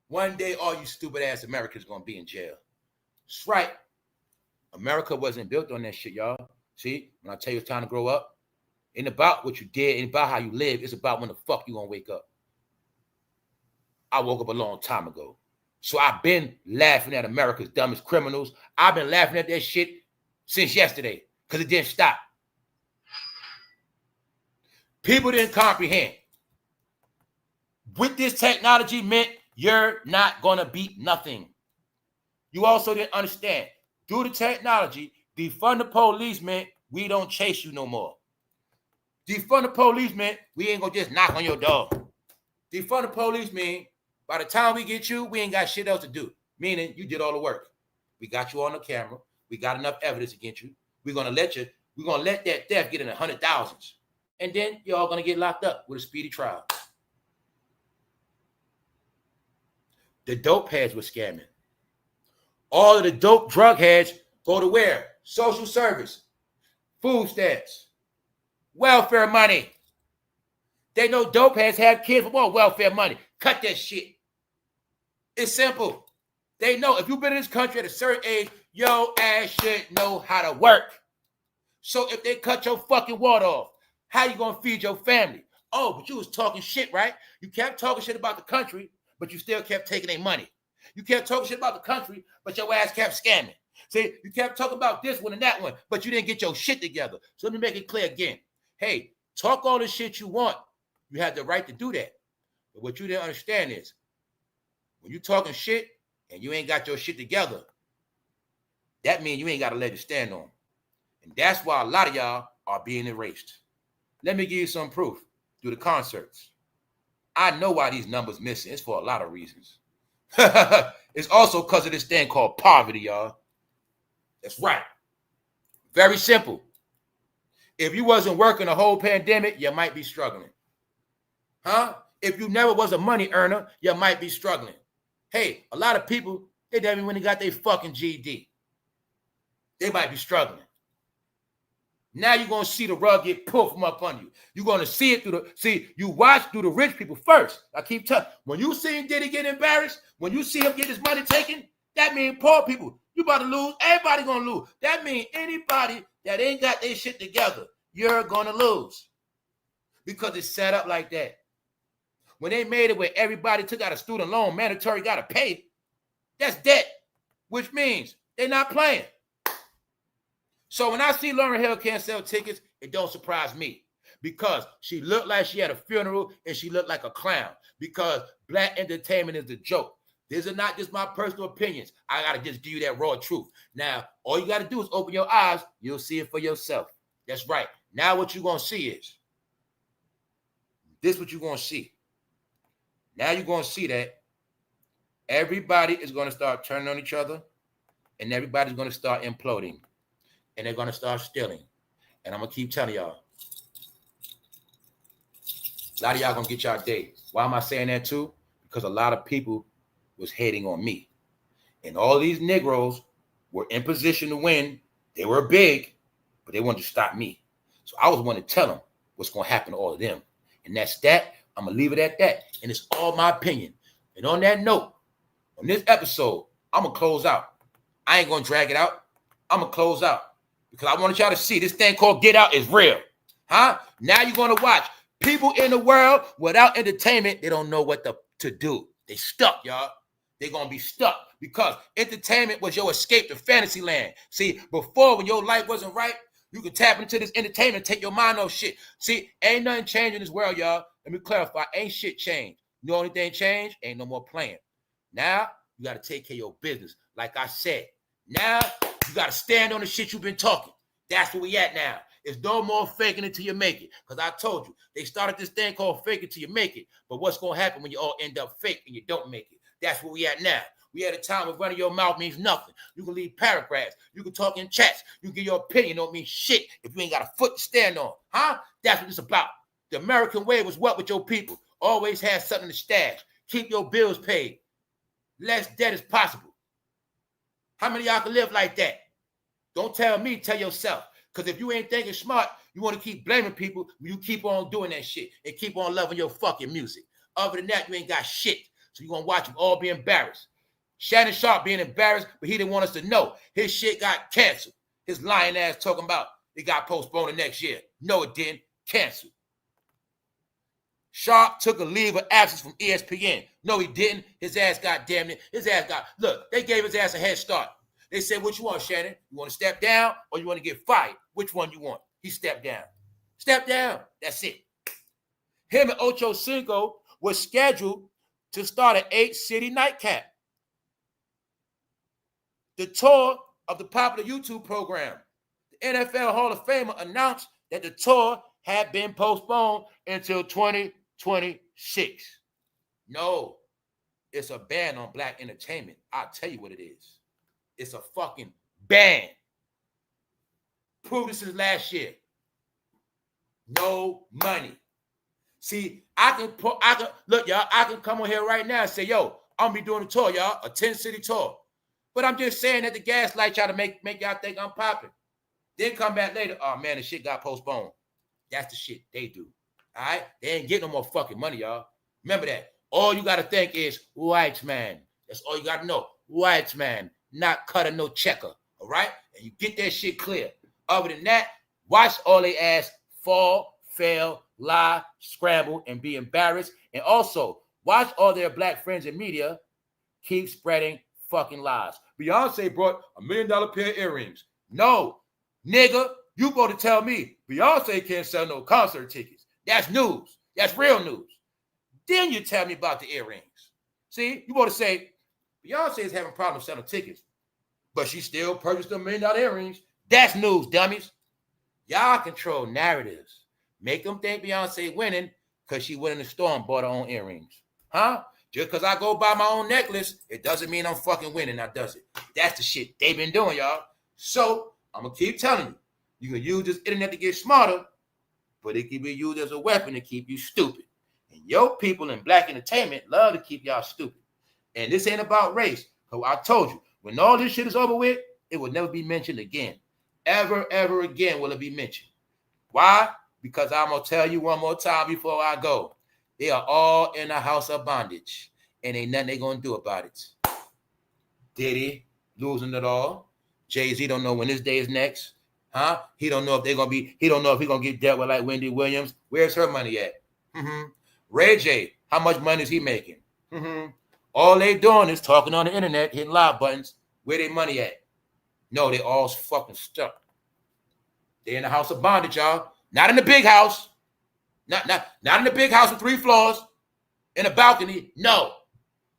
One day, all you stupid ass Americans going to be in jail. That's right. America wasn't built on that shit, y'all. See, when I tell you it's time to grow up, it ain't about what you did, it ain't about how you live. It's about when the fuck you going to wake up. I woke up a long time ago. So I've been laughing at America's dumbest criminals. I've been laughing at that shit since yesterday because it didn't stop. People didn't comprehend. With this technology meant you're not going to beat nothing. You also didn't understand. Through the technology, defund the police meant we don't chase you no more. Defund the police meant we ain't going to just knock on your door. Defund the police mean by the time we get you, we ain't got shit else to do. Meaning you did all the work. We got you on the camera. We got enough evidence against you. We're going to let that theft get in the 100,000s. And then you're all going to get locked up with a speedy trial. The dope heads were scamming. All of the dope drug heads go to where? Social service, food stamps, welfare money. They know dope heads have kids for more welfare money. Cut that shit. It's simple. They know if you've been in this country at a certain age, your ass should know how to work. So if they cut your fucking water off, how you gonna feed your family? Oh, but you was talking shit, right? You kept talking shit about the country, but you still kept taking their money. You kept talking shit about the country, but your ass kept scamming. See, you kept talking about this one and that one, but you didn't get your shit together. So let me make it clear again. Hey, talk all the shit you want. You have the right to do that. But what you didn't understand is when you talking shit and you ain't got your shit together, that means you ain't got a leg to stand on. And that's why a lot of y'all are being erased. Let me give you some proof through the concerts. I know why these numbers missing. It's for a lot of reasons. It's also because of this thing called poverty, y'all. That's right. Very simple. If you wasn't working the whole pandemic, you might be struggling. Huh? If you never was a money earner, you might be struggling. Hey, a lot of people, they never even got their fucking GED. They might be struggling. Now you're going to see the rug get pulled from up under you. You're going to see it you watch through the rich people first. I keep telling you, when you see Diddy get embarrassed, when you see him get his money taken, that means poor people. You about to lose. Everybody going to lose. That means anybody that ain't got their shit together, you're going to lose. Because it's set up like that. When they made it where everybody took out a student loan, mandatory got to pay, that's debt, which means they're not playing. So when I see Lauryn can't sell tickets, it don't surprise me because she looked like she had a funeral and she looked like a clown because black entertainment is the joke. These are not just my personal opinions. I got to just give you that raw truth. Now, all you got to do is open your eyes. You'll see it for yourself. That's right. Now what you're going to see is this what you're going to see. Now you're going to see that everybody is going to start turning on each other and everybody's going to start imploding. And they're going to start stealing. And I'm going to keep telling y'all. A lot of y'all going to get y'all day. Why am I saying that too? Because a lot of people was hating on me. And all these Negroes were in position to win. They were big, but they wanted to stop me. So I was one to tell them what's going to happen to all of them. And that's that. I'm going to leave it at that. And it's all my opinion. And on that note, on this episode, I'm going to close out. I ain't going to drag it out. I'm going to close out. Because I wanted y'all to see this thing called Get Out is real. Huh? Now you're going to watch. People in the world without entertainment, they don't know what to do. They stuck, y'all. They're going to be stuck because entertainment was your escape to fantasy land. See, before when your life wasn't right, you could tap into this entertainment, take your mind off shit. See, ain't nothing changed in this world, y'all. Let me clarify. Ain't shit changed. You know only thing changed? Ain't no more playing. Now, you got to take care of your business. Like I said, Now, you got to stand on the shit you've been talking. That's where we at now. It's no more faking it till you make it. Because I told you, they started this thing called fake it till you make it. But what's going to happen when you all end up fake and you don't make it? That's where we at now. We at a time where running your mouth means nothing. You can leave paragraphs. You can talk in chats. You can give your opinion. Don't mean shit if you ain't got a foot to stand on. Huh? That's what it's about. The American way was what with your people? Always have something to stash. Keep your bills paid. Less debt as possible. How many of y'all can live like that? Don't tell me, tell yourself. Because if you ain't thinking smart, you want to keep blaming people, you keep on doing that shit and keep on loving your fucking music. Other than that, you ain't got shit. So you're going to watch them all be embarrassed. Shannon Sharpe being embarrassed, but he didn't want us to know. His shit got canceled. His lying ass talking about it got postponed the next year. No, it didn't. Canceled. Sharpe took a leave of absence from ESPN. No, he didn't. His ass got damn it. His ass got, look, they gave his ass a head start. They said, what you want, Shannon? You want to step down or you want to get fired? Which one you want? He stepped down. Step down. That's it. Him and Ocho Cinco was scheduled to start an 8-city nightcap. The tour of the popular YouTube program. The NFL Hall of Famer announced that the tour had been postponed until 2026. No, it's a ban on black entertainment. I'll tell you what it is. It's a fucking ban. Proved this is last year. No money. See, I can look, y'all, I can come on here right now and say, yo, I'm gonna be doing a tour, y'all, a 10-city tour. But I'm just saying that the gaslight y'all to make y'all think I'm popping. Then come back later, oh man, the shit got postponed. That's the shit they do. All right? They ain't getting no more fucking money, y'all. Remember that. All you gotta think is white man. That's all you gotta know. White man, not cutter, no checker. All right? And you get that shit clear. Other than that, watch all they ass fall, fail, lie, scramble, and be embarrassed. And also, watch all their black friends in media keep spreading fucking lies. Beyonce brought $1 million pair of earrings. No, nigga, you go to tell me Beyonce can't sell no concert tickets. That's news. That's real news. Then you tell me about the earrings. See, you want to say Beyonce is having problems selling tickets, but she still purchased $1 million earrings. That's news, dummies. Y'all control narratives. Make them think Beyonce winning because she went in the store and bought her own earrings. Huh? Just because I go buy my own necklace, it doesn't mean I'm fucking winning, now does it? That's the shit they've been doing, y'all. So, I'm going to keep telling you. You can use this internet to get smarter, but it can be used as a weapon to keep you stupid. And your people in black entertainment love to keep y'all stupid. And this ain't about race. Because I told you, when all this shit is over with, it will never be mentioned again. Ever, ever again will it be mentioned. Why? Because I'm going to tell you one more time before I go. They are all in a house of bondage. And ain't nothing they going to do about it. Diddy losing it all. Jay-Z don't know when his day is next. Huh? He don't know if they're going to be, he don't know if he's going to get dealt with like Wendy Williams. Where's her money at? Ray J, how much money is he making? All they doing is talking on the internet, hitting live buttons. Where they money at? No, they all fucking stuck. They in the house of bondage, y'all. Not in the big house. Not in the big house with 3 floors. In a balcony. No.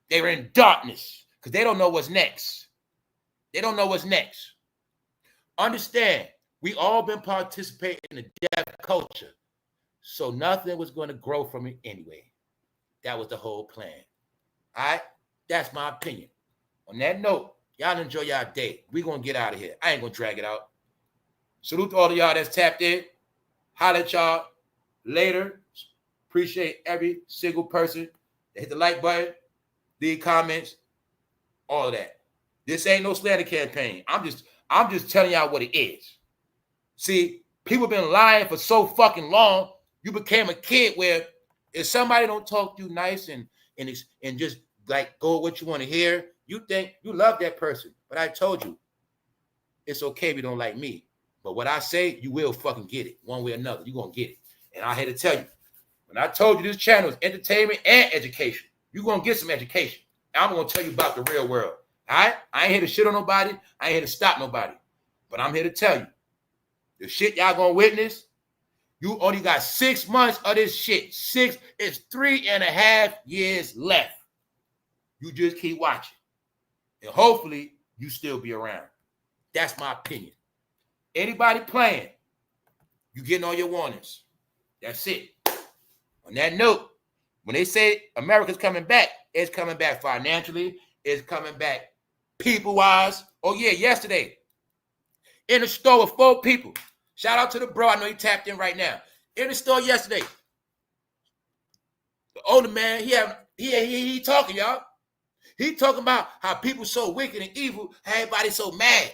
They were in darkness because they don't know what's next. They don't know what's next. Understand, we all been participating in the deaf culture. So nothing was going to grow from it anyway. That was the whole plan. All right? That's my opinion. On that note, y'all enjoy y'all day. We're going to get out of here. I ain't going to drag it out. Salute to all of y'all that's tapped in. Holla at y'all later. Appreciate every single person that hit the like button, leave comments, all of that. This ain't no slander campaign. I'm just telling y'all what it is. See, people been lying for so fucking long. You became a kid where if somebody don't talk to you nice and just like go with what you want to hear, you think you love that person. But I told you, it's okay if you don't like me. But what I say, you will fucking get it. One way or another, you're going to get it. And I had to tell you, when I told you this channel is entertainment and education, you're going to get some education. And I'm going to tell you about the real world. All right? I ain't here to shit on nobody. I ain't here to stop nobody. But I'm here to tell you, the shit y'all going to witness, you only got 6 months of this shit. It's 3.5 years left. You just keep watching. And hopefully, you still be around. That's my opinion. Anybody playing, you getting all your warnings. That's it. On that note, when they say America's coming back, it's coming back financially. It's coming back people-wise. Oh, yeah, yesterday, in the store with 4 people. Shout out to the bro. I know he tapped in right now. In the store yesterday, the older man, he talking, y'all. He talking about how people so wicked and evil, how everybody so mad.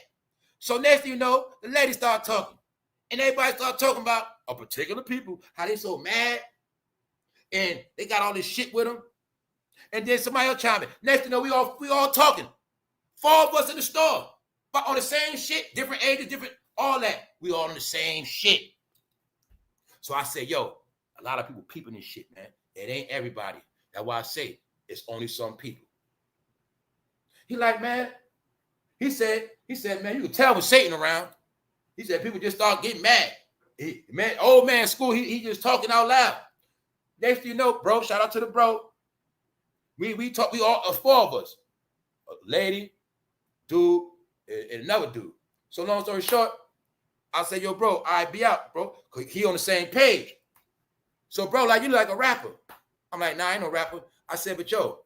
So next thing you know, the lady start talking. And everybody start talking about a particular people, how they so mad. And they got all this shit with them. And then somebody else chime in. Next thing you know, we all talking. 4 of us in the store. But on the same shit, different ages, different, all that. We all on the same shit. So I say, yo, a lot of people peeping this shit, man. It ain't everybody. That's why I say it's only some people. He like, man, he said, man, you can tell when Satan around. He said people just start getting mad. Old man school, he just talking out loud. Next thing you know, bro, shout out to the bro. We talk, we all 4 of us. A lady, dude, and another dude. So long story short, I said, yo, bro, I be out, bro. Cause he on the same page. So, bro, like you look like a rapper. I'm like, nah, I ain't no rapper. I said, but yo,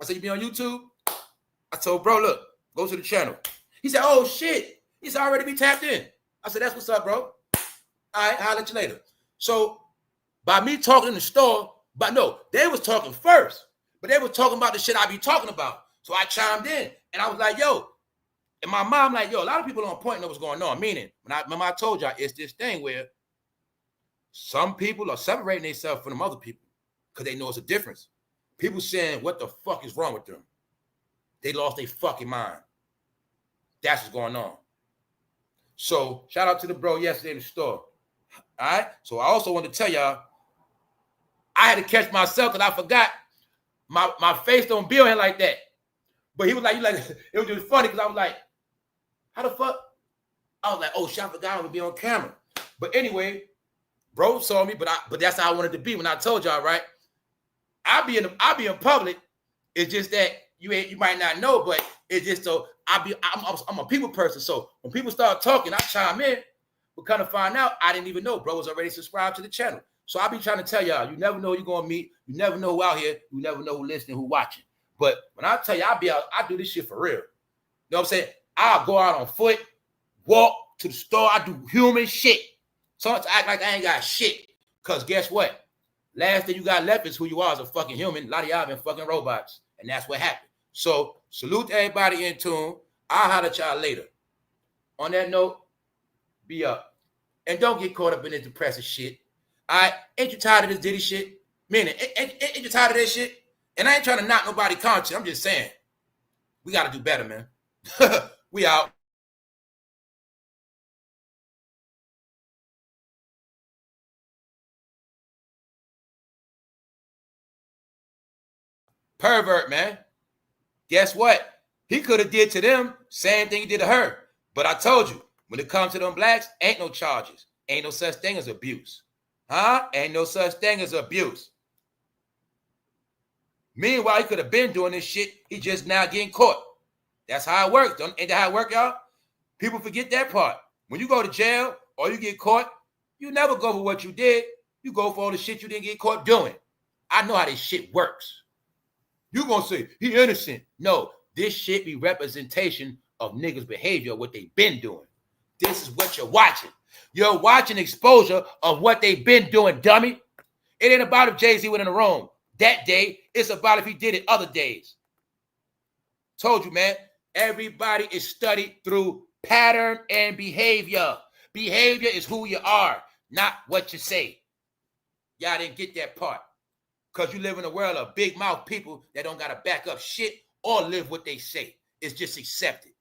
I said, you be on YouTube? I told bro, look, go to the channel. He said, oh shit. He's already be tapped in. I said, that's what's up, bro. All right, I'll let you later. So by me talking in the store, but no, they was talking first, but they was talking about the shit I be talking about. So I chimed in and I was like, yo, and my mom like, yo, a lot of people on point know what's going on. Meaning, when I told y'all, it's this thing where some people are separating themselves from them other people because they know it's a difference. People saying, what the fuck is wrong with them? They lost their fucking mind. That's what's going on. So shout out to the bro yesterday in the store. All right. So I also want to tell y'all, I had to catch myself because I forgot my face don't be on here like that. But he was like, it was just funny because I was like, how the fuck? I was like, oh shit, I forgot I would be on camera. But anyway, bro saw me, but that's how I wanted to be when I told y'all, right? I'll be in public. It's just that you might not know, but it's just so I'm a people person. So when people start talking, I chime in. But kind of find out, I didn't even know bro was already subscribed to the channel. So I be trying to tell y'all, you never know who you're gonna meet. You never know who out here. You never know who listening, who watching. But when I tell you, I do this shit for real. You know what I'm saying? I'll go out on foot, walk to the store. I do human shit. Sometimes I act like I ain't got shit. Because guess what? Last thing you got left is who you are as a fucking human. A lot of y'all been fucking robots. And that's what happened. So salute to everybody in tune. I'll holler at y'all later. On that note, be up. And don't get caught up in this depressive shit. All right? Ain't you tired of this Diddy shit? Meaning, ain't you tired of this shit? And I ain't trying to knock nobody conscience. I'm just saying, we got to do better, man. We out. Pervert, man. Guess what? He could have did to them same thing he did to her. But I told you, when it comes to them blacks, ain't no charges. Ain't no such thing as abuse. Huh? Ain't no such thing as abuse. Meanwhile, he could have been doing this shit. He just now getting caught. That's how it works. Ain't that how it work, y'all? People forget that part. When you go to jail or you get caught, you never go for what you did. You go for all the shit you didn't get caught doing. I know how this shit works. You gonna say, he innocent. No, this shit be representation of niggas' behavior, what they been doing. This is what you're watching. You're watching exposure of what they've been doing, dummy. It ain't about if Jay-Z went in the room that day. It's about if he did it other days. Told you, man. Everybody is studied through pattern and behavior. Behavior is who you are, not what you say. Y'all didn't get that part. Because you live in a world of big mouth people that don't got to back up shit or live what they say. It's just accepted.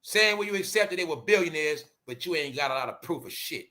Saying when you accepted they were billionaires, but you ain't got a lot of proof of shit.